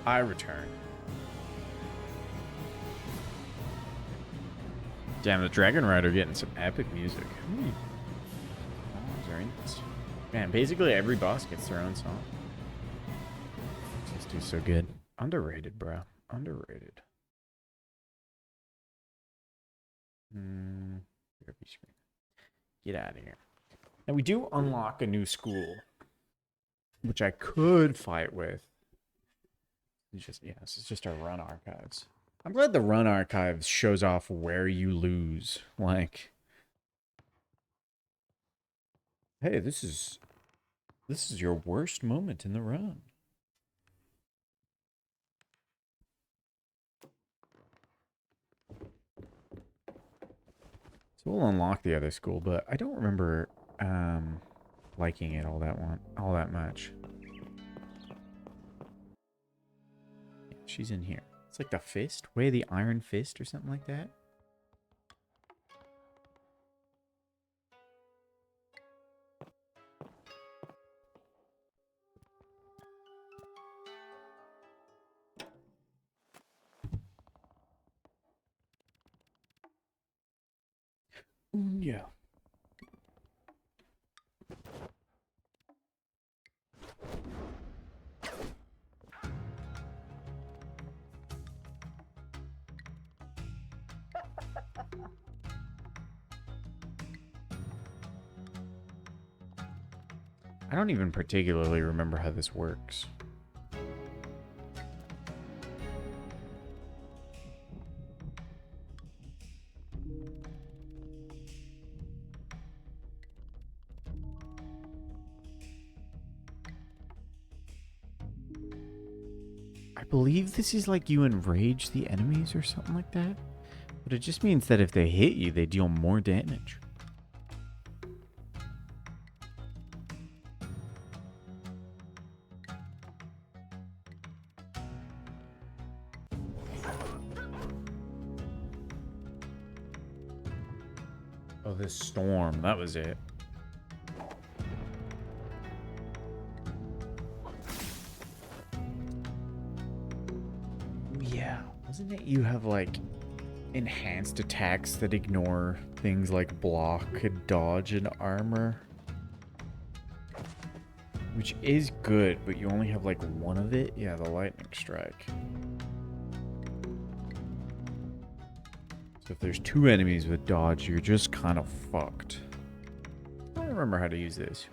I return. Damn, the Dragon Rider getting some epic music. Oh, very nice. Man, basically every boss gets their own song. This dude's so good. Underrated, bro. Underrated. Get out of here. Now we do unlock a new school, which I could fight with. This is just our run archives. I'm glad the run archives shows off where you lose. Like, hey, this is This is your worst moment in the run. So we'll unlock the other school, but I don't remember liking it all that much. She's in here. It's like the fist, Way of the Iron Fist or something like that. Yeah. I don't even particularly remember how this works. I believe this is like you enrage the enemies or something like that. But it just means that if they hit you, they deal more damage. Oh, this storm. That was it. Yeah. Wasn't it you have like enhanced attacks that ignore things like block and dodge and armor? Which is good, but you only have like one of it. Yeah, the lightning strike. So if there's two enemies with dodge, you're just kind of fucked. I don't remember how to use this.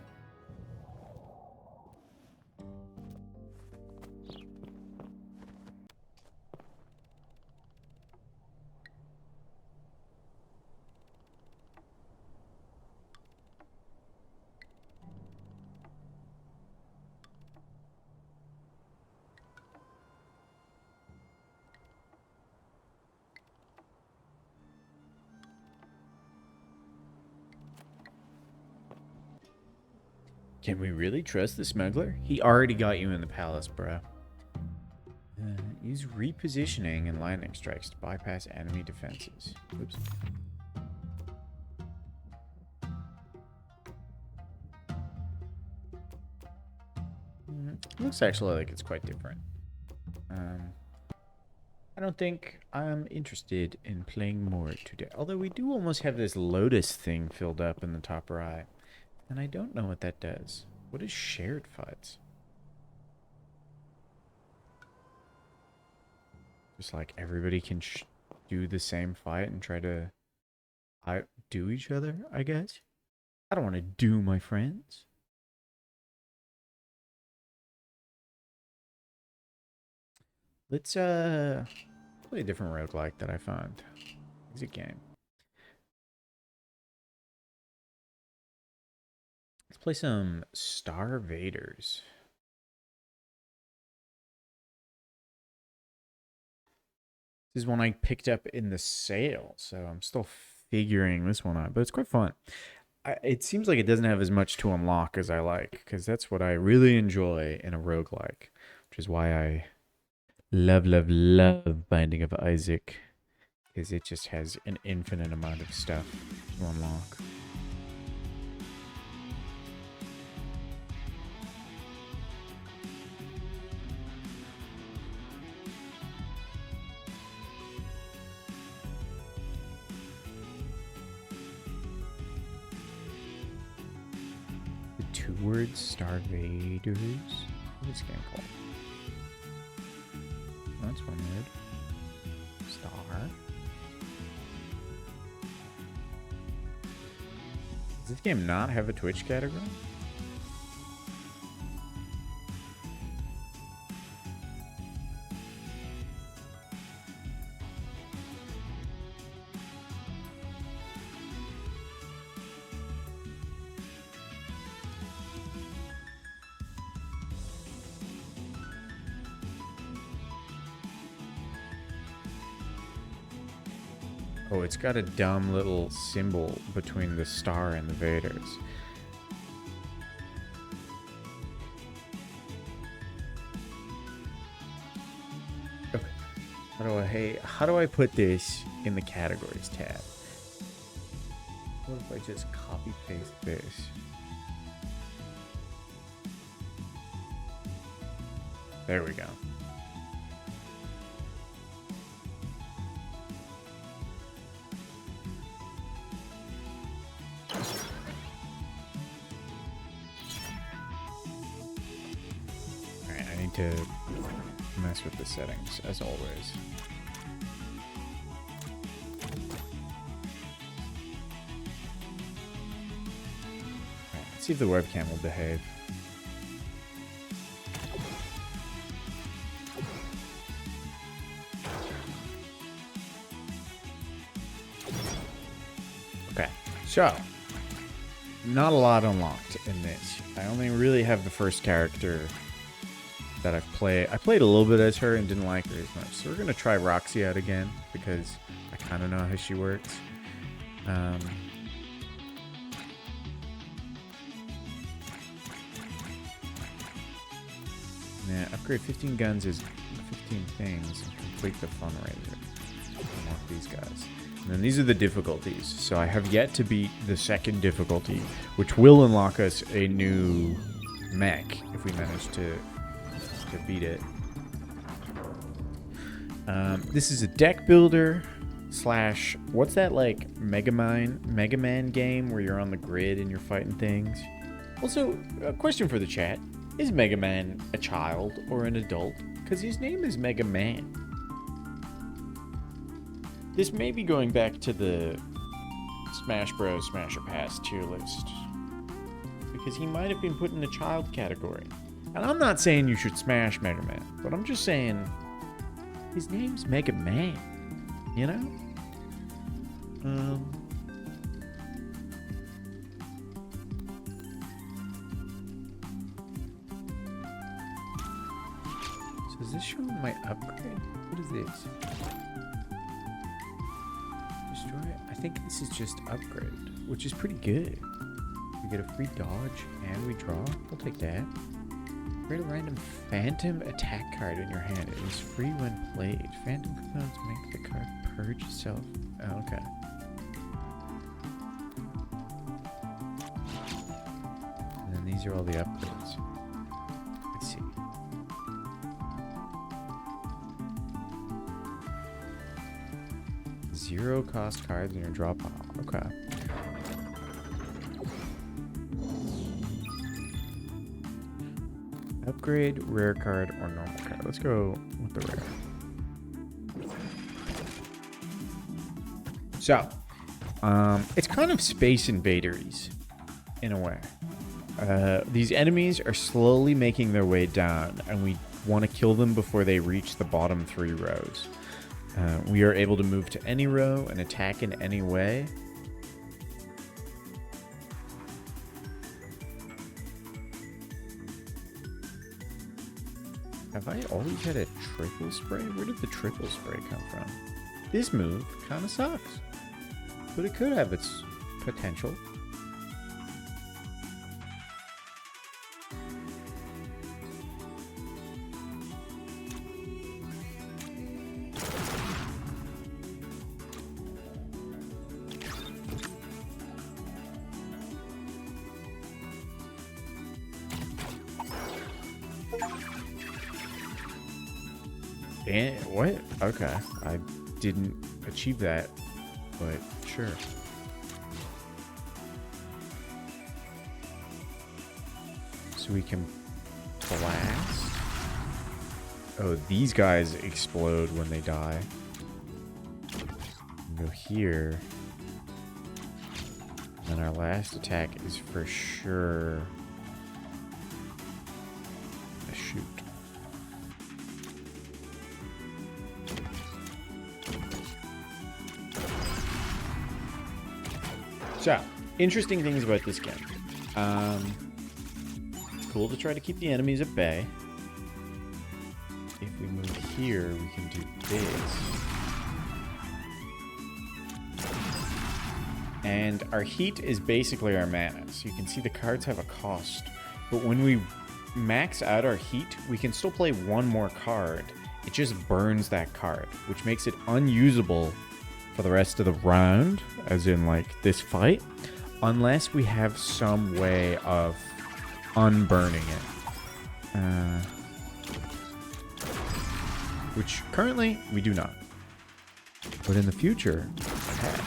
Can we really trust the smuggler? He already got you in the palace, bro. Use repositioning and lightning strikes to bypass enemy defenses. Oops. Looks actually like it's quite different. I don't think I'm interested in playing more today. Although we do almost have this lotus thing filled up in the top right. And I don't know what that does. What is shared fights? Just like everybody can do the same fight and try to do each other, I guess. I don't want to do my friends. Let's play a different roguelike that I found. Exit game. Let's play some Star Vaders. This is one I picked up in the sale, so I'm still figuring this one out, but it's quite fun. It seems like it doesn't have as much to unlock as I like, because that's what I really enjoy in a roguelike, which is why I love Binding of Isaac, because it just has an infinite amount of stuff to unlock. Two-word Star Vaders? What is this game called? Oh, that's one word. Star. Does this game not have a Twitch category? Oh, it's got a dumb little symbol between the star and the Vaders. Okay. How do I put this in the categories tab? What if I just copy paste this? There we go. Alright, I need to mess with the settings, as always. Alright, let's see if the webcam will behave. Okay, so not a lot unlocked in this. I only really have the first character that I've played. I played a little bit as her and didn't like her as much. So we're gonna try Roxy out again because I kind of know how she works. Yeah, upgrade 15 guns is 15 things and complete the fundraiser. Unlock these guys. And then these are the difficulties. So I have yet to beat the second difficulty, which will unlock us a new mech if we manage to beat it. This is a deck builder slash, what's that like Mega Man game where you're on the grid and you're fighting things? Also, a question for the chat. Is Mega Man a child or an adult? Because his name is Mega Man. This may be going back to the Smash Bros. Smasher Pass tier list. Because he might have been put in the child category. And I'm not saying you should smash Mega Man, but I'm just saying his name's Mega Man. You know? So is this showing my upgrade? What is this? Destroy it. I think this is just upgrade, which is pretty good. We get a free dodge and we draw. We'll take that. Create a random phantom attack card in your hand. It is free when played. Phantom components make the card purge itself. Oh, okay. And then these are all the upgrades. Let's see. Zero cost cards in your draw pile. Okay. Upgrade, rare card, or normal card. Let's go with the rare. So, it's kind of Space Invaders in a way. These enemies are slowly making their way down, and we want to kill them before they reach the bottom 3 rows. We are able to move to any row and attack in any way. Have I always had a triple spray? Where did the triple spray come from? This move kind of sucks, but it could have its potential. And what? Okay, I didn't achieve that, but sure. So we can blast. Oh, these guys explode when they die. Go here. And our last attack is for sure a shoot. So, interesting things about this game. It's cool to try to keep the enemies at bay. If we move here, we can do this. And our heat is basically our mana. So you can see the cards have a cost. But when we max out our heat, we can still play one more card. It just burns that card, which makes it unusable for the rest of the round, as in like this fight, unless we have some way of unburning it. Which currently we do not. But in the future, perhaps.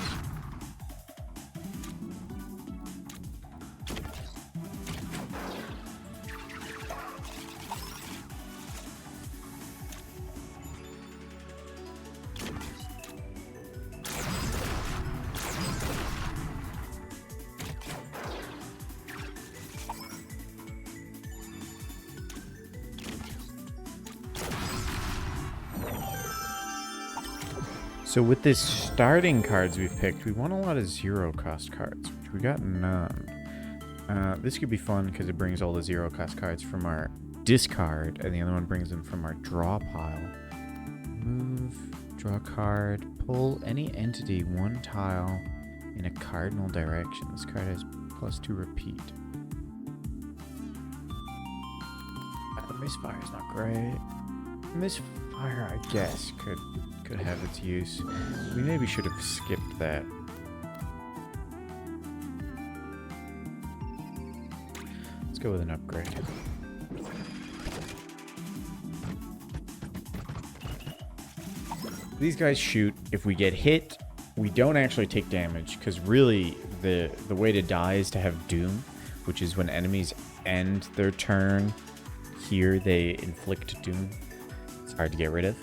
So with this starting cards we've picked, we want a lot of 0 cost cards, which we got none. This could be fun because it brings all the 0 cost cards from our discard, and the other one brings them from our draw pile. Move, draw a card, pull any entity 1 tile in a cardinal direction. This card has +2 repeat. Misfire is not great. Misfire, I guess, could have its use. We maybe should have skipped that. Let's go with an upgrade. These guys shoot. If we get hit, we don't actually take damage, because really the way to die is to have Doom, which is when enemies end their turn. Here they inflict Doom. It's hard to get rid of.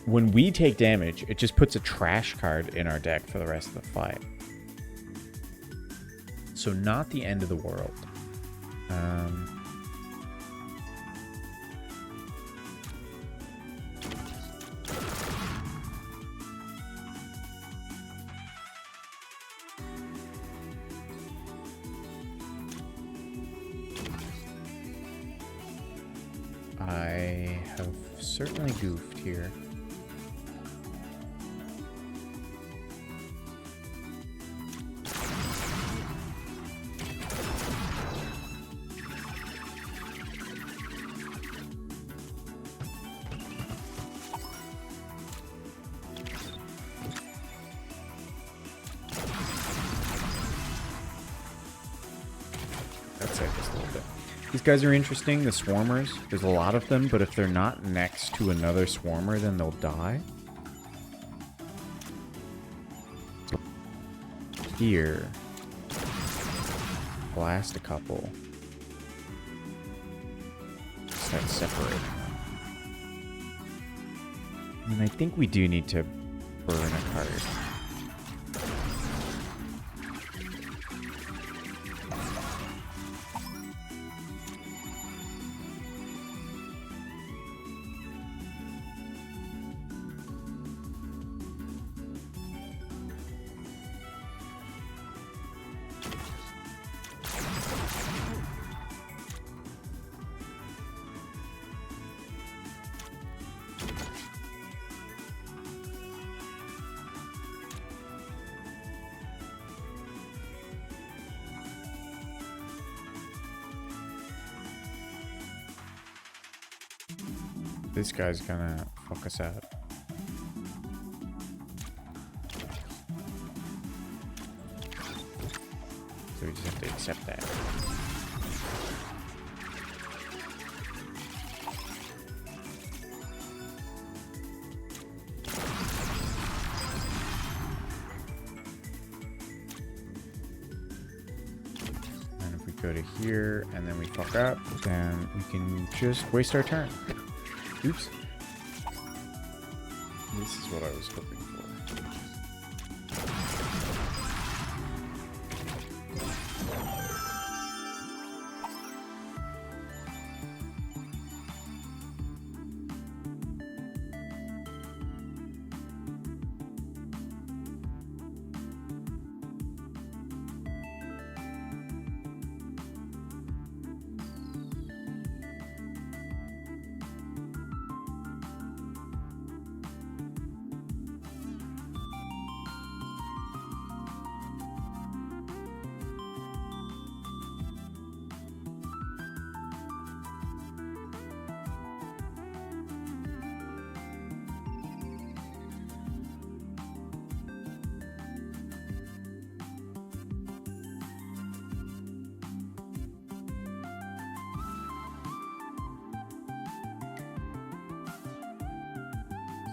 When we take damage, it just puts a trash card in our deck for the rest of the fight. So not the end of the world. I have certainly goofed here. That's it, just a little bit. These guys are interesting, the Swarmers. There's a lot of them, but if they're not next to another Swarmer, then they'll die. Here. Blast a couple. Start separating them. And I think we do need to burn a card. This guy's gonna fuck us out. So we just have to accept that. And if we go to here and then we fuck up, then we can just waste our turn. Oops. This is what I was hoping for.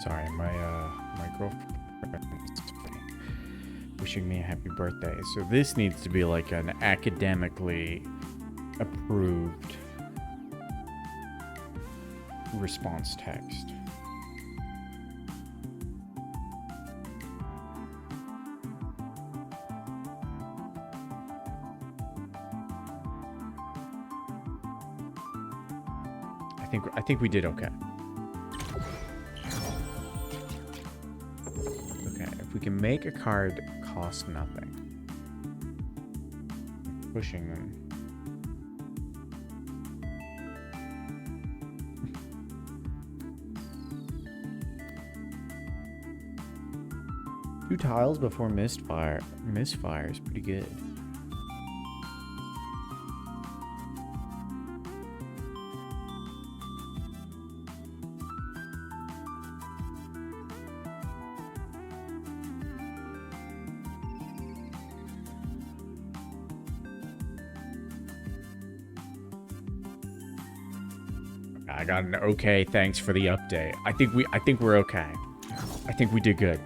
Sorry, my girlfriend is wishing me a happy birthday. So this needs to be like an academically approved response text. I think we did okay. Okay, if we can make a card cost nothing. Pushing them. Two tiles before misfire. Misfire is pretty good. I got an okay. Thanks for the update. I think we're okay. I think we did good.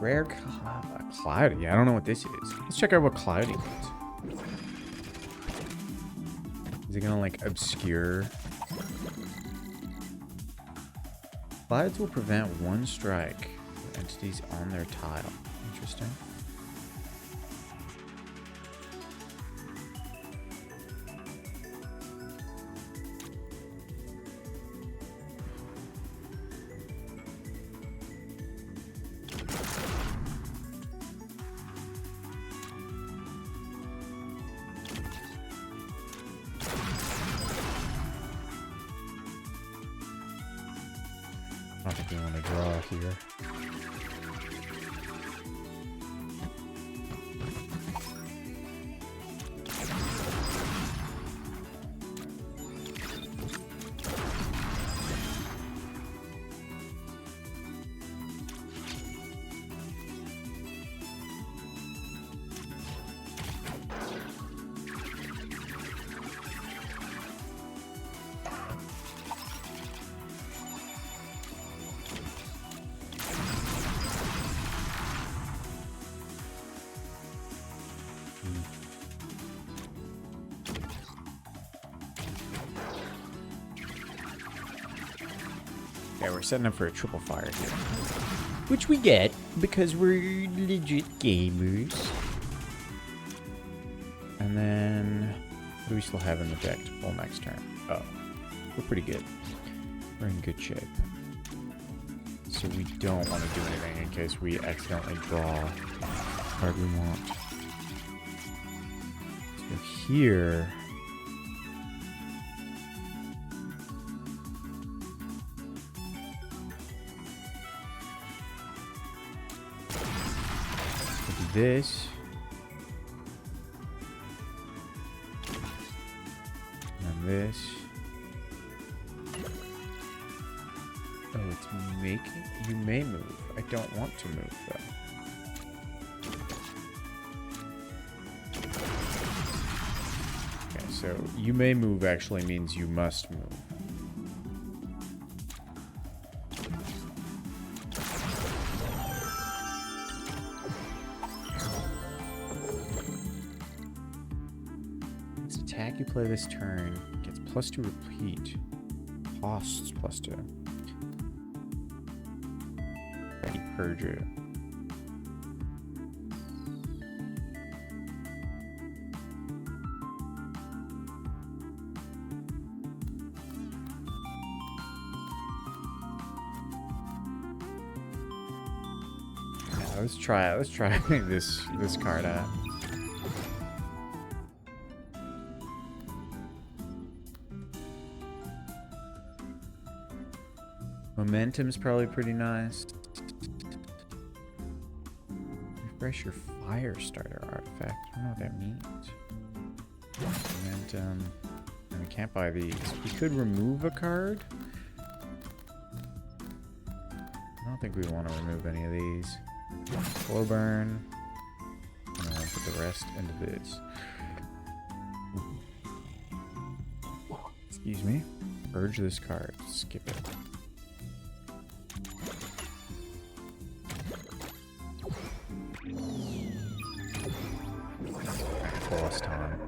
Rare cloudy. I don't know what this is. Let's check out what cloudy means. Is it gonna like obscure? Clouds will prevent one strike for entities on their tile. Interesting. I don't think we want to draw here. Okay, we're setting up for a triple fire here. Which we get because we're legit gamers. And then, what do we still have in the deck to pull next turn? Oh, we're pretty good. We're in good shape. So we don't want to do anything in case we accidentally draw the card we want. So here... this and this. Oh, it's making you may move. I don't want to move though. Okay, so you may move actually means you must move. Attack you play this turn gets +2 repeat. Costs +2. Ready, purge it. Yeah, let's try this card out. Momentum's probably pretty nice. Refresh your Fire starter artifact. I don't know what that means. Momentum. And we can't buy these. We could remove a card. I don't think we want to remove any of these. Slow burn. And then we'll put the rest into this. Excuse me. Purge this card. Skip it. Boss time.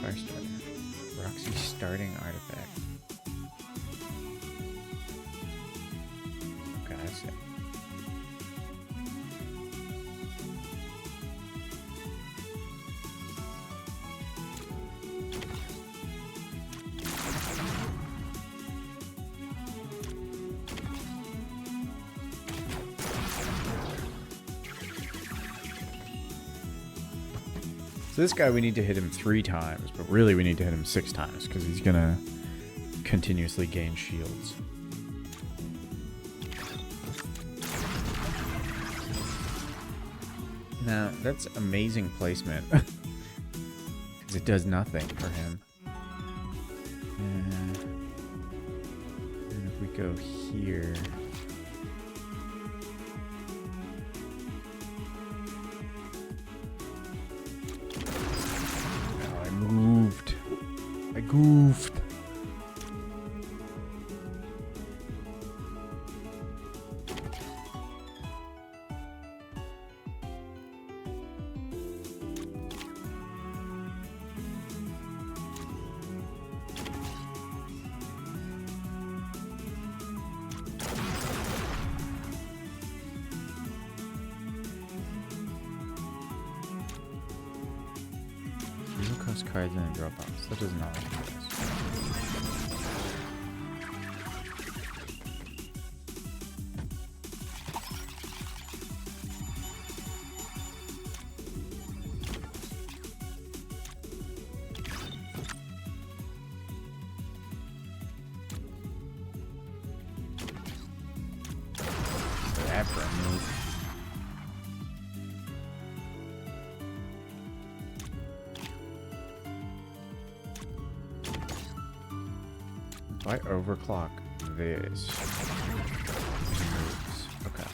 Fire starter. Roxy starting artifact. Okay, that's it. So this guy, we need to hit him 3 times, but really we need to hit him 6 times because he's gonna continuously gain shields. Now, that's amazing placement because it does nothing for him. And if we go here... I goofed. Zero cost cards in a Dropbox. That does not like this. That for a move. If I overclock this, it moves. Okay.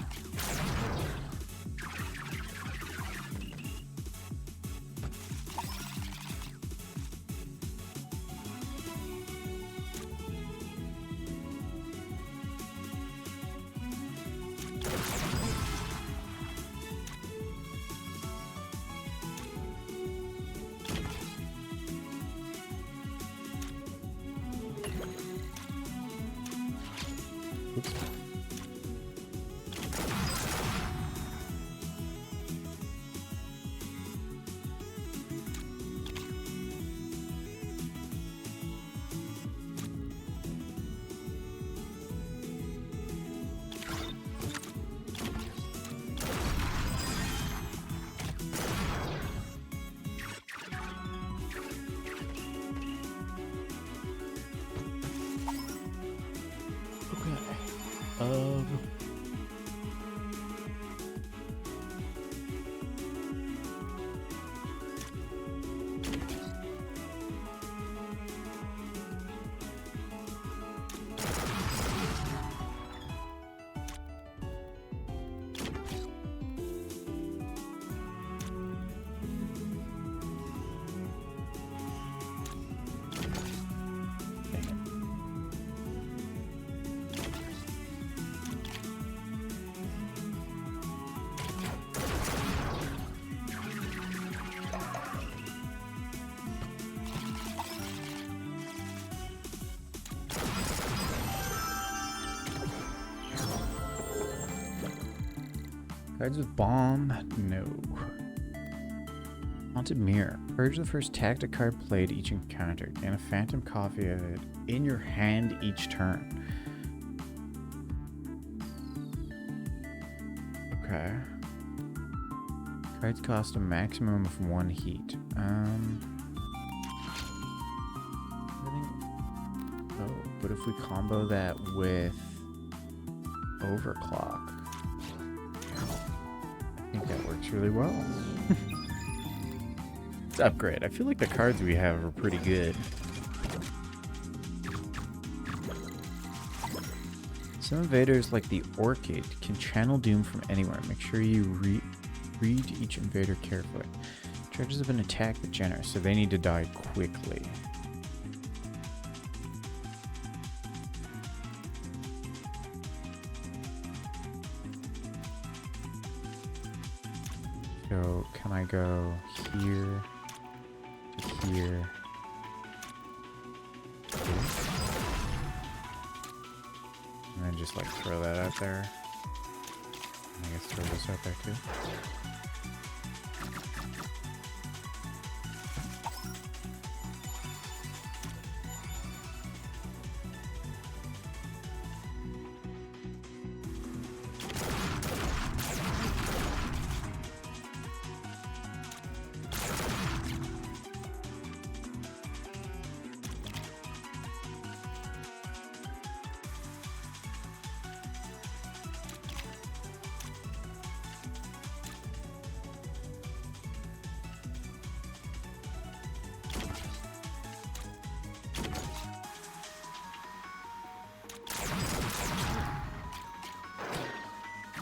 Oops. Cards with bomb? No. Haunted Mirror. Purge the first tactic card played each encounter. Gain a phantom copy of it in your hand each turn. Okay. Cards cost a maximum of 1 heat. what if we combo that with overclock? I think that works really well. Let's upgrade. I feel like the cards we have are pretty good. Some invaders, like the Orchid, can channel Doom from anywhere. Make sure you read each invader carefully. Charges of an attack that generates, so they need to die quickly. So, can I go here to here? And then just like throw that out there. I guess throw this out there too.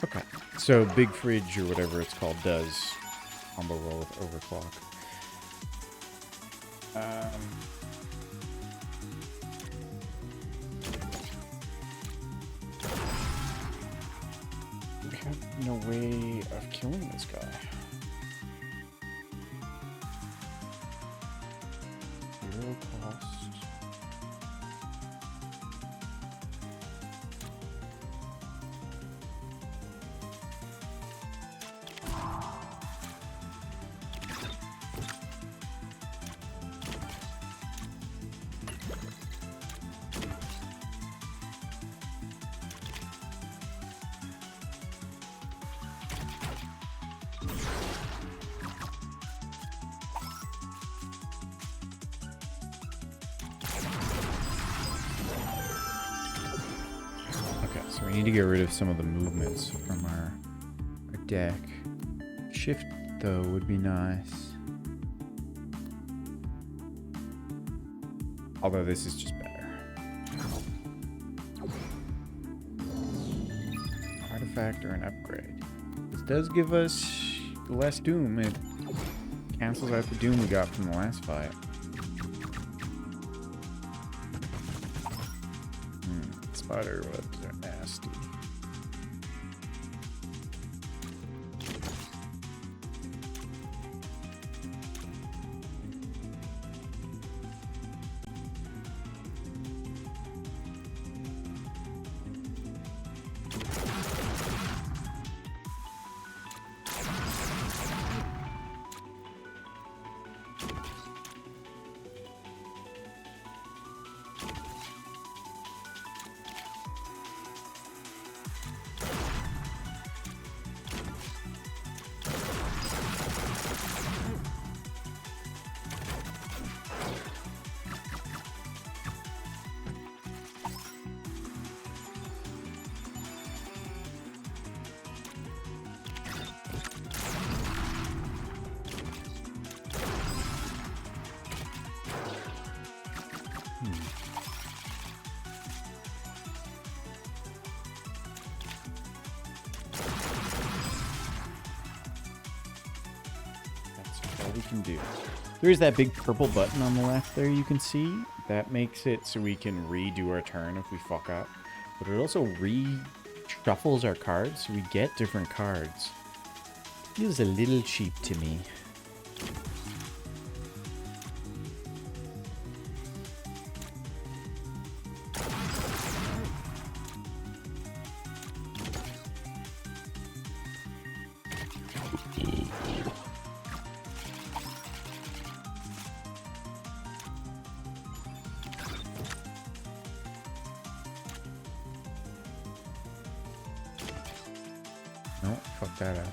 Okay, so Big Fridge or whatever it's called does combo roll with overclock. We have no way of killing this guy. Zero cost. So we need to get rid of some of the movements from our deck. Shift, though, would be nice. Although this is just better. Artifact or an upgrade. This does give us less Doom. It cancels out the Doom we got from the last fight. Spider webs are nasty. We can do. There is that big purple button on the left there you can see. That makes it so we can redo our turn if we fuck up. But it also reshuffles our cards so we get different cards. Feels a little cheap to me. No, fuck that up.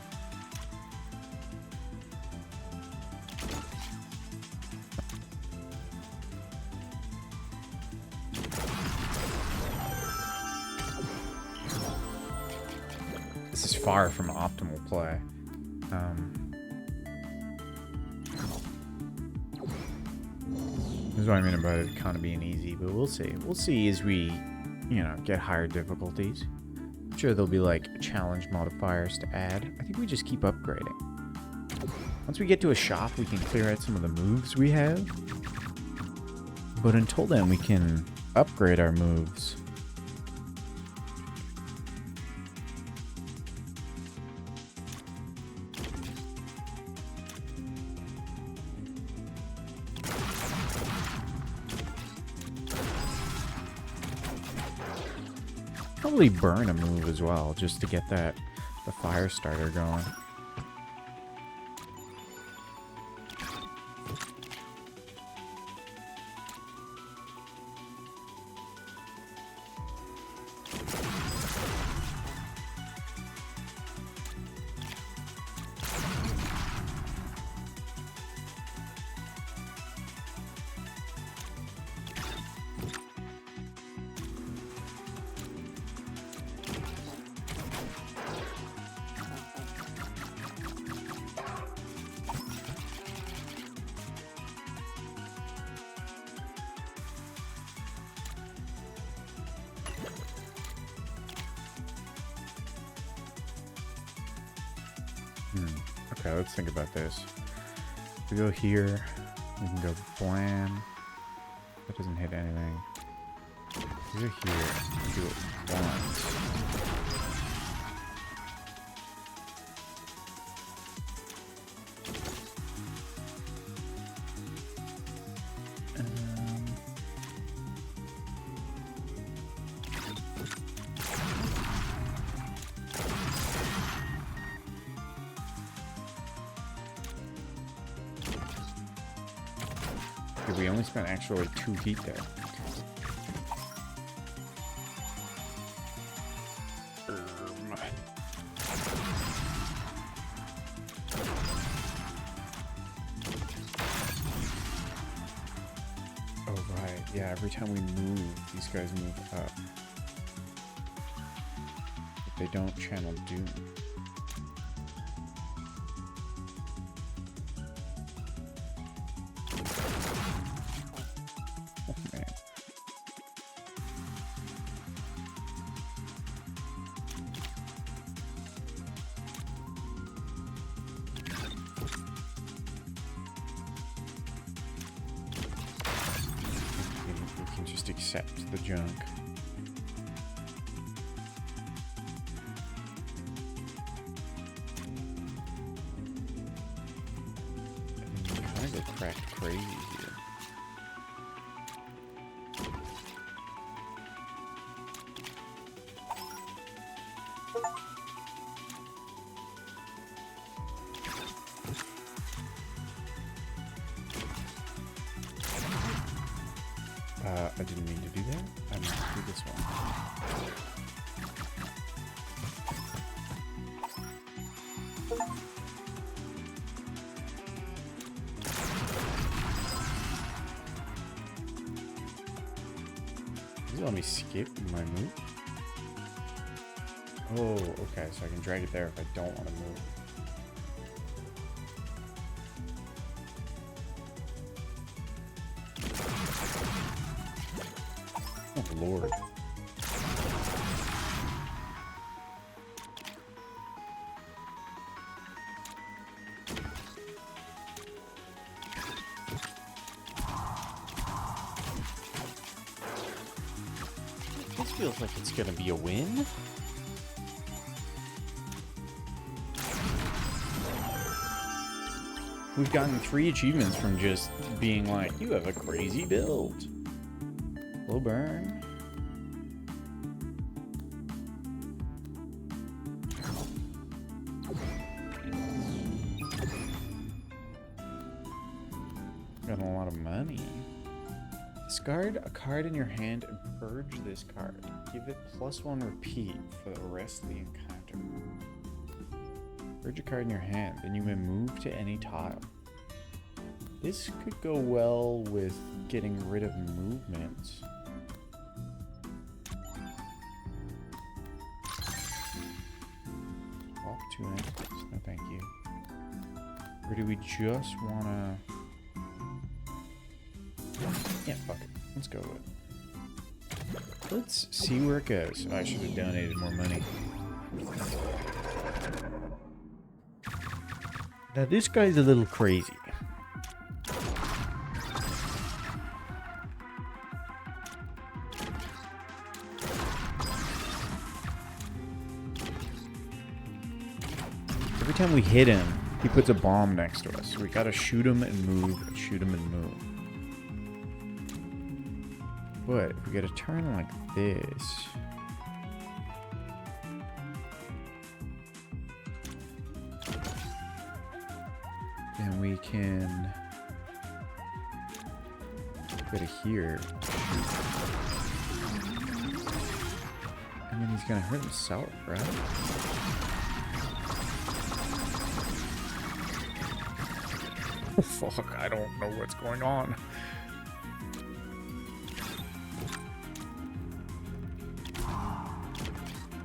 This is far from optimal play. This is what I mean about it kind of being easy, but we'll see. We'll see as we, you know, get higher difficulties. I'm sure there'll be like challenge modifiers to add. I think we just keep upgrading. Once we get to a shop, we can clear out some of the moves we have. But until then, we can upgrade our moves. Probably burn a move as well, just to get the fire starter going. Okay, let's think about this. We go here, we can go blam. That doesn't hit anything. We go here, we do it once. We only spent actually 2 heat there. Oh right, yeah, every time we move, these guys move up. But they don't channel Doom. Accept the junk. And you kind of go cracked crazy here. I didn't mean to do that. I meant to do this one. Does it let me skip my move? Oh, okay, so I can drag it there if I don't want to move. Oh, Lord. This feels like it's gonna be a win. We've gotten 3 achievements from just being like, you have a crazy build. Low burn. Got a lot of money. Discard a card in your hand and purge this card. Give it +1 repeat for the rest of the encounter. Purge a card in your hand, then you may move to any tile. This could go well with getting rid of movements. 2 inches. No, thank you. Or do we just wanna? Yeah, fuck it. Let's go with it. Let's see where it goes. I should have donated more money. Now this guy's a little crazy. Every time we hit him, he puts a bomb next to us. So we gotta shoot him and move, shoot him and move. But if we get a turn like this, then we can go to here. And then he's gonna hurt himself, right? Oh, fuck, I don't know what's going on.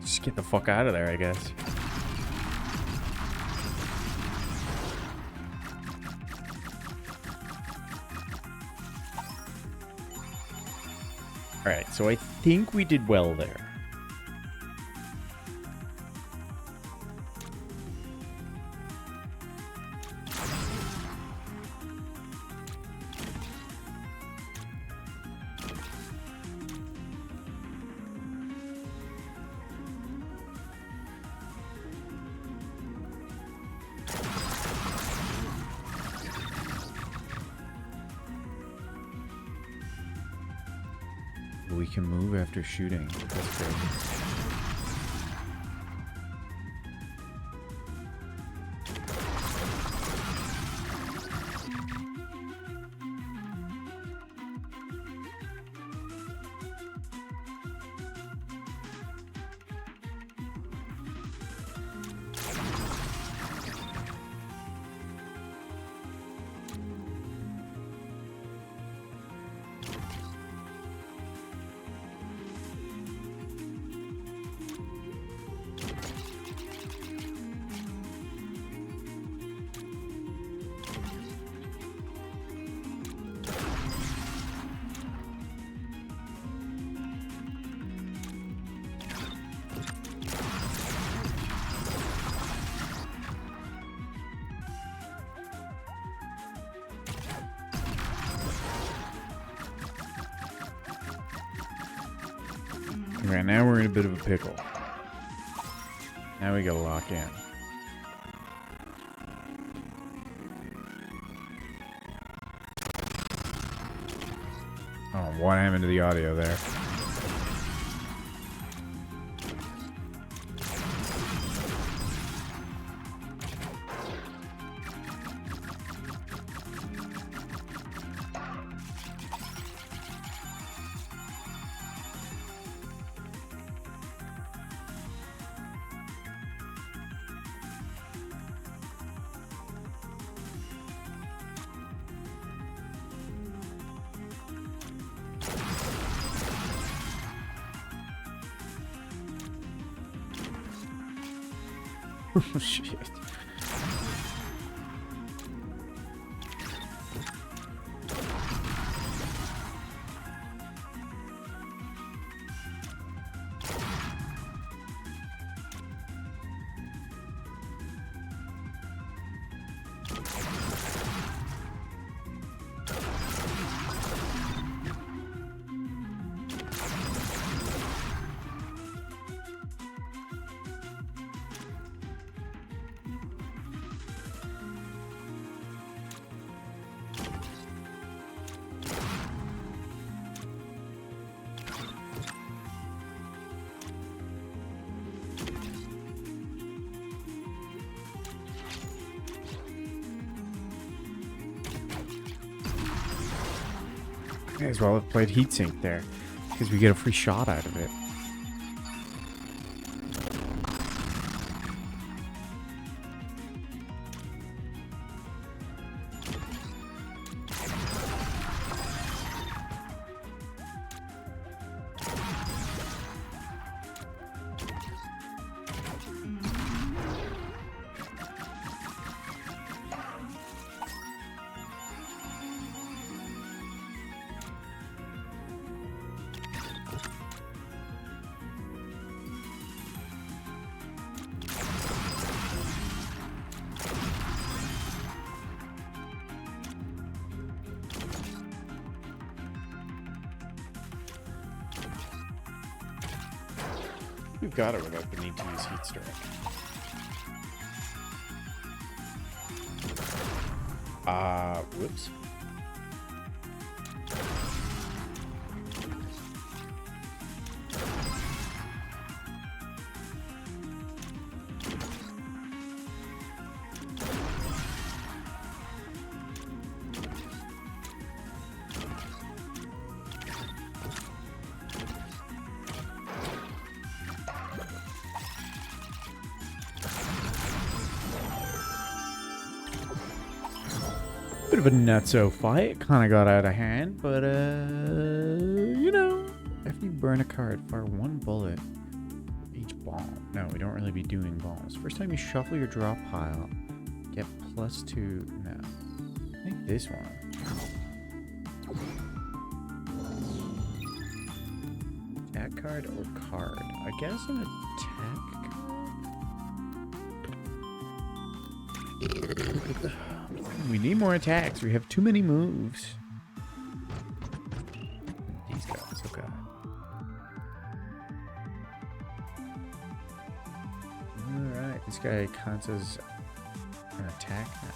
Just get the fuck out of there, I guess. Alright, so I think we did well there. We can move after shooting. That's great. Okay, now we're in a bit of a pickle. Now we gotta lock in. Oh, what happened to the audio there? Oh, shit. May as well have played Heatsink there, because we get a free shot out of it. we've got it without the need to use heat stroke. Whoops. Bit of a nutso fight. Kind of got out of hand, but you know, after you burn a card, fire one bullet each bomb. No, we don't really be doing bombs. First time you shuffle your draw pile, get +2. No, I think this one. Attack card or card? I guess an attack card. We need more attacks. We have too many moves. These guys, okay. Alright, this guy counts as an attack now.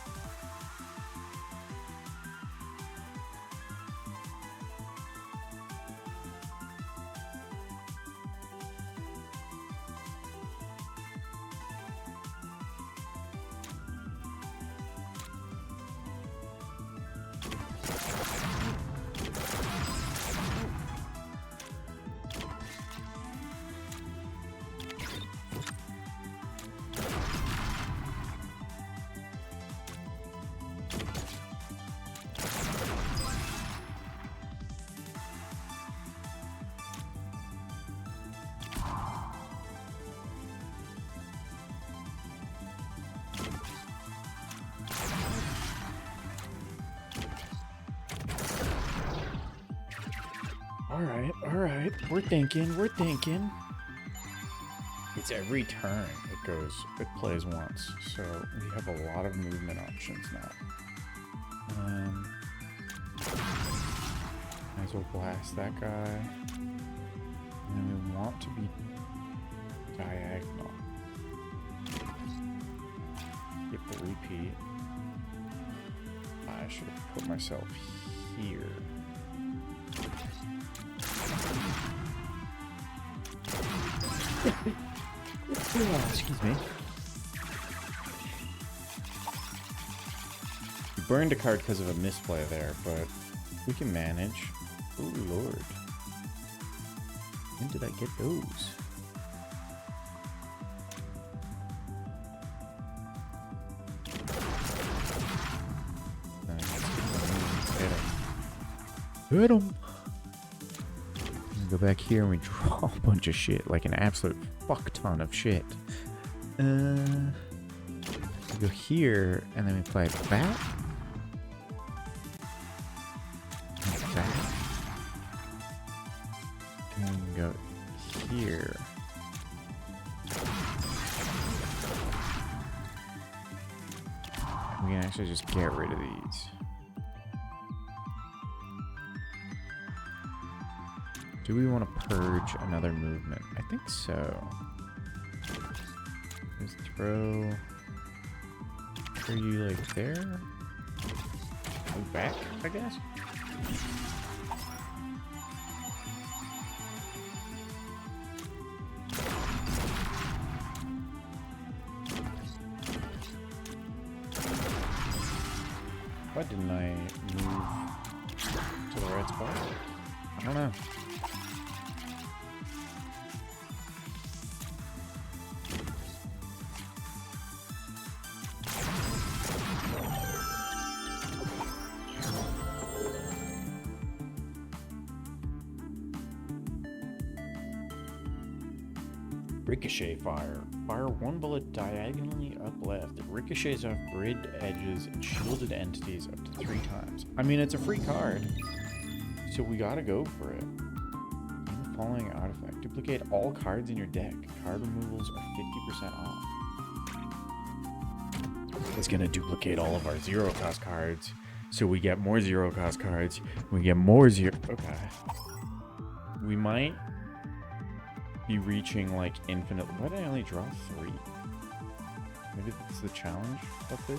Alright, we're thinking. It's every turn it plays once, so we have a lot of movement options now. Might as well blast that guy. And then we want to be diagonal. Get the repeat. I should have put myself here. Excuse me. You burned a card because of a misplay there, but we can manage. Oh lord. When did I get those? Hit him. Go back here and we draw a bunch of shit, like an absolute fuck ton of shit. We go here and then we play that. And that. And then we go here. We can actually just get rid of these. Do we want to purge another movement? I think so. Just throw you like there. Move back, I guess. Why didn't I move to the right spot? I don't know. Ricochet fire. Fire one bullet diagonally up left. It ricochets off grid edges and shielded entities up to 3 times. I mean, it's a free card, so we gotta go for it. The following artifact. Duplicate all cards in your deck. Card removals are 50% off. It's gonna duplicate all of our 0-cost cards, so we get more 0-cost cards. We get more 0... Okay. We might be reaching like infinite. Why did I only draw 3? Maybe that's the challenge of this.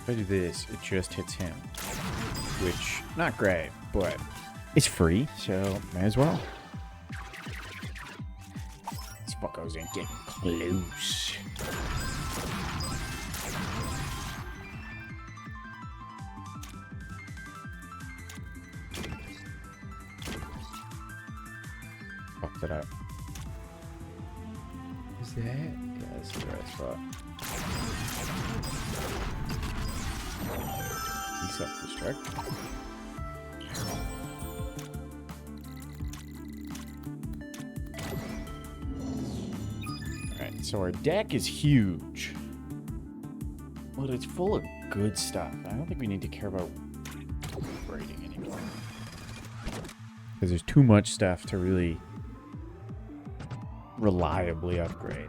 If I do this, it just hits him. Which, not great, but it's free, so may as well. These fuckos ain't getting close. Fucked it up. Is that? Yeah, this is the right spot. Self-destruct. Alright, so our deck is huge. But it's full of good stuff. I don't think we need to care about upgrading anymore. Because there's too much stuff to really reliably upgrade.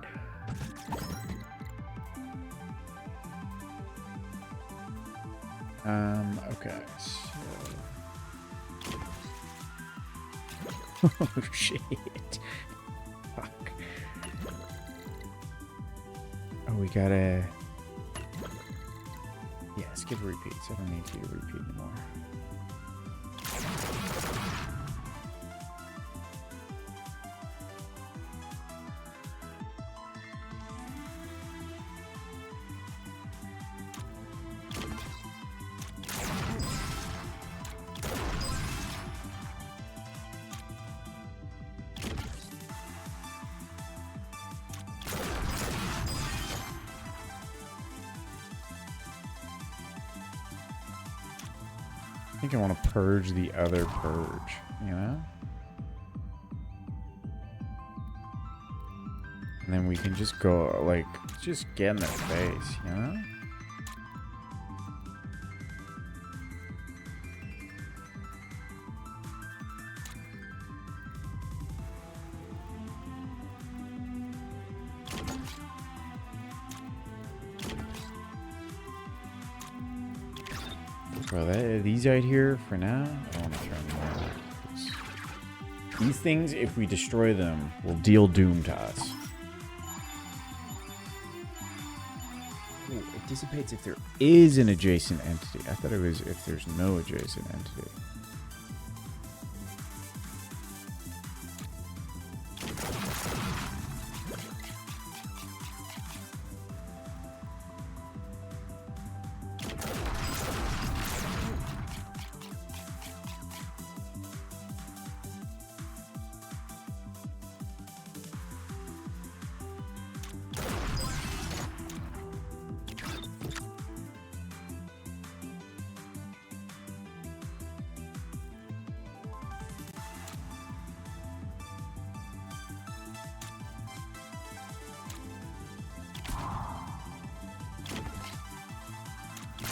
Okay, so... oh, shit. Fuck. Oh, we gotta... Yeah, skip repeats. I don't need to repeat anymore. I think I want to purge the other purge, you know? And then we can just go, like, just get in their face, you know? Bro, these right here for now, I don't want to throw them more. These things, if we destroy them, will deal doom to us. Ooh, it dissipates if there is an adjacent entity. I thought it was if there's no adjacent entity.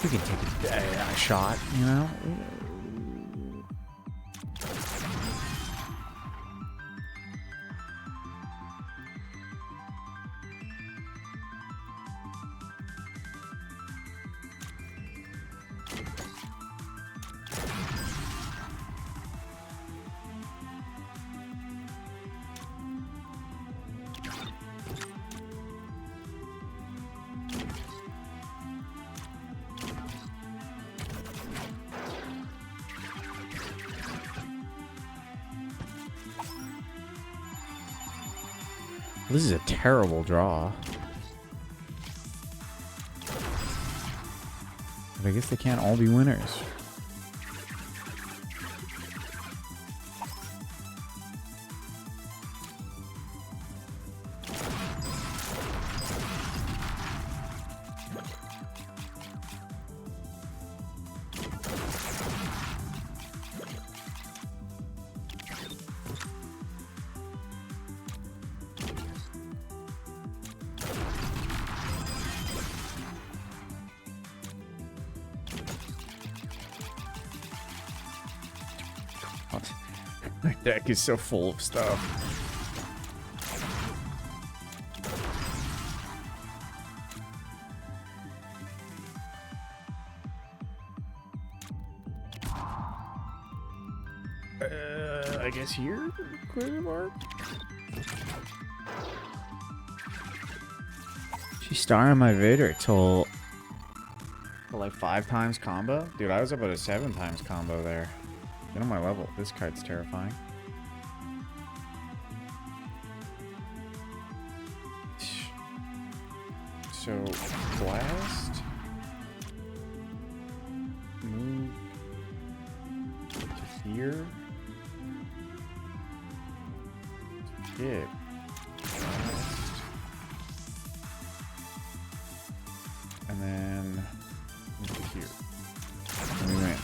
We can take a shot, you know? This is a terrible draw. But I guess they can't all be winners. My deck is so full of stuff. I guess here? Question mark? She's starring my Vader till like 5 times combo? Dude, I was up at a 7 times combo there. Get on my level. This card's terrifying. So, blast. Move to here. Skip. Blast. And then move to here. And we win.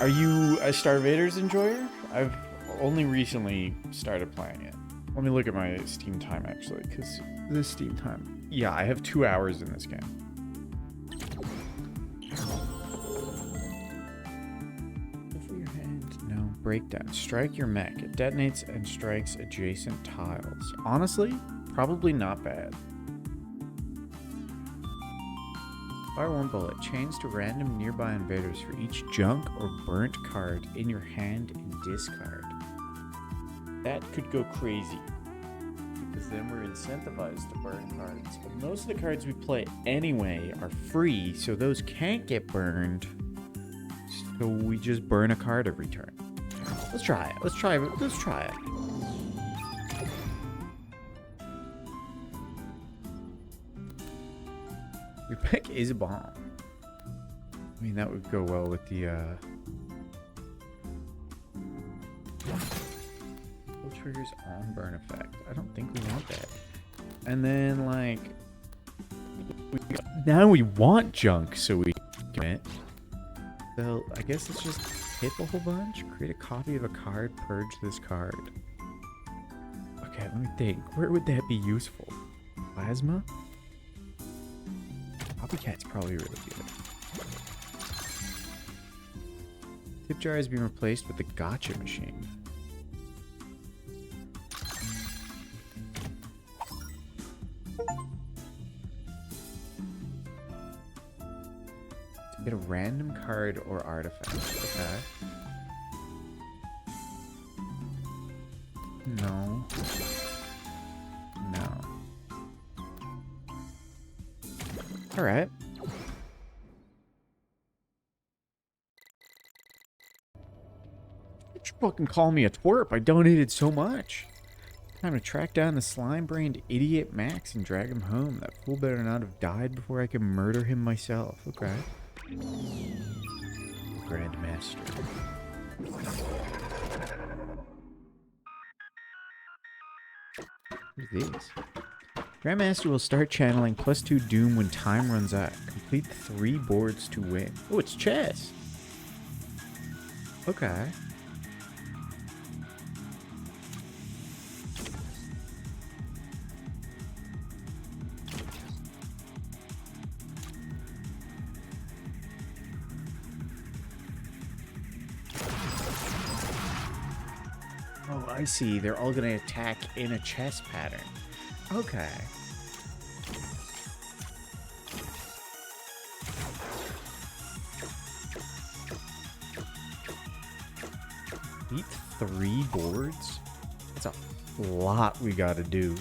Are you a Star Vader's enjoyer? I've only recently started playing it. Let me look at my Steam time actually, because this Steam time. Yeah, I have 2 hours in this game. Over your hand. No. Breakdown. Strike your mech. It detonates and strikes adjacent tiles. Honestly, probably not bad. Fire 1 bullet. Chains to random nearby invaders for each junk or burnt card in your hand and discard. That could go crazy. Because then we're incentivized to burn cards. But most of the cards we play anyway are free, so those can't get burned. So we just burn a card every turn. Let's try it. Let's try it. Your pick is a bomb. I mean, that would go well with the, What triggers on burn effect? I don't think we want that. And then, like... Now we want junk, so we commit. So, I guess let's just hit a whole bunch. Create a copy of a card, purge this card. Okay, let me think. Where would that be useful? Plasma? Copycat's probably really good. Tip jar has been replaced with the gotcha machine. To get a random card or artifact. Okay. No. No. Alright. You fucking call me a twerp. I donated so much. Time to track down the slime-brained idiot Max and drag him home. That fool better not have died before I can murder him myself. Okay. Grandmaster. Who's these? Grandmaster will start channeling +2 Doom when time runs out. Complete 3 boards to win. Oh, it's chess. Okay. Oh, I see. They're all going to attack in a chess pattern. Okay. Beat 3 boards? That's a lot we gotta do.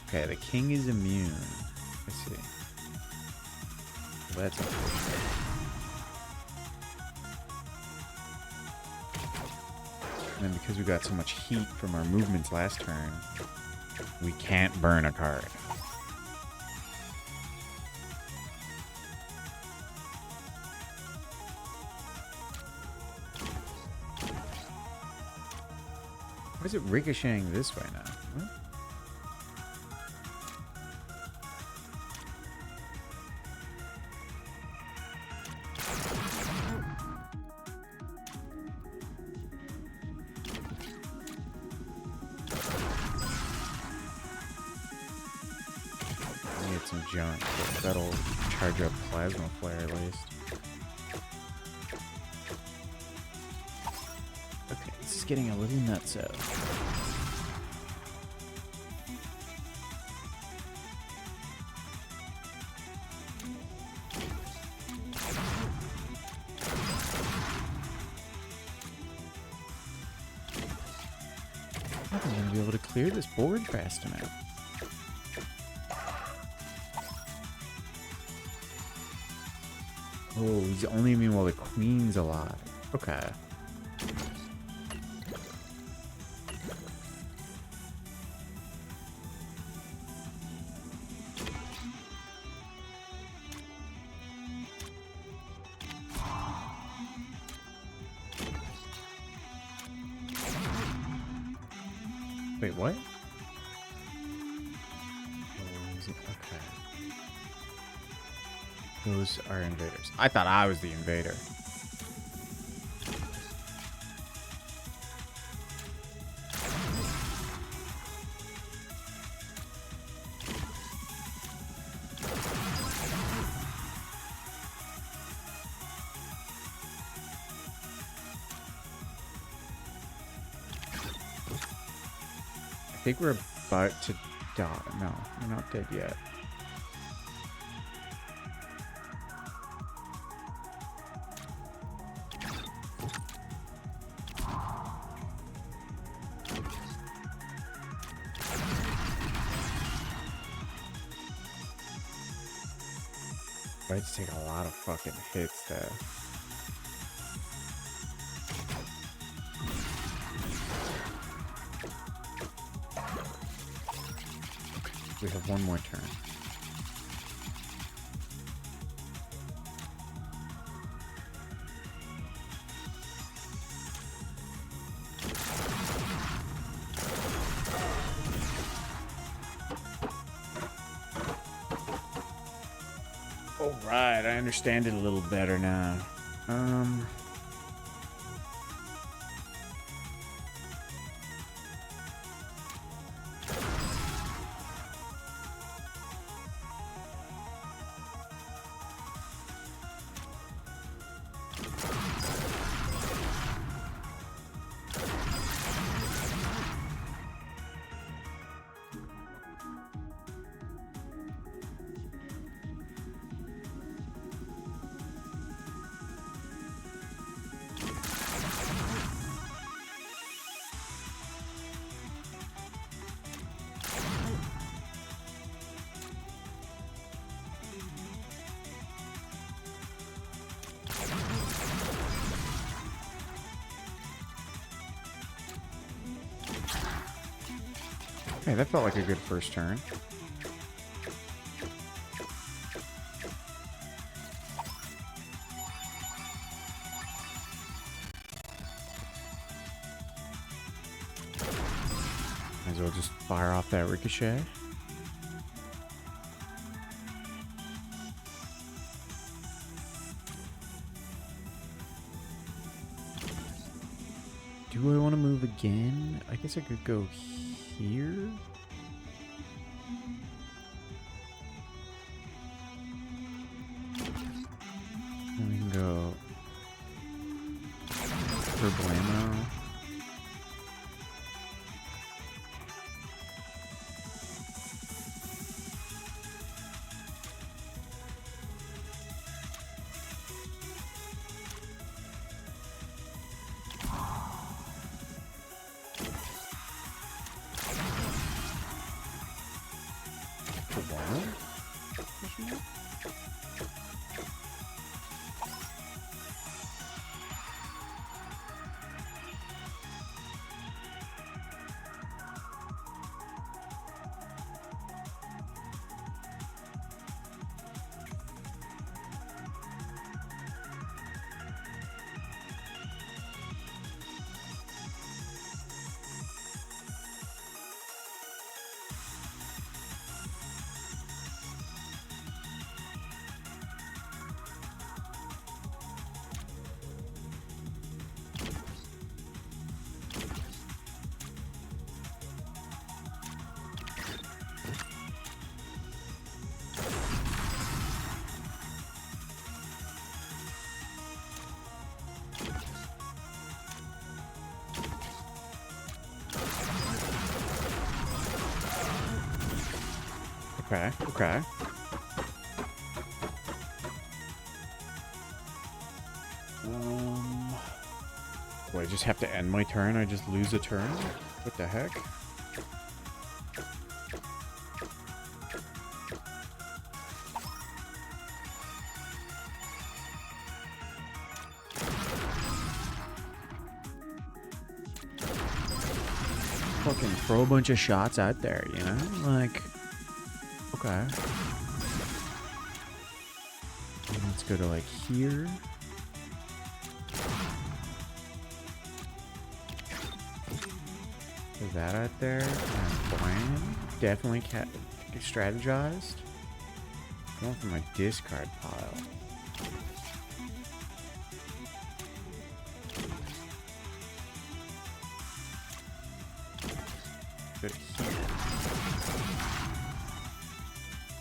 Okay, the king is immune. Let's see. Well, that's unfortunate. And then because we got so much heat from our movements last turn, we can't burn a card. Why is it ricocheting this way now? What? hit some junk, but that'll charge up Plasma Flare at least. Okay, this is getting a little nutso. I'm gonna be able to clear this board fast enough. Oh, he's only immune while the queen's alive. Okay. Wait, what? Okay. Those are invaders. I thought I was the invader. I think we're about to die. No, we're not dead yet. I had to take a lot of fucking hits there. We have one more turn. All right, I understand it a little better now. Hey, that felt like a good first turn. Might as well just fire off that ricochet. Do I want to move again? I guess I could go here. And we can go for Blammo. Okay, okay. Do I just have to end my turn? I just lose a turn? What the heck? Fucking throw a bunch of shots out there, you know? Like, okay. Let's go to like here. Put that out there. And blam. Definitely strategized. Going for my discard pile. But here,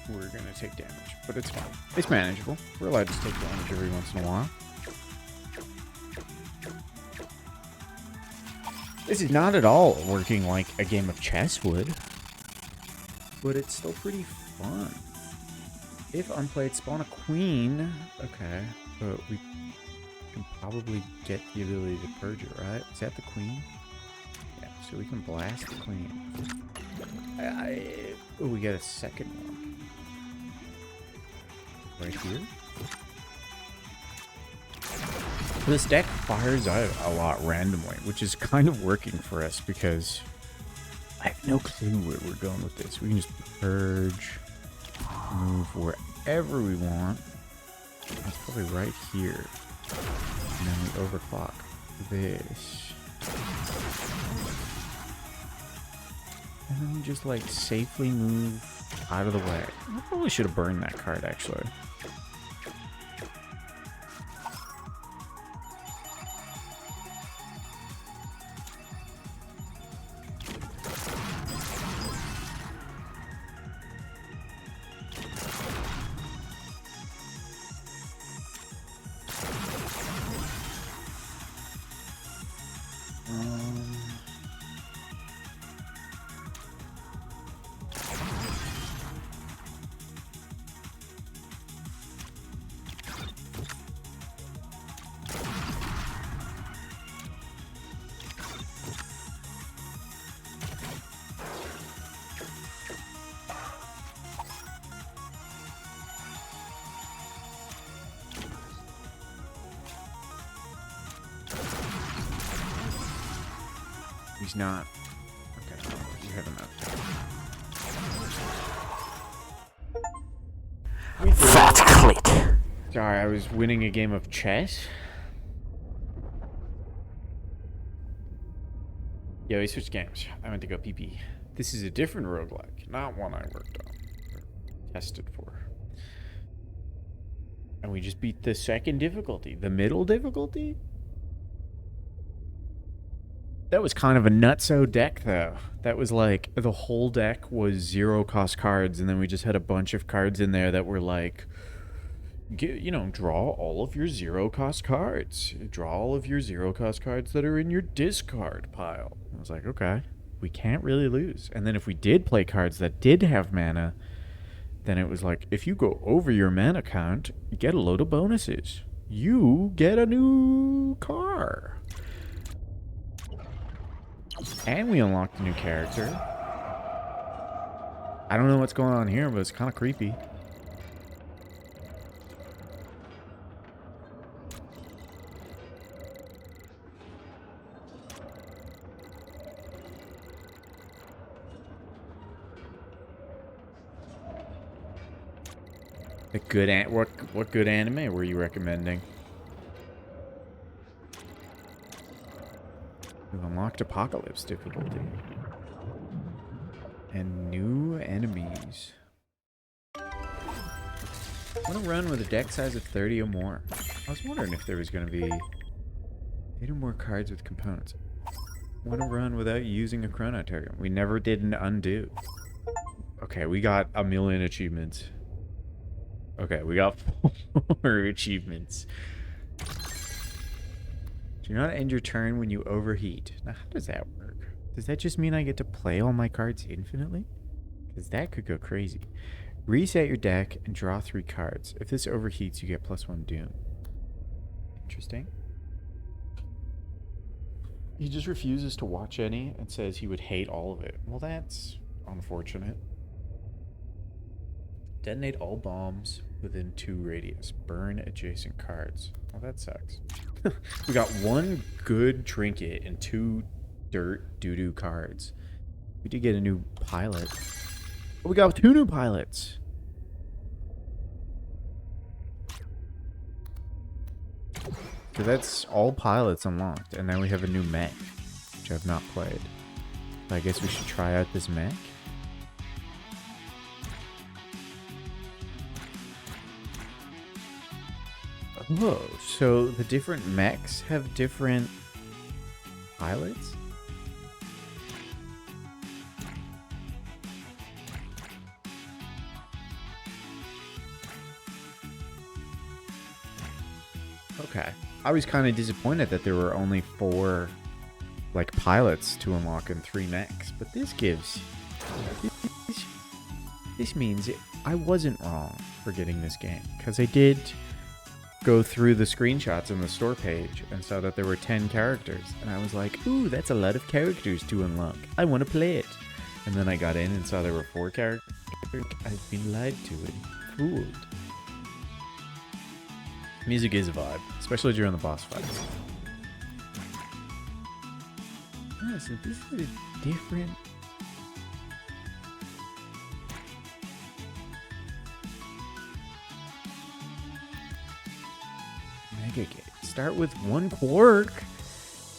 we're gonna take damage, but it's fine. It's manageable. We're allowed to take damage every once in a while. This is not at all working like a game of chess would, but it's still pretty fun. If unplayed, spawn a queen. Okay, but we can probably get the ability to purge it, right? Is that the queen? Yeah, so we can blast the queen. Oh, we get a second one. Right here. This deck fires out a lot randomly, which is kind of working for us because I have no clue where we're going with this. We can just purge, move wherever we want. That's probably right here. And then we overclock this. And then we just like safely move out of the way. I probably should have burned that card actually. He's not. Okay, you have enough. Fat clit. Sorry, I was winning a game of chess. Yo, we switched games. I went to go pee-pee. This is a different roguelike, not one I worked on. Or tested for. And we just beat the second difficulty. The middle difficulty? That was kind of a nutso deck, though. That was like, the whole deck was zero cost cards, and then we just had a bunch of cards in there that were like, draw all of your zero cost cards. Draw all of your zero cost cards that are in your discard pile. I was like, okay, we can't really lose. And then if we did play cards that did have mana, then it was like, if you go over your mana count, you get a load of bonuses. You get a new car. And we unlocked a new character. I don't know what's going on here, but it's kind of creepy. What good anime were you recommending? We've unlocked Apocalypse difficulty. And new enemies. I want to run with a deck size of 30 or more. I was wondering if there was going to be 8 or more cards with components. I want to run without using a chrono trigger. We never did an undo. Okay, we got a million achievements. Okay, we got 4 achievements. Do not end your turn when you overheat. Now, how does that work? Does that just mean I get to play all my cards infinitely? Because that could go crazy. Reset your deck and draw 3 cards. If this overheats, you get +1 Doom. Interesting. He just refuses to watch any and says he would hate all of it. Well, that's unfortunate. Detonate all bombs within 2 radius. Burn adjacent cards. Well, that sucks. We got 1 good trinket and 2 dirt doo-doo cards. We did get a new pilot. Oh, we got 2 new pilots. So that's all pilots unlocked. And now we have a new mech, which I've not played. I guess we should try out this mech. Oh, so the different mechs have different pilots? Okay. I was kind of disappointed that there were only 4 like pilots to unlock and 3 mechs, but this gives this means I wasn't wrong for getting this game, because I did go through the screenshots in the store page and saw that there were 10 characters, and I was like, ooh, that's a lot of characters to unlock. I want to play it. And then I got in and saw there were 4 characters. I've been lied to and fooled. Music is a vibe, especially during the boss fights. Yeah, so this is a different... Mega Gate. Start with 1 quirk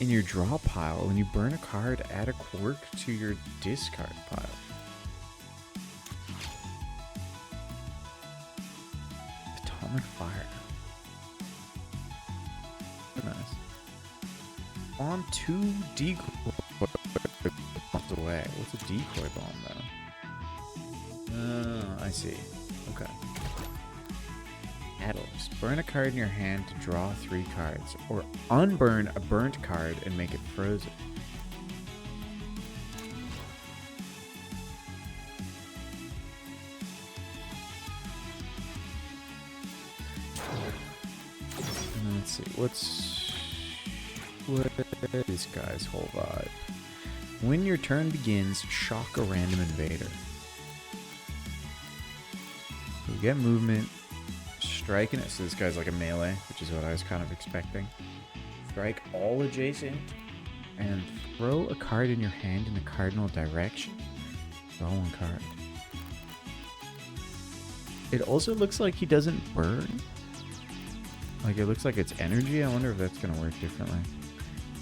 in your draw pile. When you burn a card, add a quirk to your discard pile. Atomic Fire. Nice. On 2 decoy bombs away. What's a decoy bomb though? Oh, I see. Okay. Catalyst. Burn a card in your hand to draw 3 cards, or unburn a burnt card and make it frozen. Let's see. What is this guy's whole vibe? When your turn begins, shock a random invader. You get movement. Striking it. So this guy's like a melee, which is what I was kind of expecting. Strike all adjacent and throw a card in your hand in the cardinal direction. Draw 1 card. It also looks like he doesn't burn. Like, it looks like it's energy. I wonder if that's going to work differently.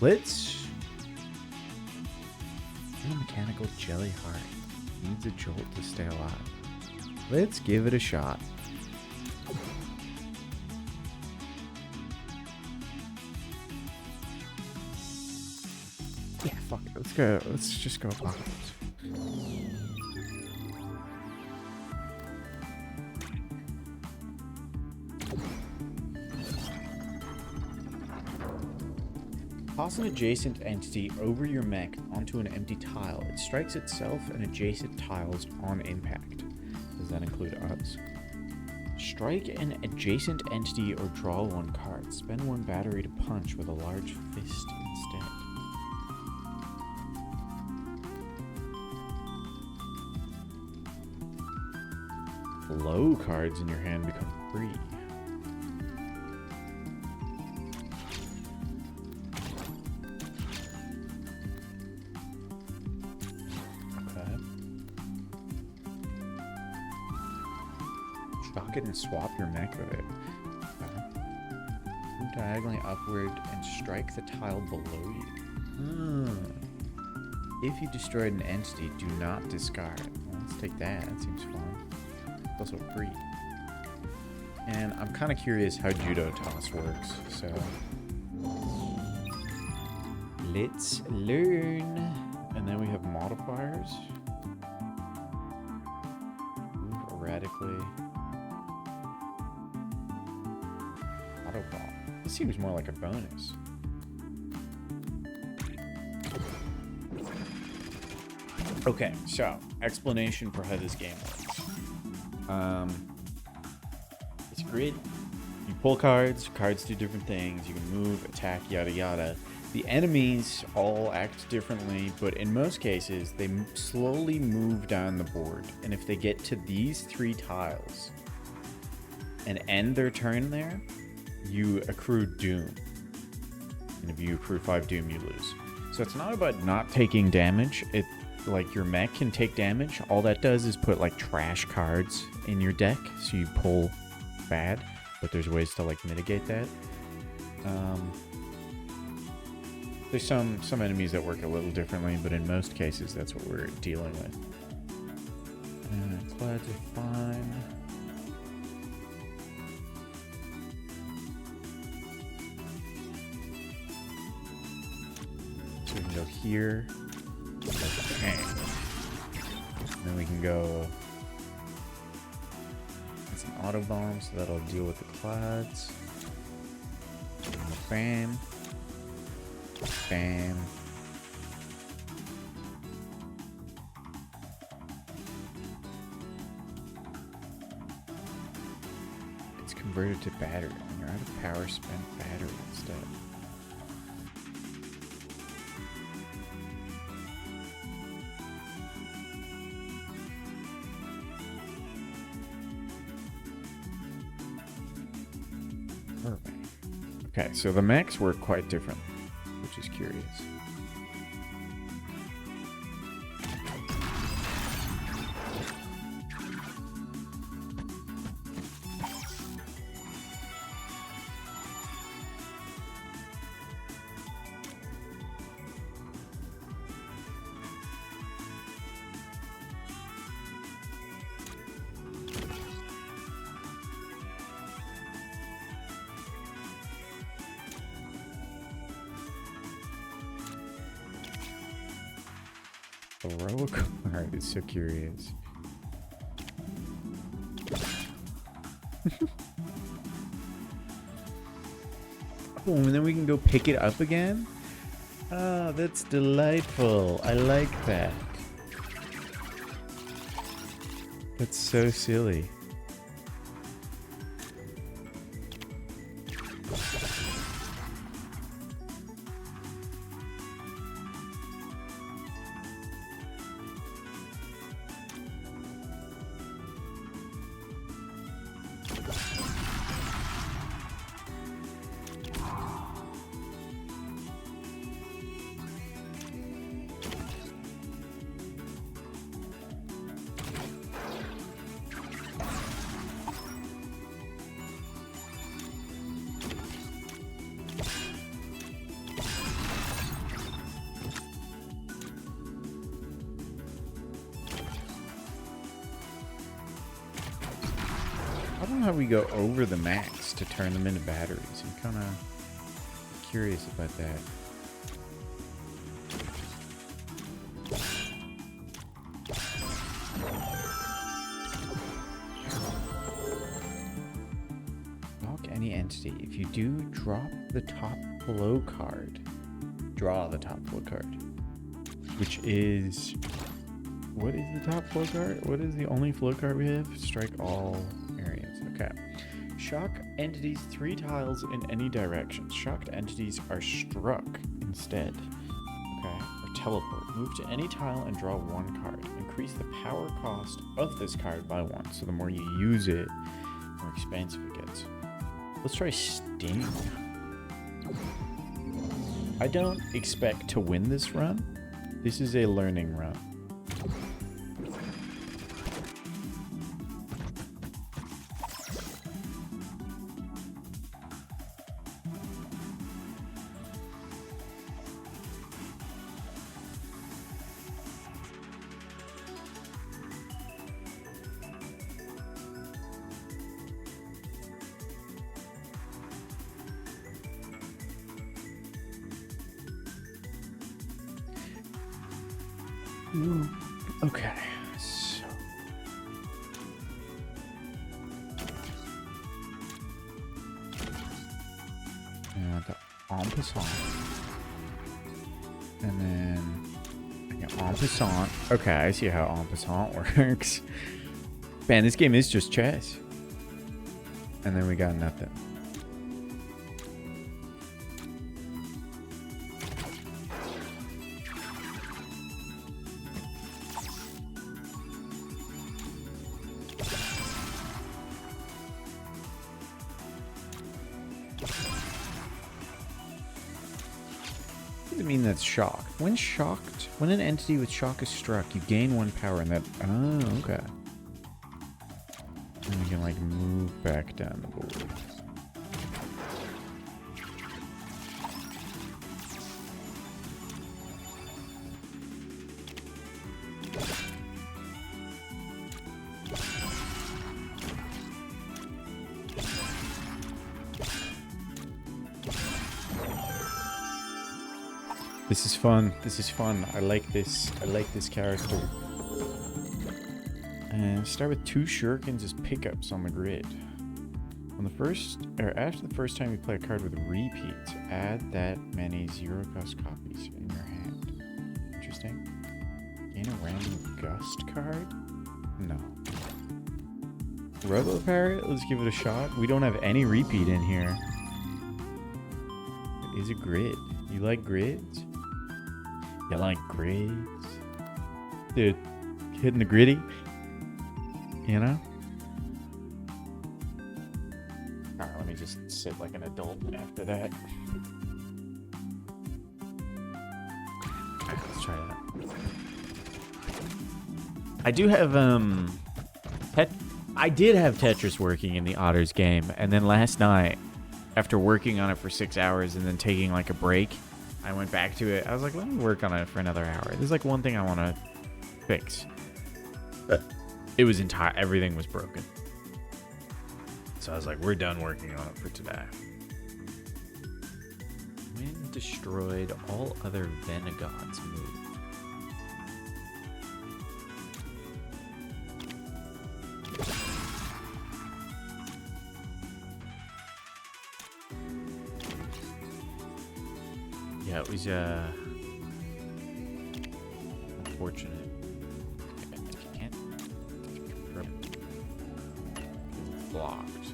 Let's... A mechanical jelly heart. Needs a jolt to stay alive. Let's give it a shot. Yeah, fuck it. Let's go. Let's just go Apocalypse. Toss an adjacent entity over your mech onto an empty tile. It strikes itself and adjacent tiles on impact. Does that include us? Strike an adjacent entity or draw 1 card. Spend 1 battery to punch with a large fist instead. Low cards in your hand become free. Shock it and swap your mech with it. Okay. Move diagonally upward and strike the tile below you. If you destroyed an entity, do not discard. Well, let's take that. That seems fun. It's also free. And I'm kind of curious how Judo Toss works, so let's learn. And then we have modifiers. Move erratically. Auto ball. This seems more like a bonus. Okay, so explanation for how this game works. It's grid. You pull cards. Cards do different things. You can move, attack, yada yada. The enemies all act differently, but in most cases, they slowly move down the board. And if they get to these 3 tiles and end their turn there, you accrue doom. And if you accrue 5 doom, you lose. So it's not about not taking damage. Like your mech can take damage. All that does is put like trash cards in your deck, so you pull bad. But there's ways to like mitigate that. There's some enemies that work a little differently, but in most cases, that's what we're dealing with. Clouds are fine. So we can go here. Bang. And then we can go. It's an auto bomb, so that'll deal with the clouds. Bam. Bam. It's converted to battery. When you're out of power, spend battery instead. Perfect. Okay, so the mechs work quite different, which is curious. Heroic card is so curious. Oh, and then we can go pick it up again? Oh, that's delightful. I like that. That's so silly. I don't know how we go over the max to turn them into batteries. I'm kind of curious about that. Lock any entity. If you do, drop the top flow card. Draw the top flow card. Which is... What is the top flow card? What is the only flow card we have? Strike all areas. Okay. Shock entities 3 tiles in any direction. Shocked entities are struck instead. Okay. Or teleport. Move to any tile and draw 1 card. Increase the power cost of this card by 1. So the more you use it, the more expensive it gets. Let's try Sting. I don't expect to win this run. This is a learning run. Okay, so I want the en passant, and then I got En passant. Okay, I see how en passant works. Man, this game is just chess. And then we got nothing. What does it mean that's shocked? When an entity with shock is struck, you gain 1 power and that... Oh, okay. And we can, like, move back down the board. This is fun. This is fun. I like this. I like this character. And start with 2 shurikens as pickups on the grid. On the first, or after the first time you play a card with repeats, add that many 0-cost copies in your hand. Interesting. Gain a random gust card? No. Robo Parrot? Let's give it a shot. We don't have any repeat in here. It is a grid. You like grids? You like grids? Dude, hitting the gritty? You know? Alright, let me just sit like an adult after that. Alright, let's try that. I do have, I did have Tetris working in the Otters game, and then last night, after working on it for 6 hours and then taking like a break, I went back to it. I was like, let me work on it for another hour. There's like one thing I want to fix. It was everything was broken. So I was like, we're done working on it for today. Wind destroyed, all other Venegods moved. Yeah, it was unfortunate. I can't. Blocked.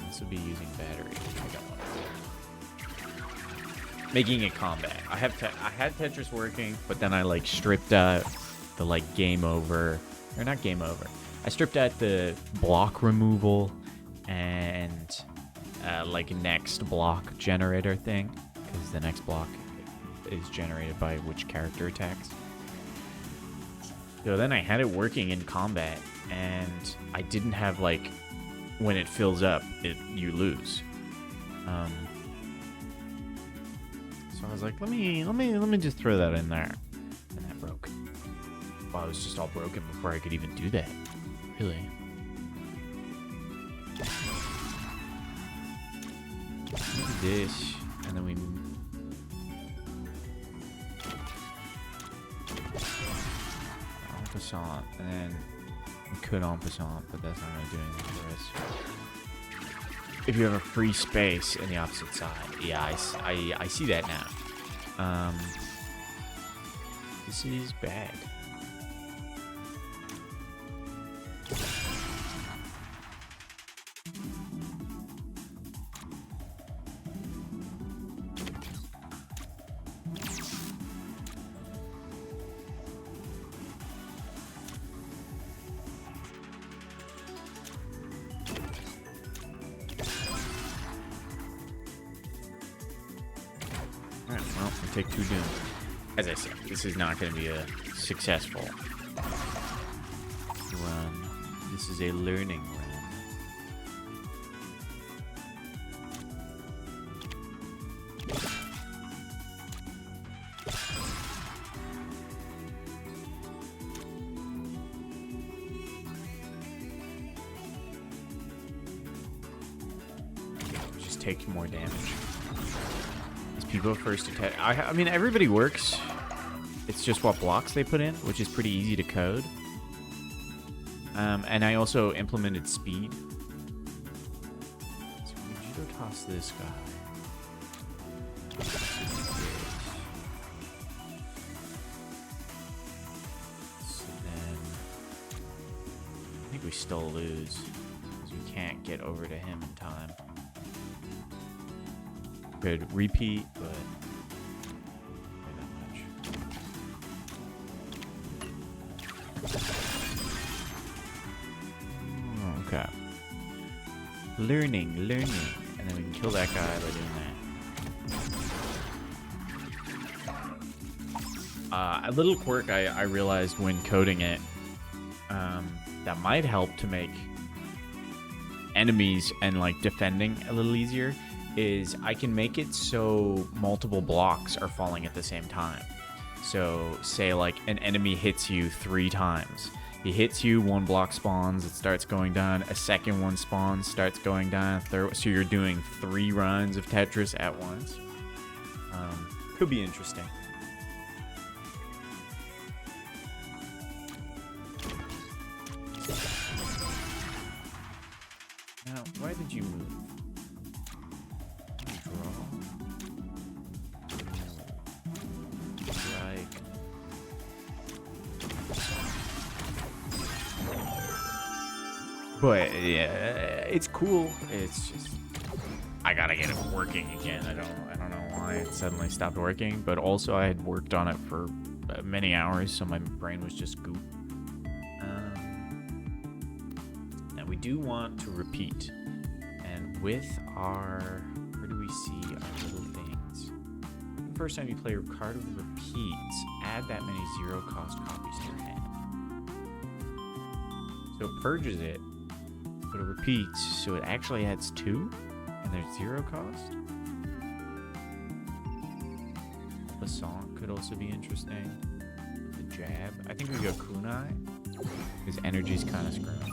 This would be using battery. I don't want to do. Making it combat. I had Tetris working, but then I like stripped out the like game over, or not game over. I stripped out the block removal and like next block generator thing, because the next block is generated by which character attacks. So then I had it working in combat, and I didn't have like when it fills up, you lose. So I was like, let me just throw that in there, and that broke. Well, it was just all broken before I could even do that. Really. Look at this, and then we. En passant, and then we could en passant, but that's not gonna do anything for us. If you have a free space in the opposite side, yeah, I see that now. This is bad. Alright, well, we take 2 doom. As I said, this is not going to be a successful run. This is a learning run. Just take more damage. These people first attack. I mean, everybody works. It's just what blocks they put in, which is pretty easy to code. And I also implemented speed. So we judo toss this guy. So then I think we still lose because we can't get over to him in time. Could repeat, but not that much. Okay. Learning, and then we can kill that guy by doing that. A little quirk I realized when coding it that might help to make enemies and like defending a little easier is I can make it so multiple blocks are falling at the same time. So say like an enemy hits you 3 times. He hits you, 1 block spawns, it starts going down, a second one spawns, starts going down, third, so you're doing 3 runs of Tetris at once. Could be interesting. Now, why did you move? Draw. Strike. But yeah, it's cool. It's just I gotta get it working again. I don't know why it suddenly stopped working. But also I had worked on it for many hours, so my brain was just goop. Now we do want to repeat, and with our where do we see our little things? The first time you play a card with repeats, add that many 0-cost copies to your hand. So it purges it. But it repeats, so it actually adds 2, and there's 0 cost. The song could also be interesting. The jab. I think we go kunai, because energy's kind of screwing us.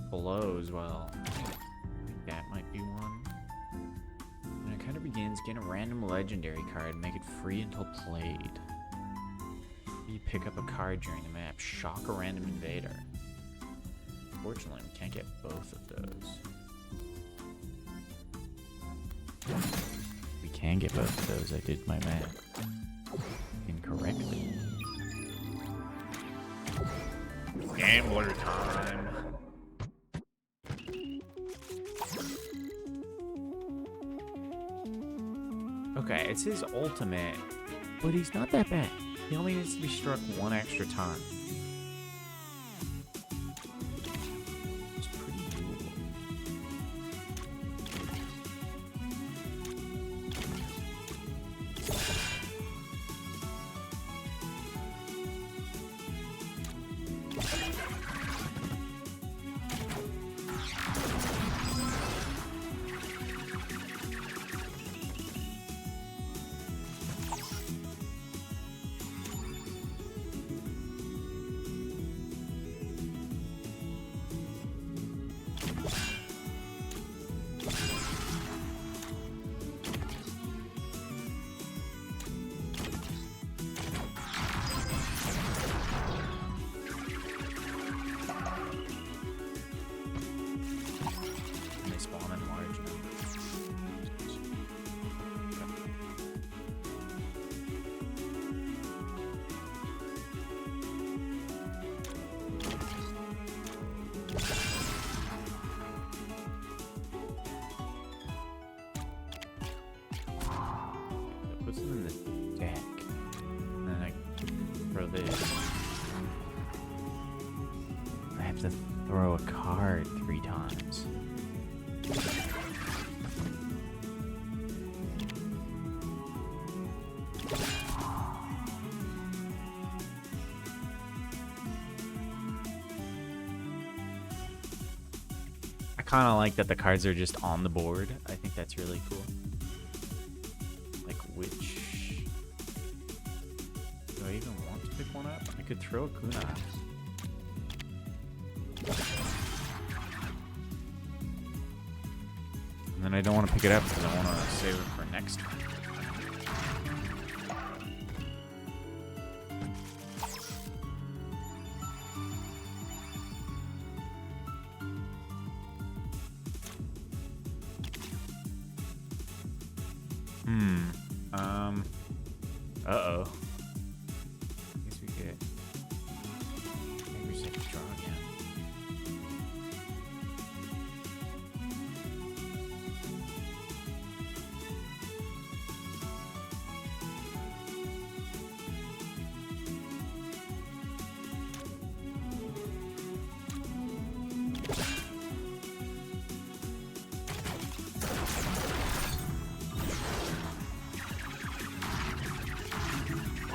Below as well. I think that might be one. When it kind of begins, get a random legendary card and make it free until played. You pick up a card during the map. Shock a random invader. Unfortunately, we can't get both of those. We can get both of those. I did my math incorrectly. Gambler time. Okay, it's his ultimate, but he's not that bad. He only needs to be struck 1 extra time. It's pretty cool. To throw a card 3 times. I kind of like that the cards are just on the board. I think that's really cool. I could throw a kunai. And then I don't want to pick it up because I want to save it for next turn. Uh-oh. I guess we get... Maybe we just have to draw again.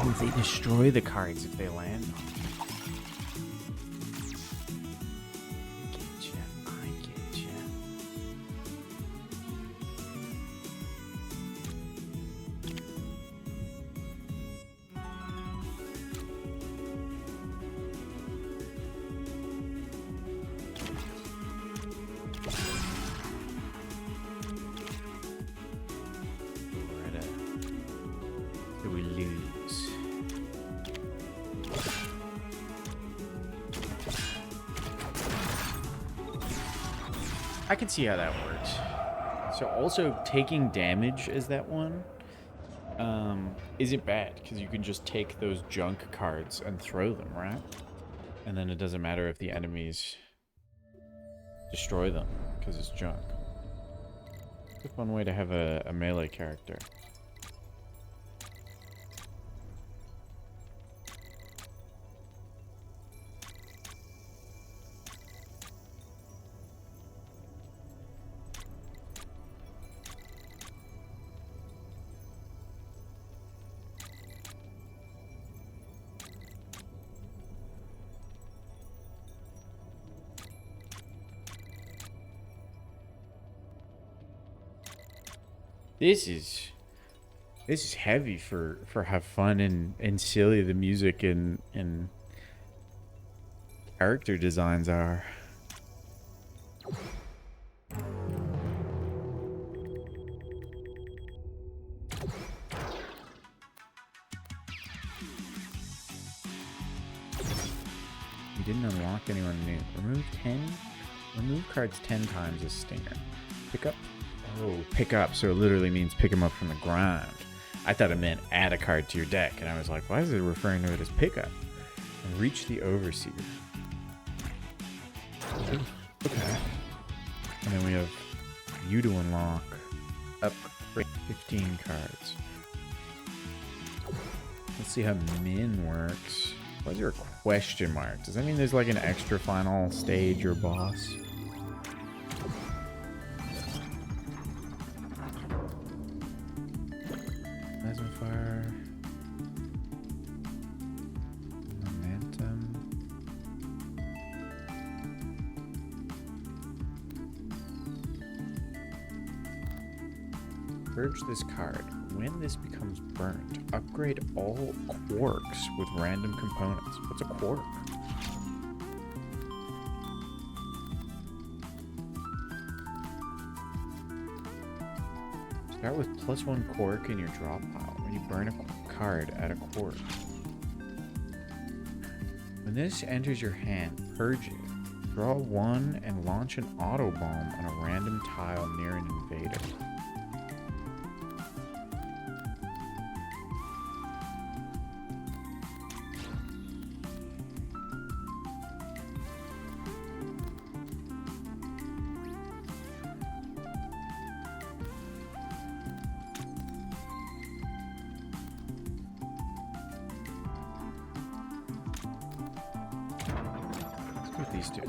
Oh, they destroy the cards if they land on them. I get ya. Loretta. Do we lose? I can see how that works. So also taking damage is that one isn't bad because you can just take those junk cards and throw them, right? And then it doesn't matter if the enemies destroy them because it's junk. It's a fun way to have a melee character. This is heavy for how fun and silly the music and character designs are. You didn't unlock anyone new. Remove cards 10 times as Stinger. Pick up. Oh, pick up. So it literally means pick them up from the ground. I thought it meant add a card to your deck. And I was like, why is it referring to it as pickup? And reach the Overseer. Okay. And then we have you to unlock. Upgrade 15 cards. Let's see how min works. Why is there a question mark? Does that mean there's like an extra final stage or boss? Plasma fire. Momentum. Purge this card. When this becomes burnt, upgrade all quarks with random components. What's a quark? Start with +1 quark in your draw pile. When you burn a card, add a quark. When this enters your hand, purge it. Draw 1 and launch an auto bomb on a random tile near an invader. These two.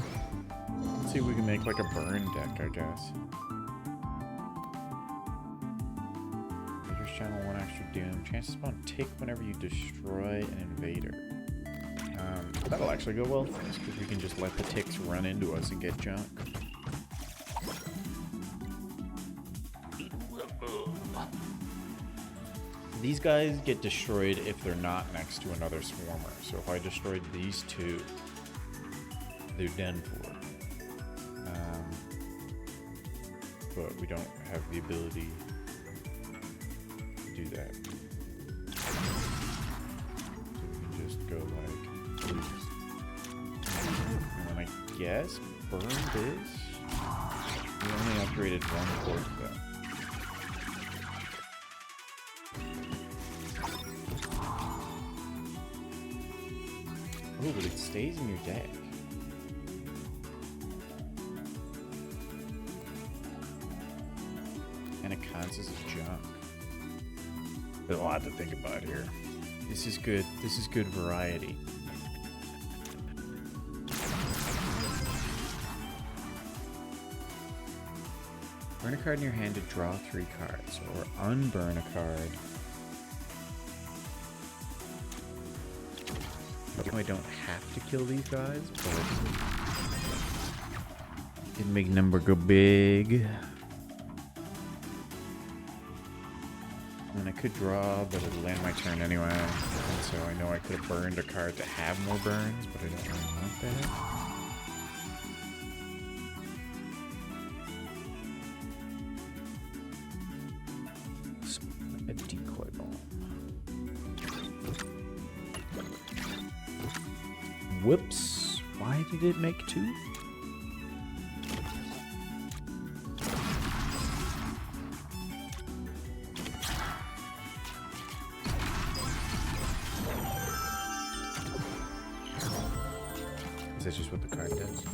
Let's see if we can make like a burn deck, I guess. Invaders channel 1 extra doom. Chance to spawn tick whenever you destroy an invader. That'll actually go well for us because we can just let the ticks run into us and get junk. These guys get destroyed if they're not next to another swarmer. So if I destroyed these two, they're done for. But we don't have the ability to do that. So we can just go like this. And then I guess burn this. We only upgraded one port though. Oh, but it stays in your deck. And it counts as a junk. There's a lot to think about here. This is good. This is good variety. Burn a card in your hand to draw 3 cards, or unburn a card. I don't have to kill these guys, but it make number go big. And I could draw, but it'll land my turn anyway. And so I know I could have burned a card to have more burns, but I don't really want that. A decoy ball. Whoops. Why did it make 2? Is that just what the card does?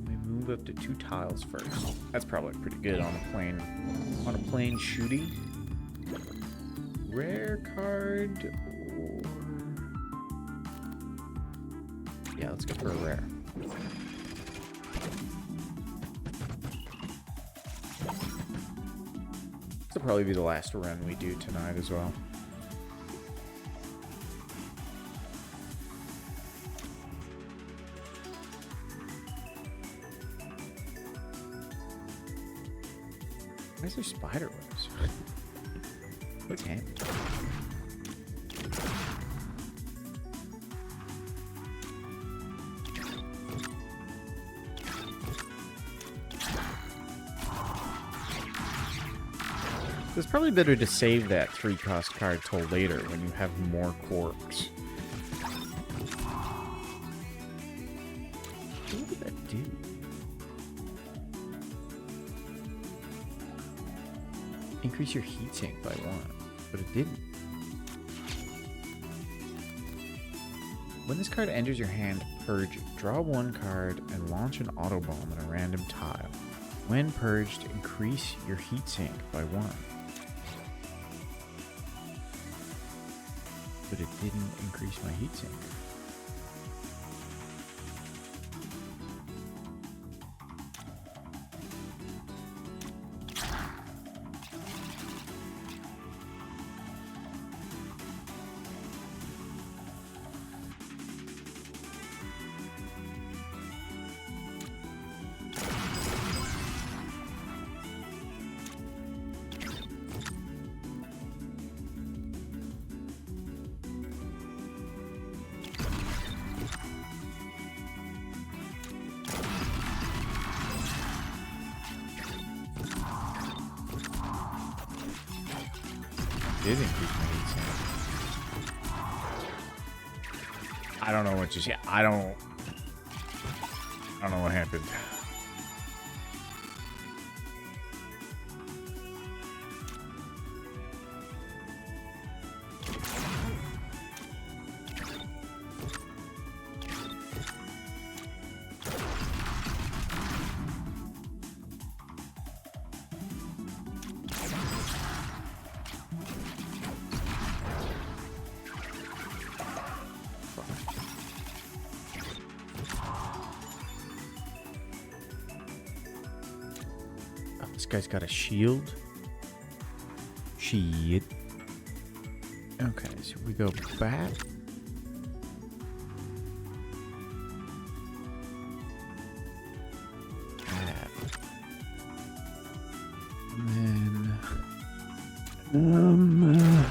We move up to 2 tiles first. That's probably pretty good on a plain shooty. Rare card or... Yeah, let's go for a rare. This will probably be the last run we do tonight as well. Why is there spider webs? Okay. It's probably better to save that 3-cost card till later when you have more quarks. What did that do? Increase your heat sink by 1, but it didn't. When this card enters your hand, purge it. Draw 1 card and launch an auto bomb on a random tile. When purged, increase your heat sink by 1. But it didn't increase my heat sink. Did increase my heat sink. I don't know what just yet. I don't know what happened. This guy's got a shield. Shit. Okay, so we go back. And then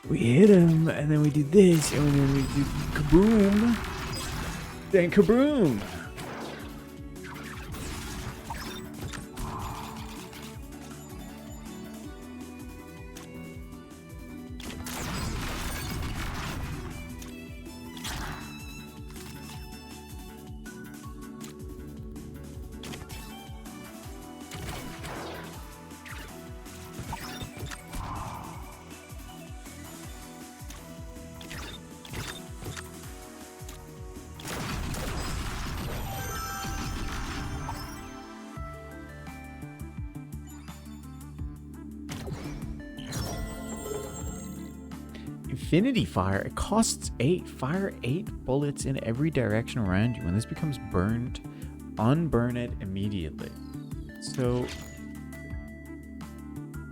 we hit him, and then we do this, and then we do kaboom. Then kaboom. Infinity fire. It costs 8. Fire 8 bullets in every direction around you. When this becomes burned, unburn it immediately. So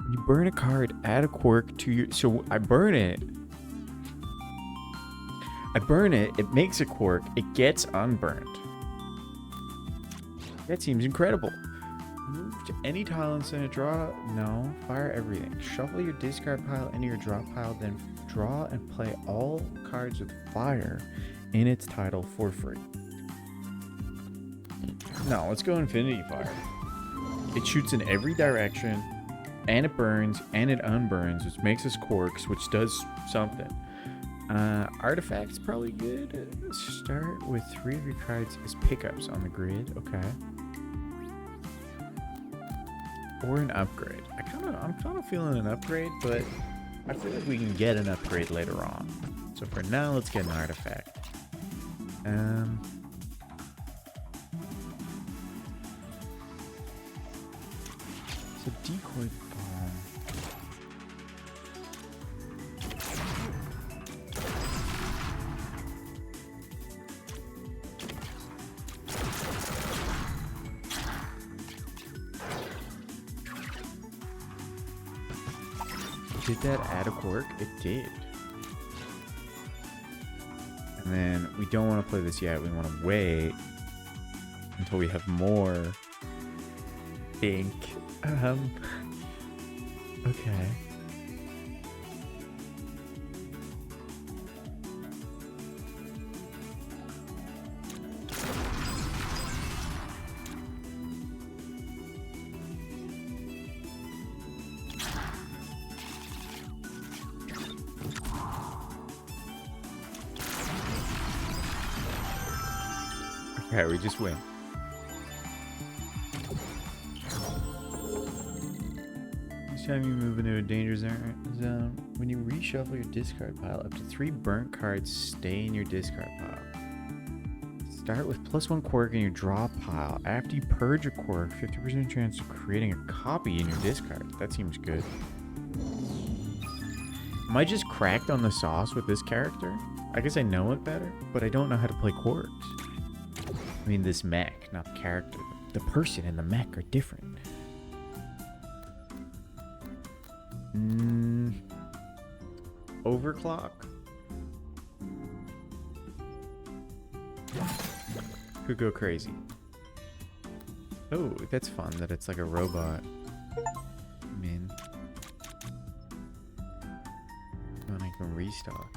when you burn a card, add a quirk to your. So I burn it. It makes a quirk, it gets unburned. That seems incredible. Move to any tile and send a draw. No, fire everything. Shuffle your discard pile into your draw pile, then draw and play all cards with fire in its title for free. No, let's go Infinity Fire. It shoots in every direction, and it burns, and it unburns, which makes us quirks, which does something. Artifacts probably good. Start with 3 of your cards as pickups on the grid. Okay. Or an upgrade. I'm kind of feeling an upgrade, but I feel like we can get an upgrade later on. So for now, let's get an artifact. So decoy bomb. Did that add a quirk? It did. And then we don't want to play this yet. We want to wait until we have more. Think. Okay. Okay, we just win. Each time you move into a danger zone, when you reshuffle your discard pile, up to 3 burnt cards stay in your discard pile. Start with +1 quirk in your draw pile. After you purge a quirk, 50% chance of creating a copy in your discard. That seems good. Am I just cracked on the sauce with this character? I guess I know it better, but I don't know how to play quirks. I mean, this mech, not the character. The person and the mech are different. Overclock? Could go crazy. Oh, that's fun that it's like a robot. I mean, when I can restock.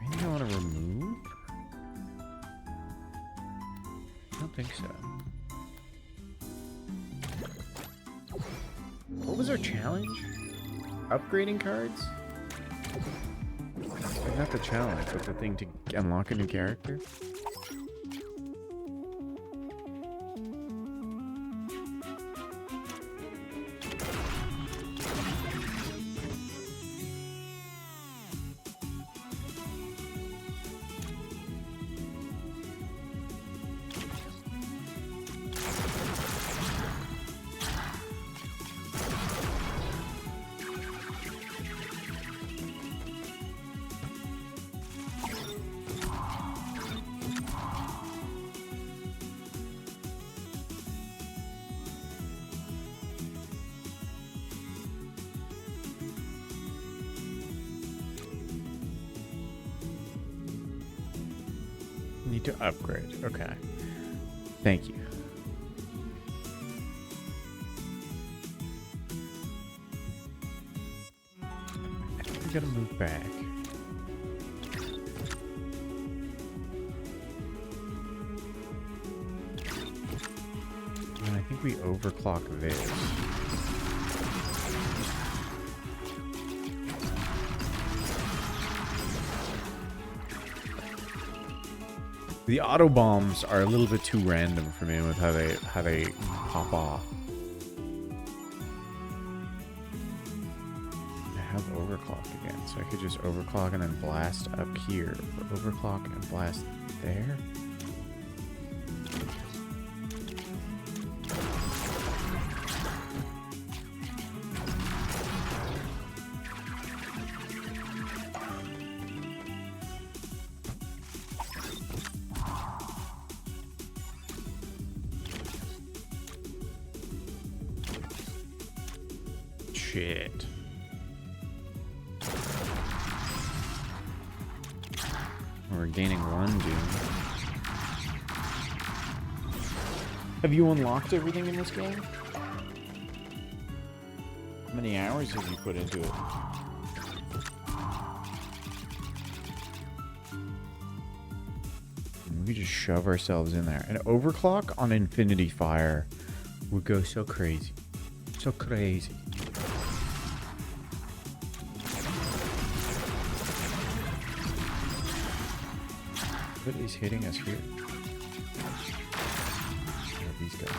Anything I want to remove? I don't think so. What was our challenge? Upgrading cards? Like, not the challenge, but the thing to unlock a new character? Need to upgrade. Okay. Thank you. gotta move back. And I think we overclock this. The auto bombs are a little bit too random for me with how they pop off. I have overclock again, so I could just overclock and then blast up here. Or overclock and blast there. Shit. We're gaining one doom. Have you unlocked everything in this game? How many hours have you put into it? We could just shove ourselves in there. An overclock on Infinity Fire would go so crazy. So crazy. What is hitting us here? Oh, these guys.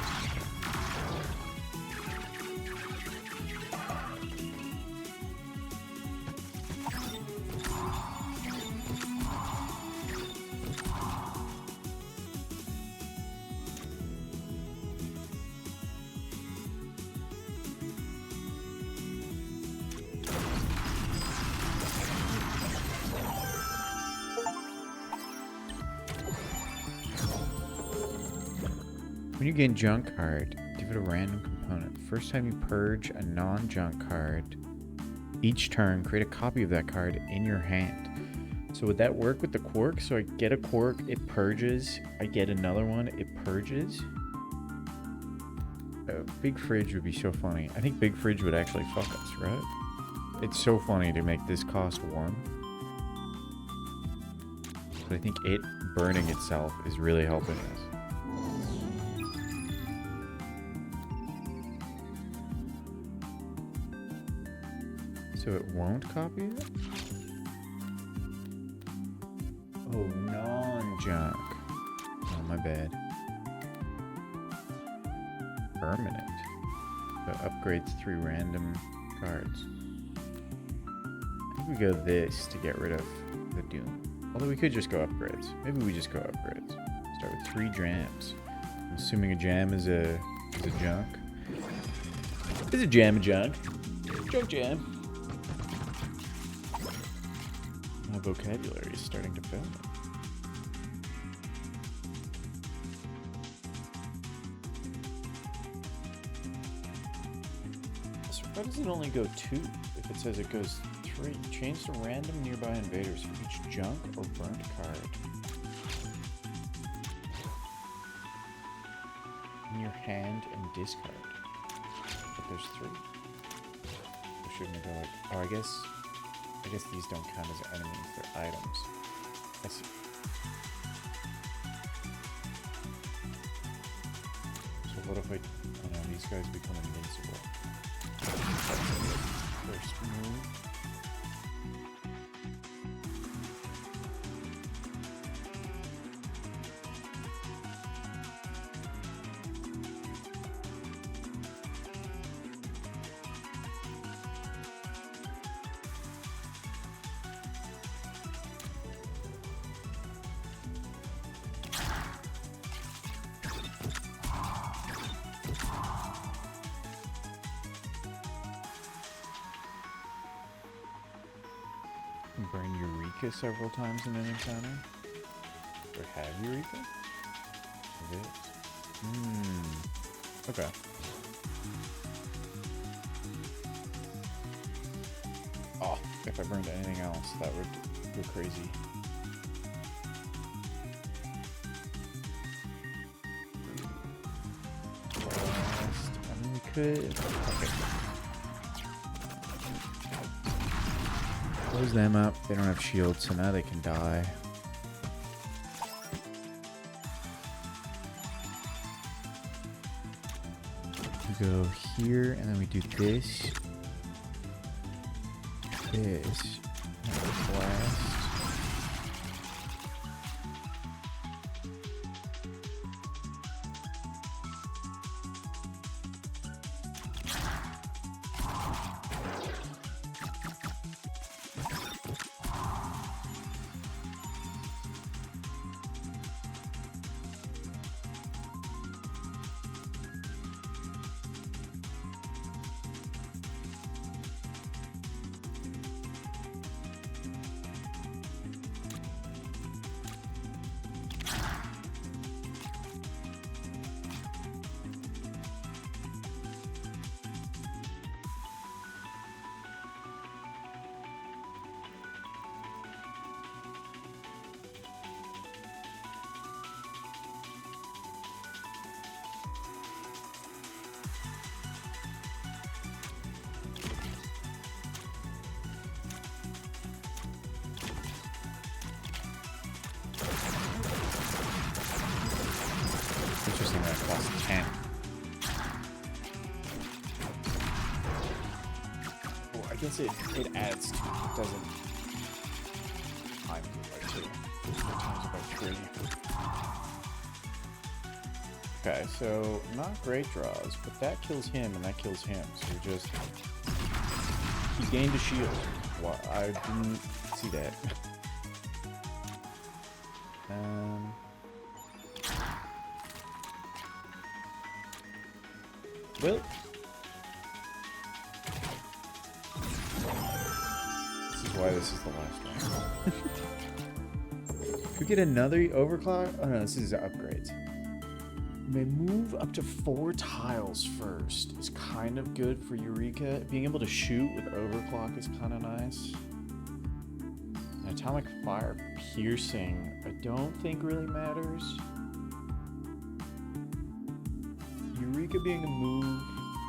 When you gain junk card, give it a random component. First time you purge a non-junk card, each turn, create a copy of that card in your hand. So would that work with the quirk? So I get a quirk, it purges. I get another one, it purges. Big Fridge would be so funny. I think Big Fridge would actually fuck us, right? It's so funny to make this cost 1. But I think it burning itself is really helping us. So it won't copy it? Oh, non-junk. Oh, my bad. Permanent. So it upgrades 3 random cards. I think we go this to get rid of the Doom. Although we could just go upgrades. Maybe we just go upgrades. Start with 3 jams. I'm assuming a jam is a junk. Is a jam a junk? Junk jam. My vocabulary is starting to fail me. So why does it only go 2 if it says it goes 3? Change to random nearby invaders for each junk or burnt card. In your hand and discard. But there's 3. Or shouldn't it go like... Oh, I guess these don't count as enemies, they're items. I see. So what if oh no, these guys become invincible. First move. Burn Eureka several times in an encounter. Or have Eureka? This. Okay. Oh, if I burned anything else, that would go crazy. Last, I mean, we could. Okay. Close them up. They don't have shields, so now they can die. We go here, and then we do this. This. And blast. Interesting that it costs 10. Oh, I guess it adds to it doesn't times it by 2. It times it by 3. Okay, so not great draws, but that kills him and that kills him. So we just he gained a shield. Well, I didn't see that. Well, this is why this is the last one. Could we get another overclock? Oh no, this is upgrades. We may move up to 4 tiles first. It's kind of good for Eureka. Being able to shoot with overclock is kind of nice. And atomic fire piercing, I don't think really matters. Eureka being a move,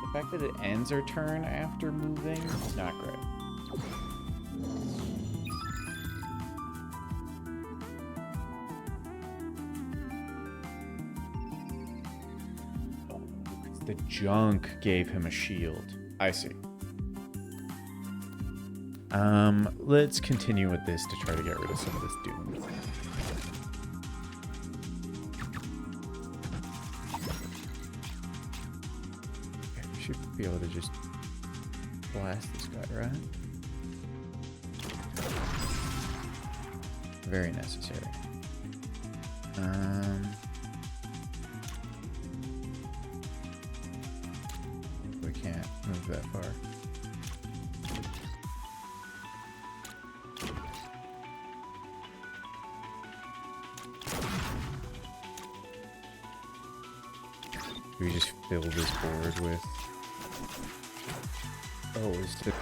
the fact that it ends our turn after moving is not great. Oh, the junk gave him a shield. I see. Let's continue with this to try to get rid of some of this doom. Should be able to just blast this guy, right? Very necessary. We can't move that far. We just fill this board with. Oh, is it?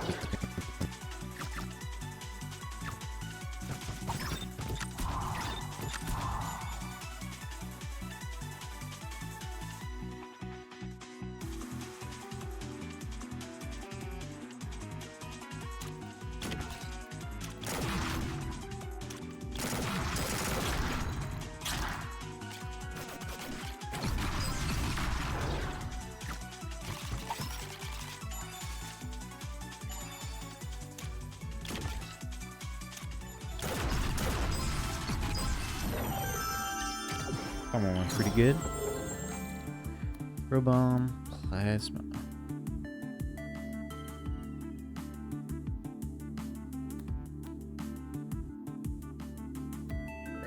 Come on, pretty good. Robomb, plasma.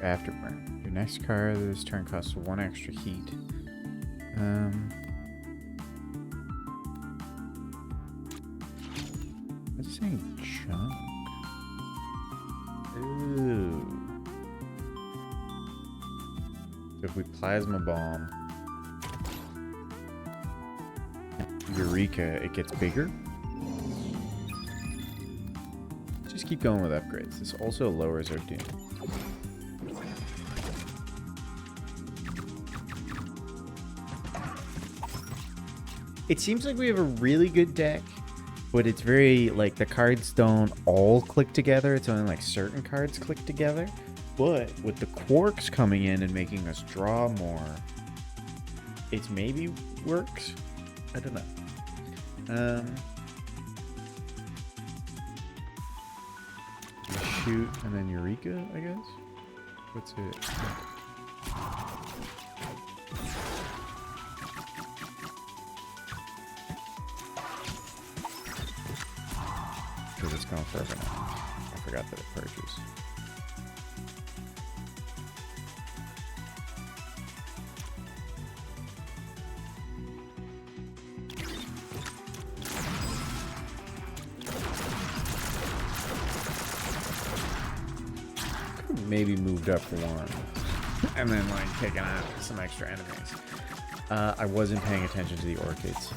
Afterburn. Your next card this turn costs 1 extra heat. What's it saying? Junk. Ooh. So if we plasma bomb Eureka, it gets bigger. Just keep going with upgrades. This also lowers our doom. It seems like we have a really good deck but it's very like the cards don't all click together. It's only like certain cards click together. But with the quarks coming in and making us draw more, it's maybe works. I don't know. Shoot and then Eureka, I guess. What's it? Because it's going forever now. I forgot that it purges. Maybe moved up one and then like taken out some extra enemies. I wasn't paying attention to the orchids.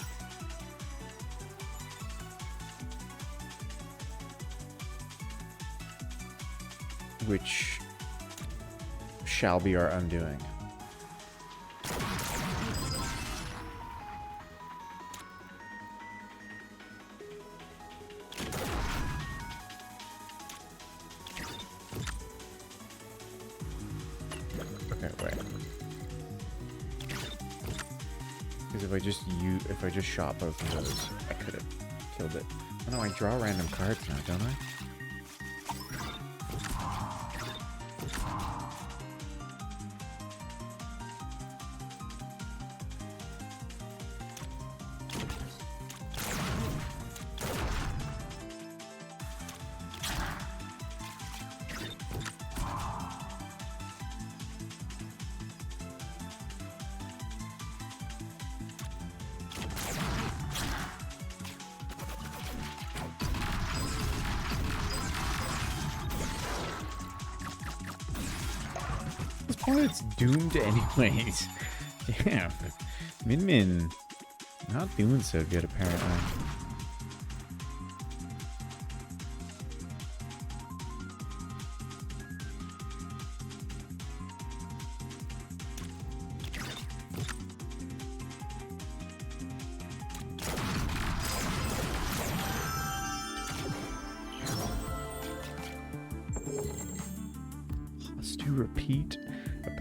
Which shall be our undoing. Okay, wait. Because if I just shot both of those, I could have killed it. Oh no, I draw random cards now, don't I? It's doomed anyways. Damn. Min Min not doing so good apparently. Let's do repeat.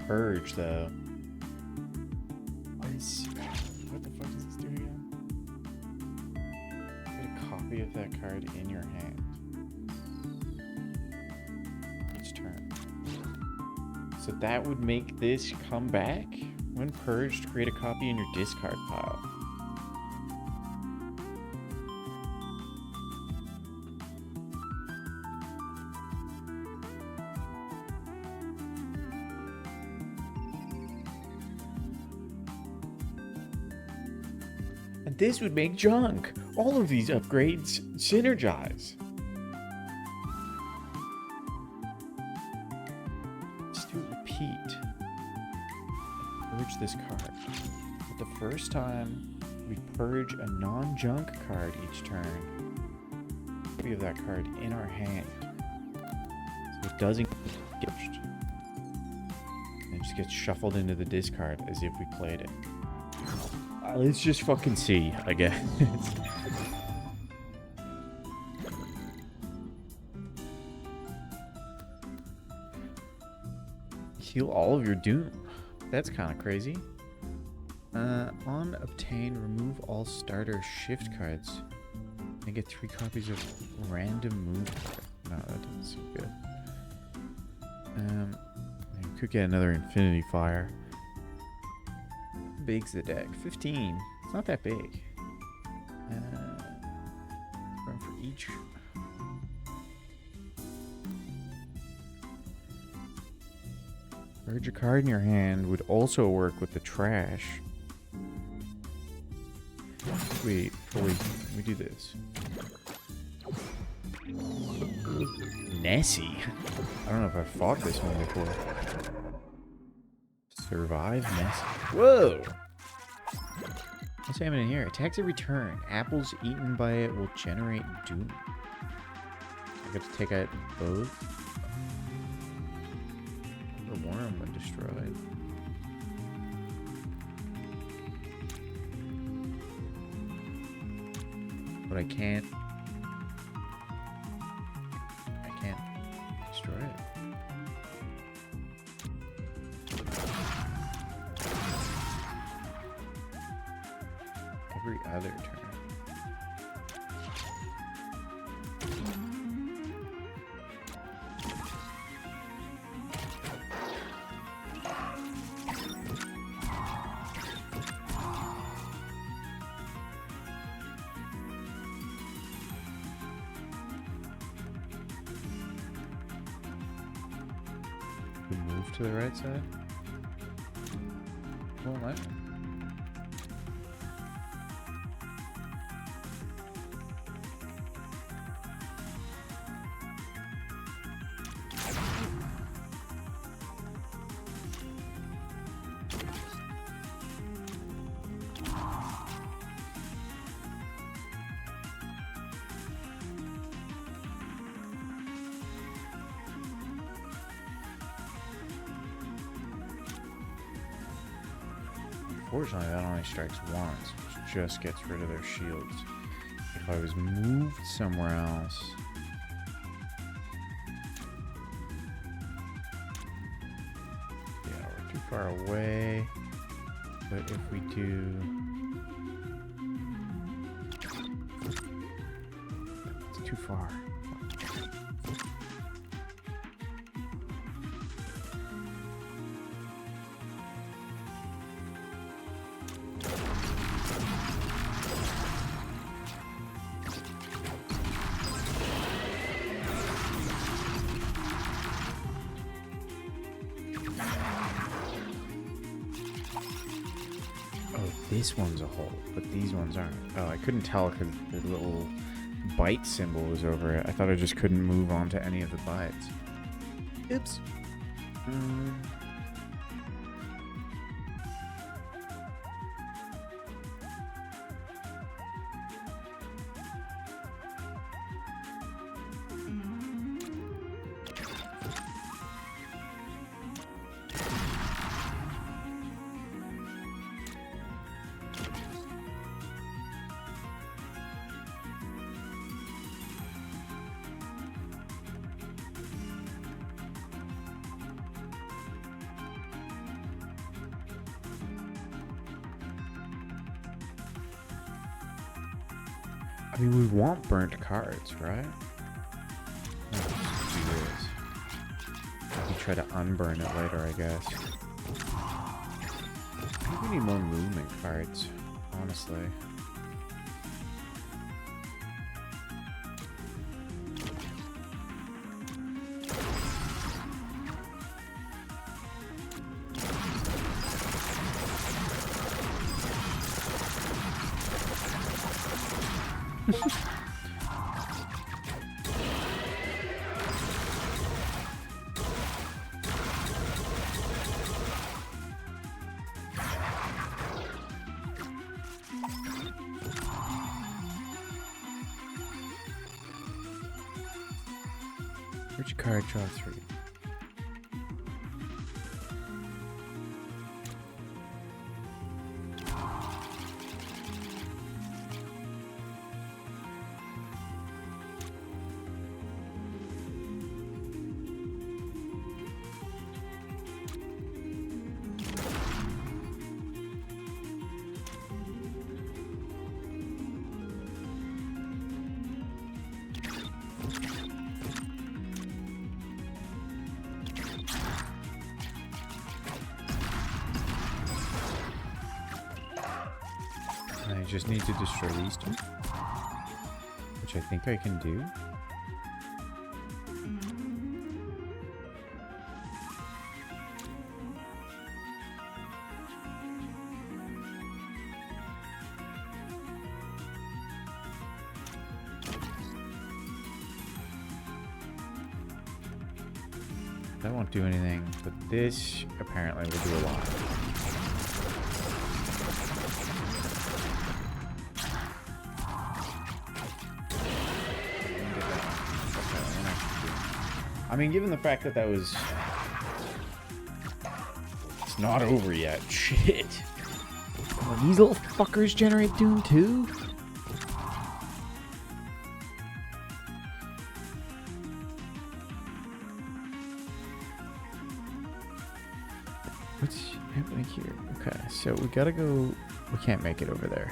Purge though. What the fuck does this do again? Get a copy of that card in your hand each turn. So that would make this come back when purged. Create a copy in your discard pile. This would make junk. All of these upgrades synergize. Let's do repeat. Purge this card. But the first time we purge a non-junk card each turn, we have that card in our hand. So it doesn't get pushed. It just gets shuffled into the discard as if we played it. Let's just fucking see, I guess. Heal all of your doom. That's kind of crazy. On obtain, remove all starter shift cards. And get 3 copies of random move card. No, that doesn't seem good. You could get another Infinity Fire. Big's the deck? 15. It's not that big. Run for each. Purge a card in your hand would also work with the trash. Wait, before we do this. Nessie. I don't know if I've fought this one before. Survive Nessie. Whoa! What's happening here? Attacks every turn. Apples eaten by it will generate doom. I get to take out both. The worm when destroyed. But I can't Destroy it. Every other turn. We move to the right side. Well, what? Unfortunately, that only strikes once, which just gets rid of their shields. If I was moved somewhere else... Yeah, we're too far away. But if we do... It's too far. This one's a hole, but these ones aren't. Oh, I couldn't tell because the little bite symbol was over it. I thought I just couldn't move on to any of the bites. Oops. I mean, we want burnt cards, right? Let's do this. We try to unburn it later, I guess. I think we need more movement cards, honestly. Which card draw 3? I just need to destroy these two, which I think I can do. That won't do anything, but this apparently will do a lot. I mean, given the fact that was... It's not over yet. Shit. Oh, these little fuckers generate Doom too? What's happening here? Okay, so we gotta go. We can't make it over there.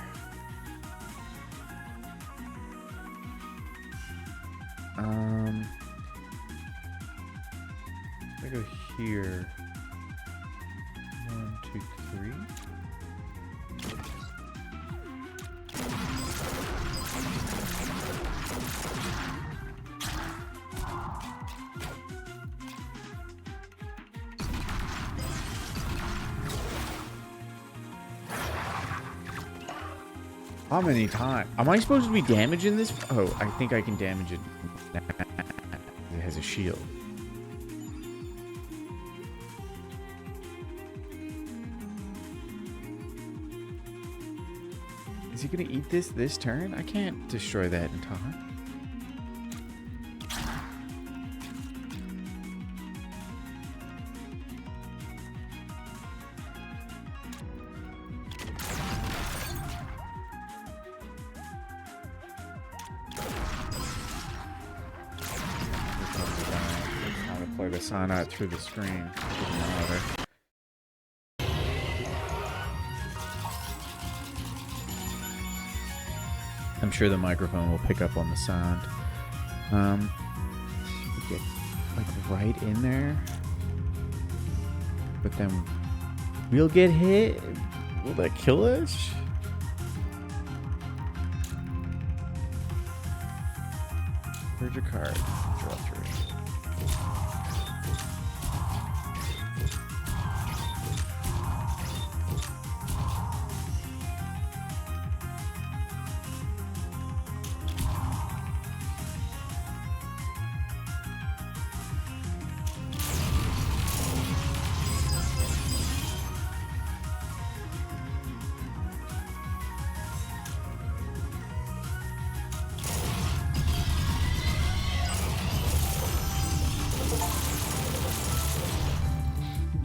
I go here. 1, 2, 3. How many times? Am I supposed to be damaging this? Oh, I think I can damage it. It has a shield. Is he gonna eat this turn? I can't destroy that in time. Play the sonnet through the screen. I'm sure the microphone will pick up on the sound. Get like right in there, but then we'll get hit. Will that kill us? Here's your card. Draw 3.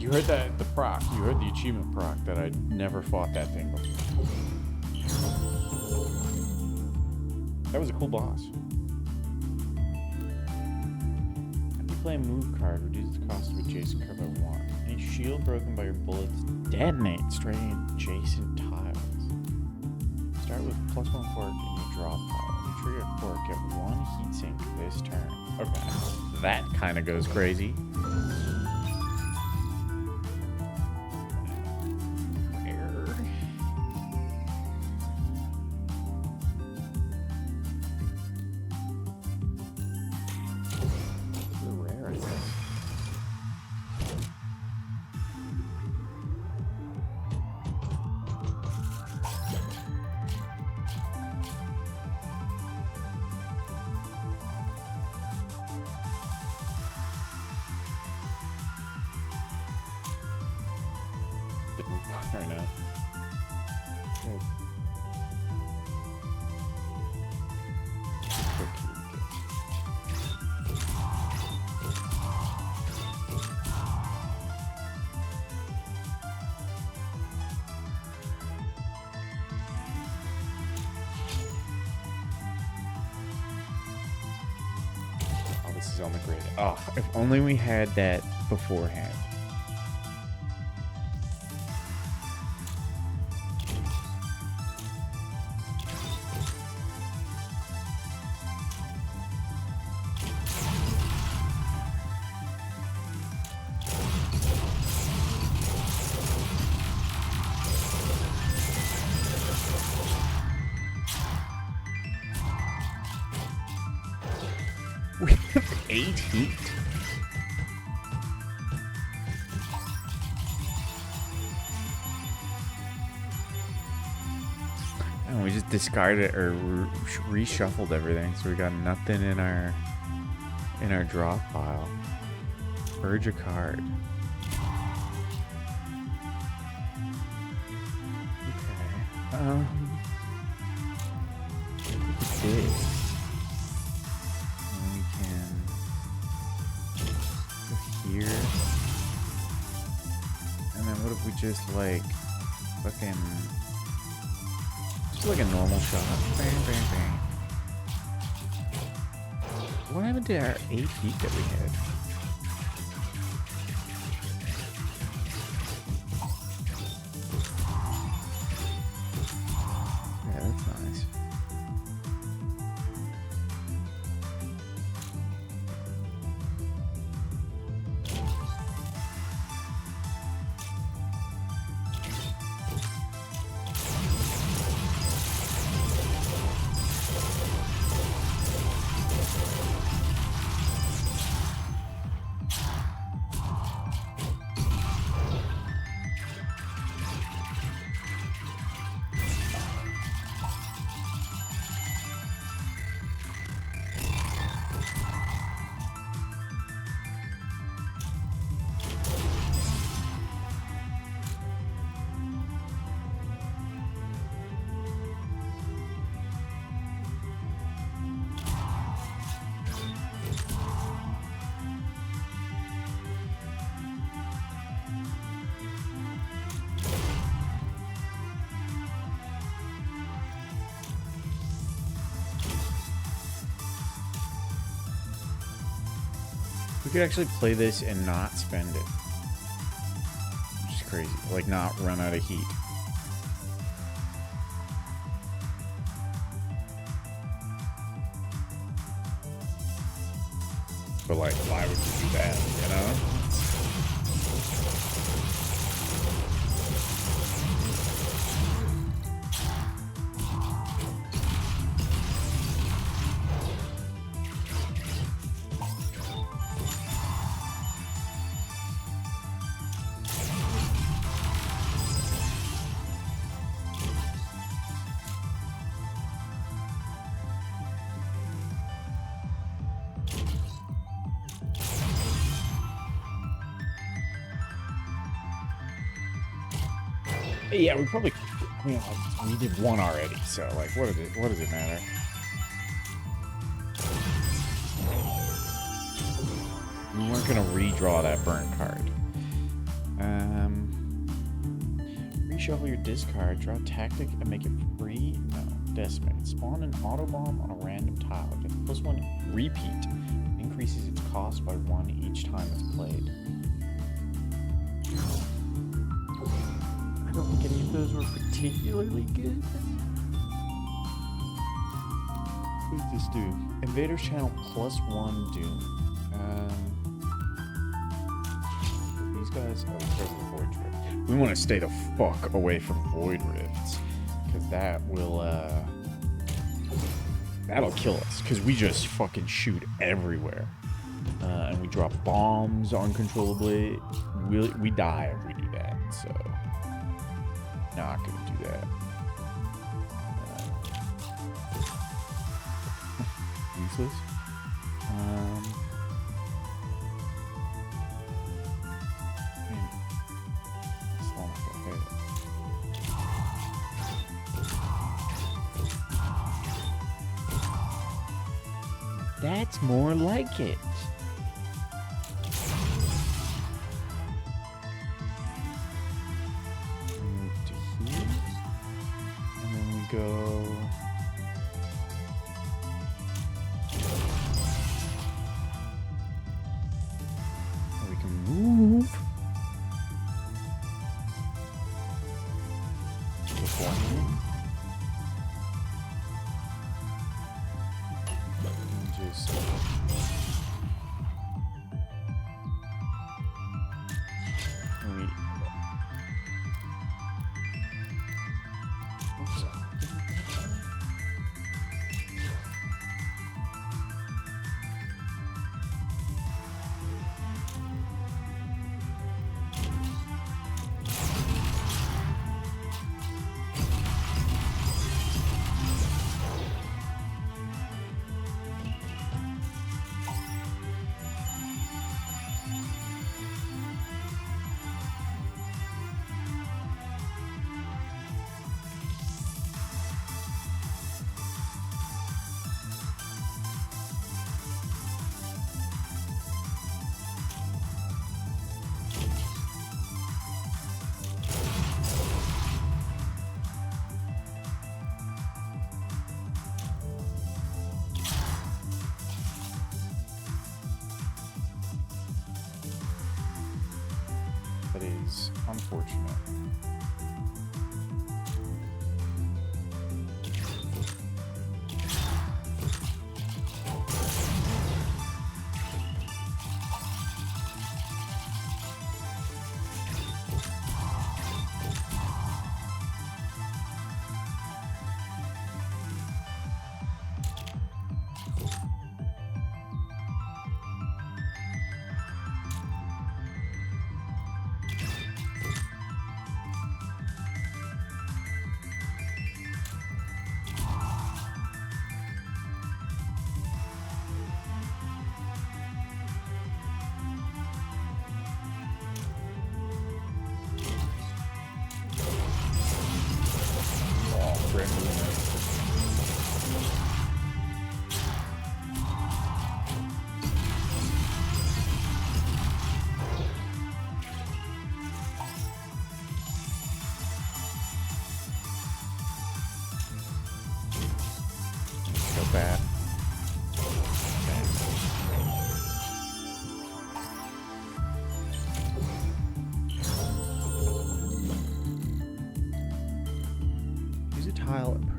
You heard that, the proc. You heard the achievement proc that I never fought that thing before. That was a cool boss. If you play a move card, reduce the cost of adjacent card by 1. Any shield broken by your bullets detonate straight in adjacent tiles. Start with +1 quirk in your draw pile. When you trigger a quirk, get 1 heatsink this turn. Okay. That kind of goes crazy. Right now. Oh, this is on the grid. Oh, if only we had that beforehand. We have 8 heat. And we just discarded or reshuffled everything, so we got nothing in our draw pile. Urge a card. Okay. Look at this. Here. And then what if we just like fucking just like a normal shot? Bang, bang, bang. What happened to our 8 heat that we had? We could actually play this and not spend it. Which is crazy. Like, not run out of heat. But, like, why would you do that, you know? Yeah, we probably. I mean, we did one already, so like, what does it matter? We weren't gonna redraw that burn card. Reshuffle your discard, draw tactic, and make it free. No, decimate. Spawn an auto bomb on a random tile. Get +1 repeat. Increases its cost by 1 each time it's played. I don't think any of those were particularly good. What does this do? Invaders channel +1 Doom. These guys are because of the Void Rift. We want to stay the fuck away from Void Rifts, because that will that'll kill us. Because we just fucking shoot everywhere, and we drop bombs uncontrollably. We die if we do that. So. Not gonna do that. Useless. That's more like it. Go. We can move. Beforehand. And just. That is unfortunate.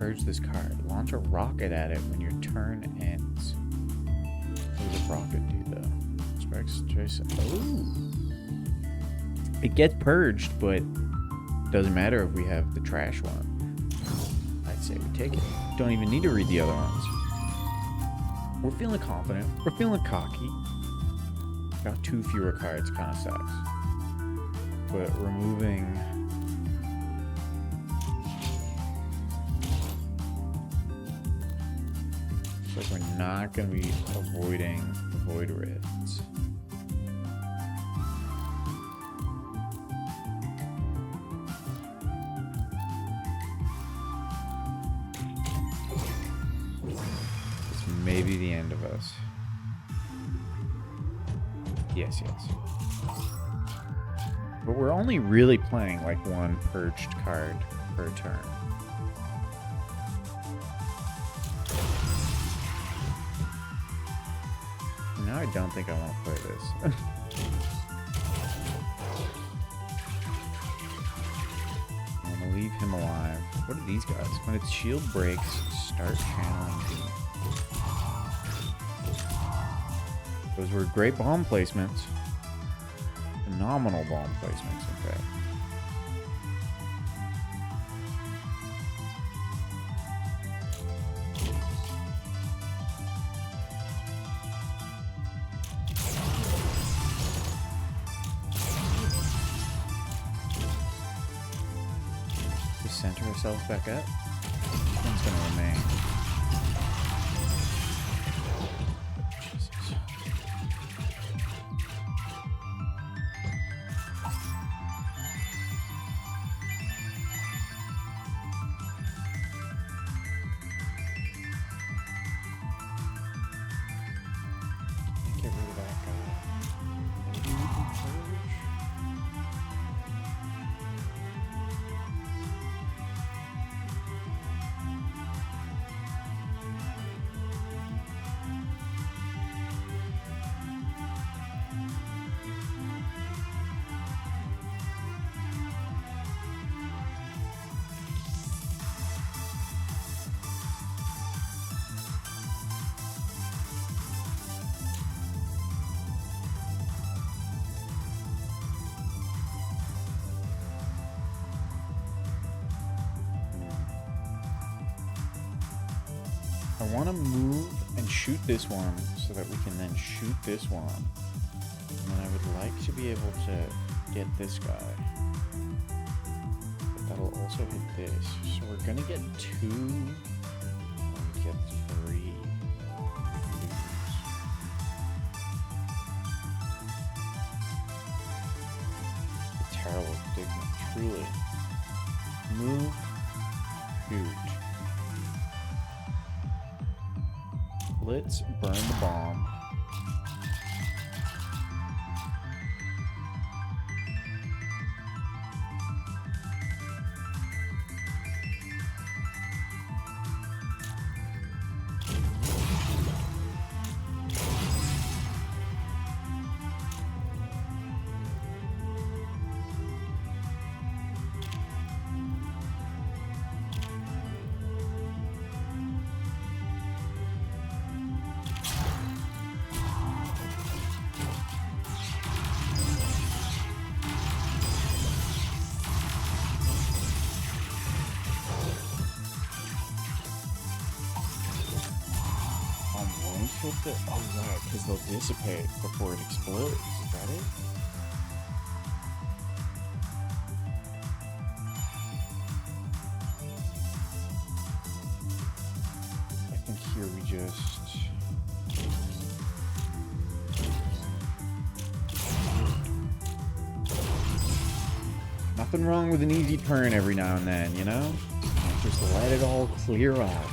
purge this card. Launch a rocket at it when your turn ends. What does a rocket do, though? Strikes Jason. Oh! It gets purged, but doesn't matter if we have the trash one. I'd say we take it. Don't even need to read the other ones. We're feeling confident. We're feeling cocky. Got 2 fewer cards, kind of sucks. But removing... Looks like we're not going to be avoiding the Void Rifts. This may be the end of us. Yes, yes. But we're only really playing like 1 purged card per turn. Now I don't think I want to play this. I'm gonna leave him alive. What are these guys? When its shield breaks, start channeling Doom. Those were great bomb placements. Phenomenal bomb placements, in fact. Just center ourselves back up. This one's gonna remain. Jesus. Get rid of that guy. Maybe we can purge? I want to move and shoot this one so that we can then shoot this one. And then I would like to be able to get this guy. But that'll also hit this. So we're going to get 2. And get 3. Terrible predicament, truly. Move. Shoot. Let's burn the bomb. Oh right, because they'll dissipate before it explodes. Is that it? I think here we just... Nothing wrong with an easy turn every now and then, you know? Just let it all clear out.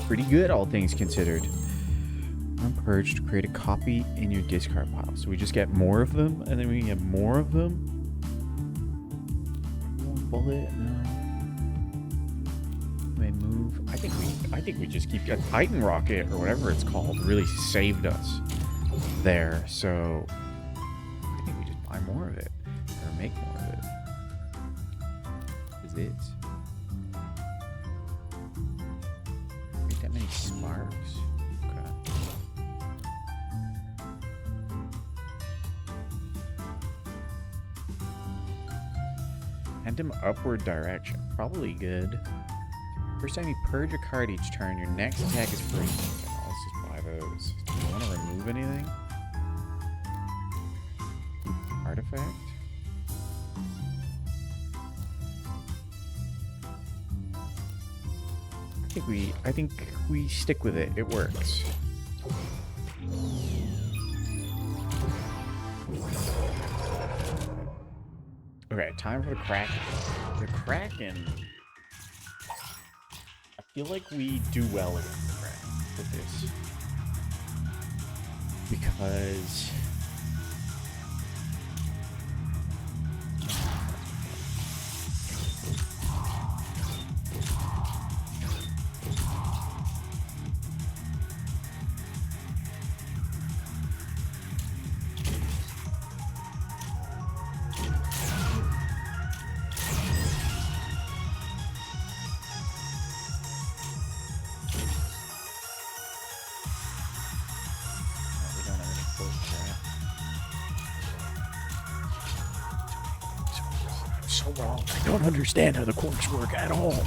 Pretty good, all things considered. Unpurged to create a copy in your discard pile. So we just get more of them, and then we get more of them. bullet? No. They move. I think we just keep a Titan rocket or whatever it's called really saved us there. So I think we just buy more of it or make more of it. Is it? Make that many sparks. Okay. Pendulum upward direction. Probably good. First time you purge a card each turn, your next attack is free. Okay, well, let's just buy those. Do you want to remove anything? Artifact? I think we stick with it. It works. Okay, time for the Kraken. The Kraken. I feel like we do well against the Kraken with this. Because we don't have any close trap. I'm so wrong. I don't understand how the quirks work at all.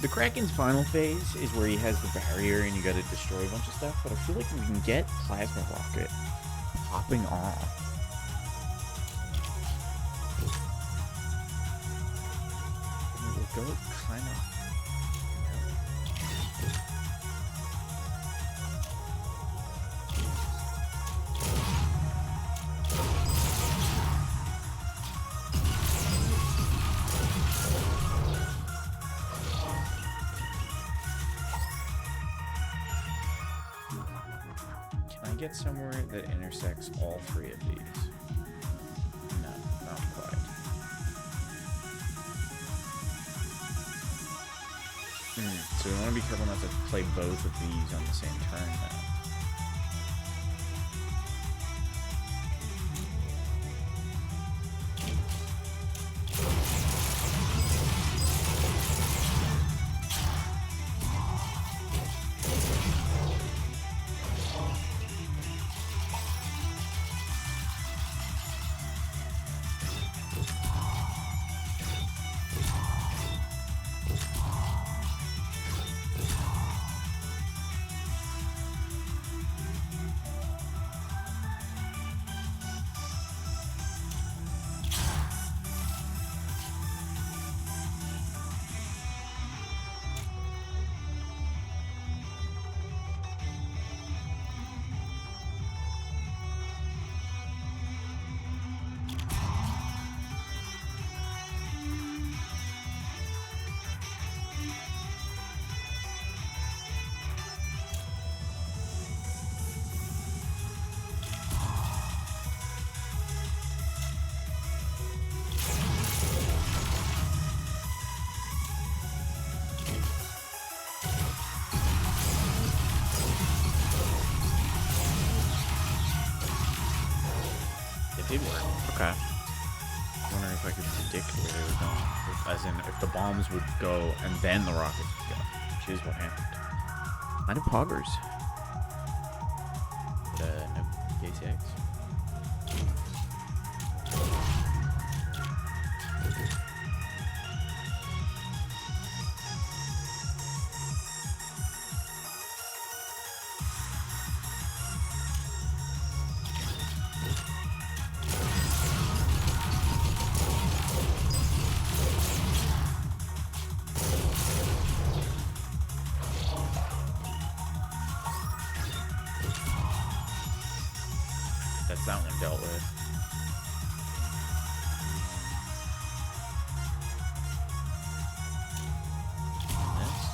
The Kraken's final phase is where he has the barrier and you gotta destroy a bunch of stuff, but I feel like we can get Plasma Rocket popping off. We'll go kind of. Can I get somewhere that intersects all three of these? No, not quite. So we want to be careful not to play both of these on the same turn now. It did work. Okay. I'm wondering if I could predict where they were going. As in, if the bombs would go and then the rockets would go. Which is what happened. Kind of poggers. But, no. K6. That's that one dealt with. Next.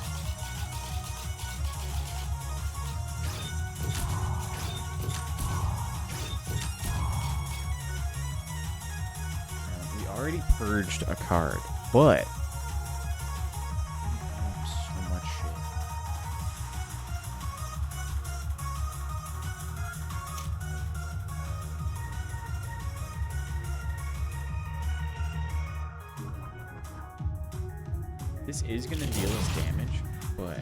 already purged a card, but so much shit. This is gonna deal us damage, but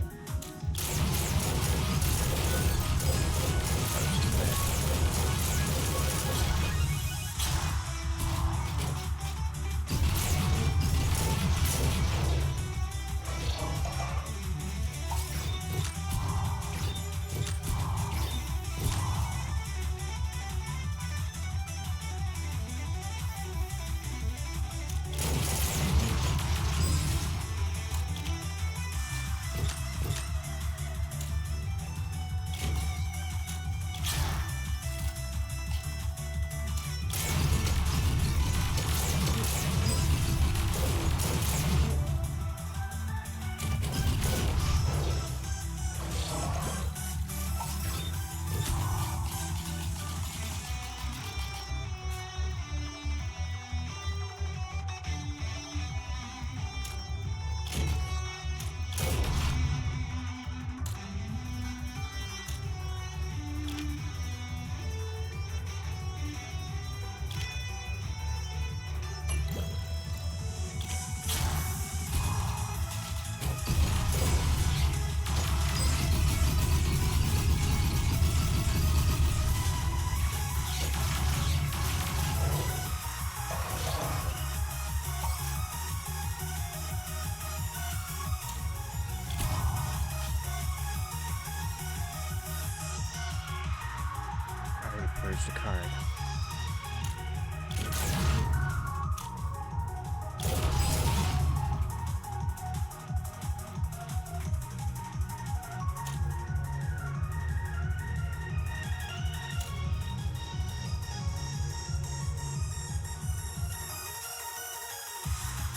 purged a card.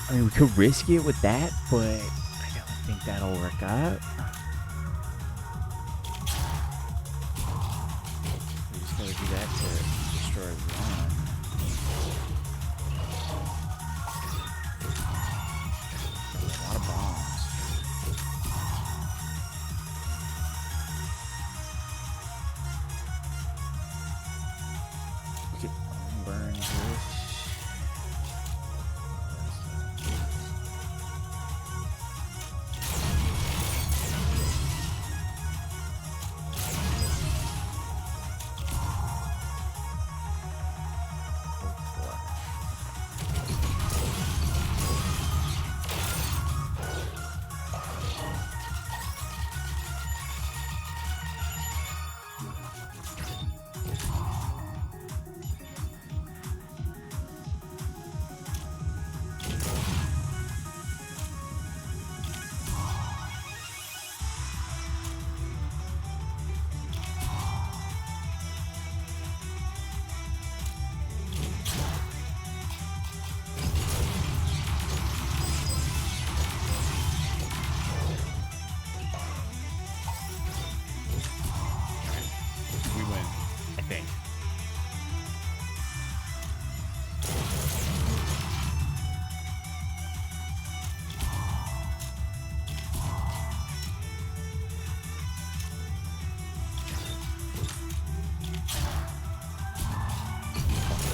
I mean, we could risk it with that, but I don't think that'll work out. We just gotta do that to destroy one. A lot of bombs. We could burn this.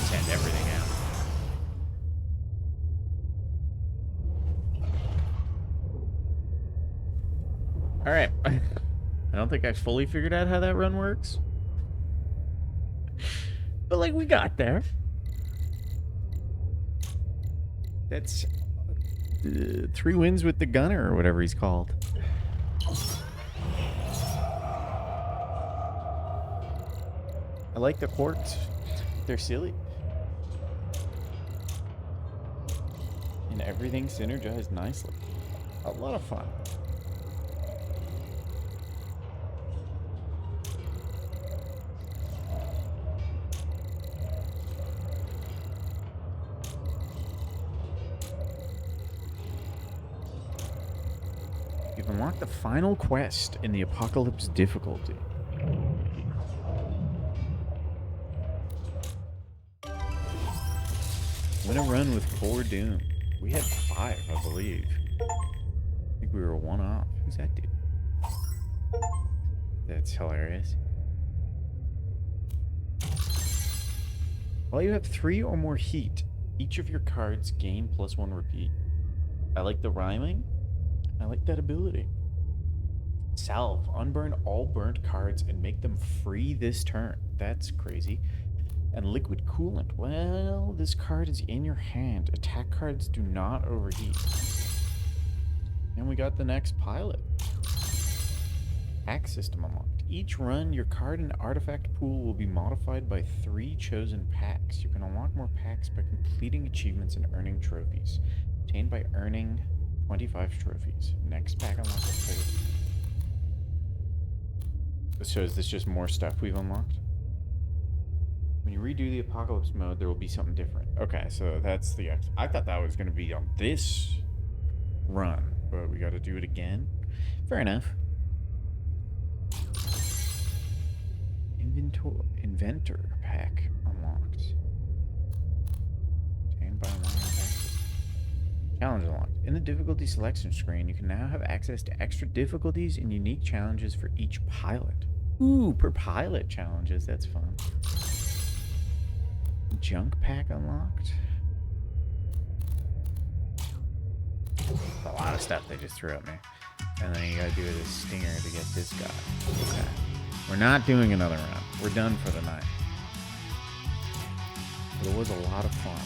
Send everything out. All right. I don't think I fully figured out how that run works. But, like, we got there. That's 3 wins with the gunner or whatever he's called. I like the quirks. They're silly. And everything synergized nicely. A lot of fun. You've unlocked the final quest in the Apocalypse difficulty. Win a run with 4 Doom. We had 5, I believe. I think we were 1 off. Who's that dude? That's hilarious. While you have 3 or more heat, each of your cards gain +1 repeat. I like the rhyming. I like that ability. Salve. Unburn all burnt cards and make them free this turn. That's crazy. And liquid coolant. Well, this card is in your hand. Attack cards do not overheat. And we got the next pilot. Pack system unlocked. Each run, your card and artifact pool will be modified by 3 chosen packs. You can unlock more packs by completing achievements and earning trophies. Obtained by earning 25 trophies. Next pack unlocked. So is this just more stuff we've unlocked? When you redo the apocalypse mode, there will be something different. Okay, so that's the X. I thought that was going to be on this run, but we got to do it again. Fair enough. Inventor pack unlocked. Obtained by unlocking packs. Challenge unlocked. In the difficulty selection screen, you can now have access to extra difficulties and unique challenges for each pilot. Ooh, per pilot challenges. That's fun. Junk pack unlocked. A lot of stuff they just threw at me. And then you gotta do this stinger to get this guy. Okay. We're not doing another round. We're done for the night. But it was a lot of fun.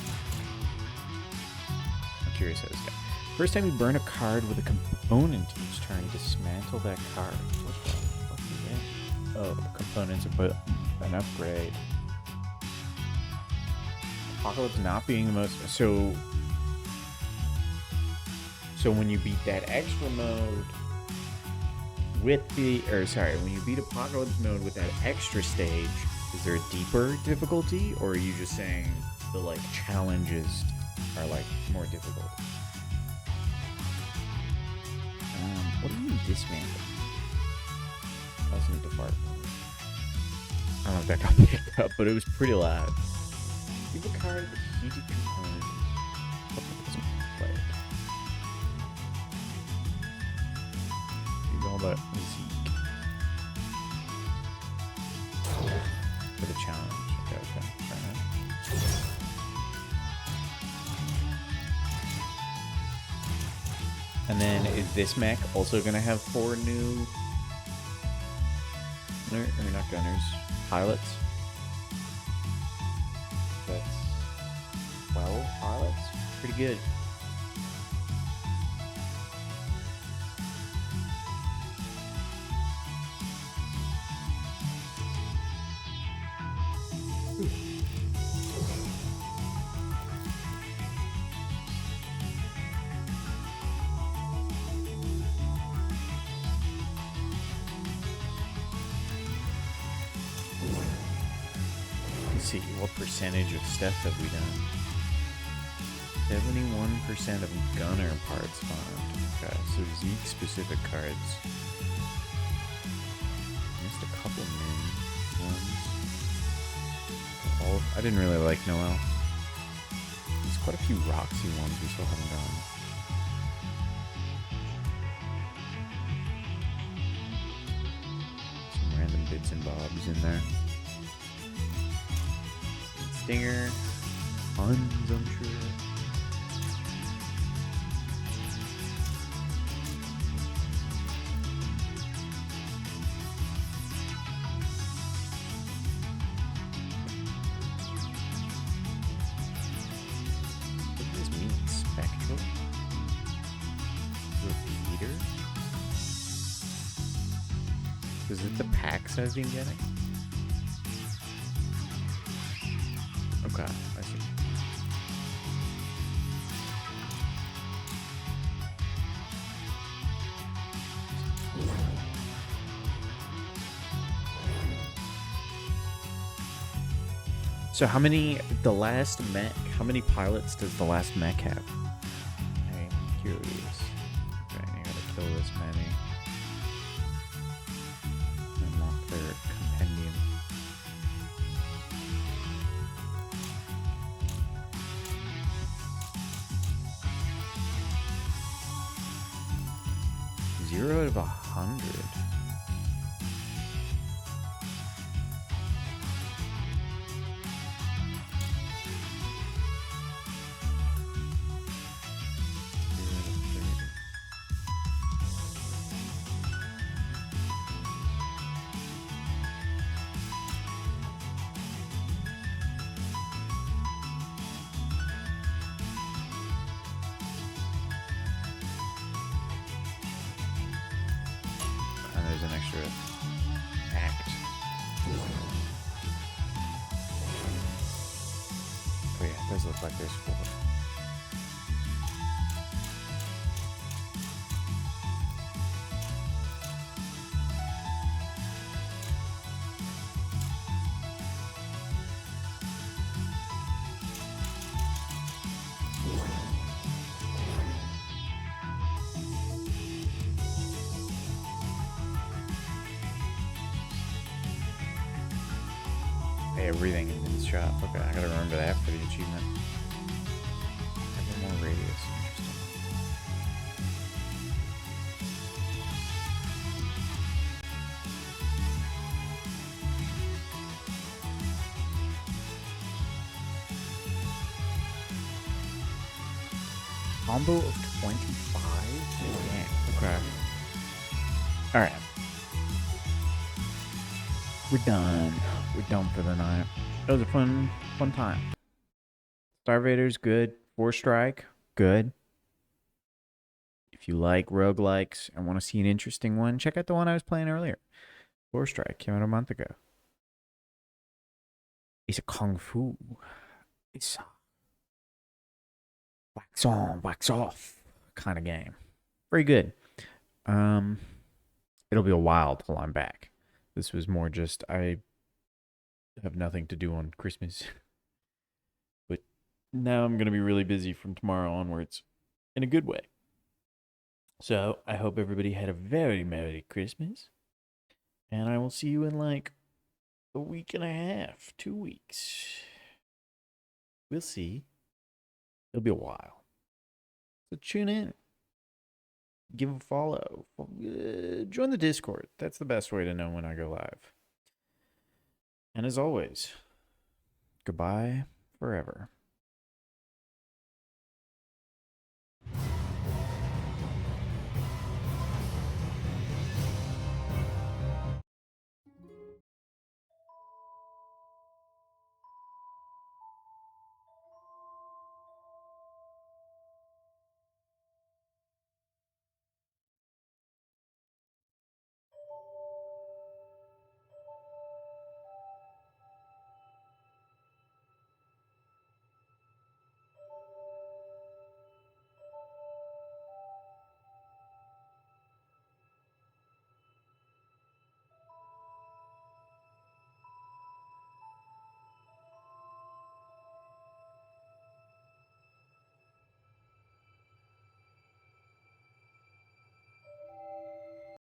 I'm curious how this guy. First time you burn a card with a component each turn, dismantle that card. What the fuck is that? Oh, components are an upgrade. Apocalypse not being the most... So when you beat that extra mode with the... Or sorry, when you beat Apocalypse mode with that extra stage, is there a deeper difficulty? Or are you just saying the, like, challenges are, like, more difficult? What do you mean dismantle? I also need to fart. I don't know if that got picked up, but it was pretty loud. Give a card with heated components. Play it. It's all about Zeke. For the challenge. Okay, fair enough. And then is this mech also going to have 4 new... Or not gunners. Pilots? That's 12 pilots? Pretty good. See, what percentage of stuff have we done? 71% of gunner parts found. Okay, so Zeke specific cards. Missed a couple new ones. I didn't really like Noel. There's quite a few Roxy ones we still haven't done. Some random bits and bobs in there. Stinger, tons, I'm sure. What does this mean? Spectral? Repeater? Is it the packs I've been getting? Okay, I see. So how many, the last mech, how many pilots does the last mech have? I'm curious. Okay, I gotta kill this many. Unlock their compendium. 0 out of 100. And there's an extra act. Oh yeah, it does look like there's 4. Everything in the shop. Okay, I gotta remember that for the achievement. Have more radius. Interesting. Combo of 25? Yeah. Okay. Alright. We're done. We're done for the night. It was a fun time. Starvader's good. 4-Strike, good. If you like roguelikes and want to see an interesting one, check out the one I was playing earlier. 4-Strike came out a month ago. It's a kung fu. It's a wax on, wax off kind of game. Very good. It'll be a while till I'm back. This was more just I have nothing to do on Christmas. But now I'm going to be really busy from tomorrow onwards in a good way. So I hope everybody had a very Merry Christmas. And I will see you in like a week and a half, 2 weeks. We'll see. It'll be a while. So tune in. Give a follow. Join the Discord. That's the best way to know when I go live. And as always, goodbye forever.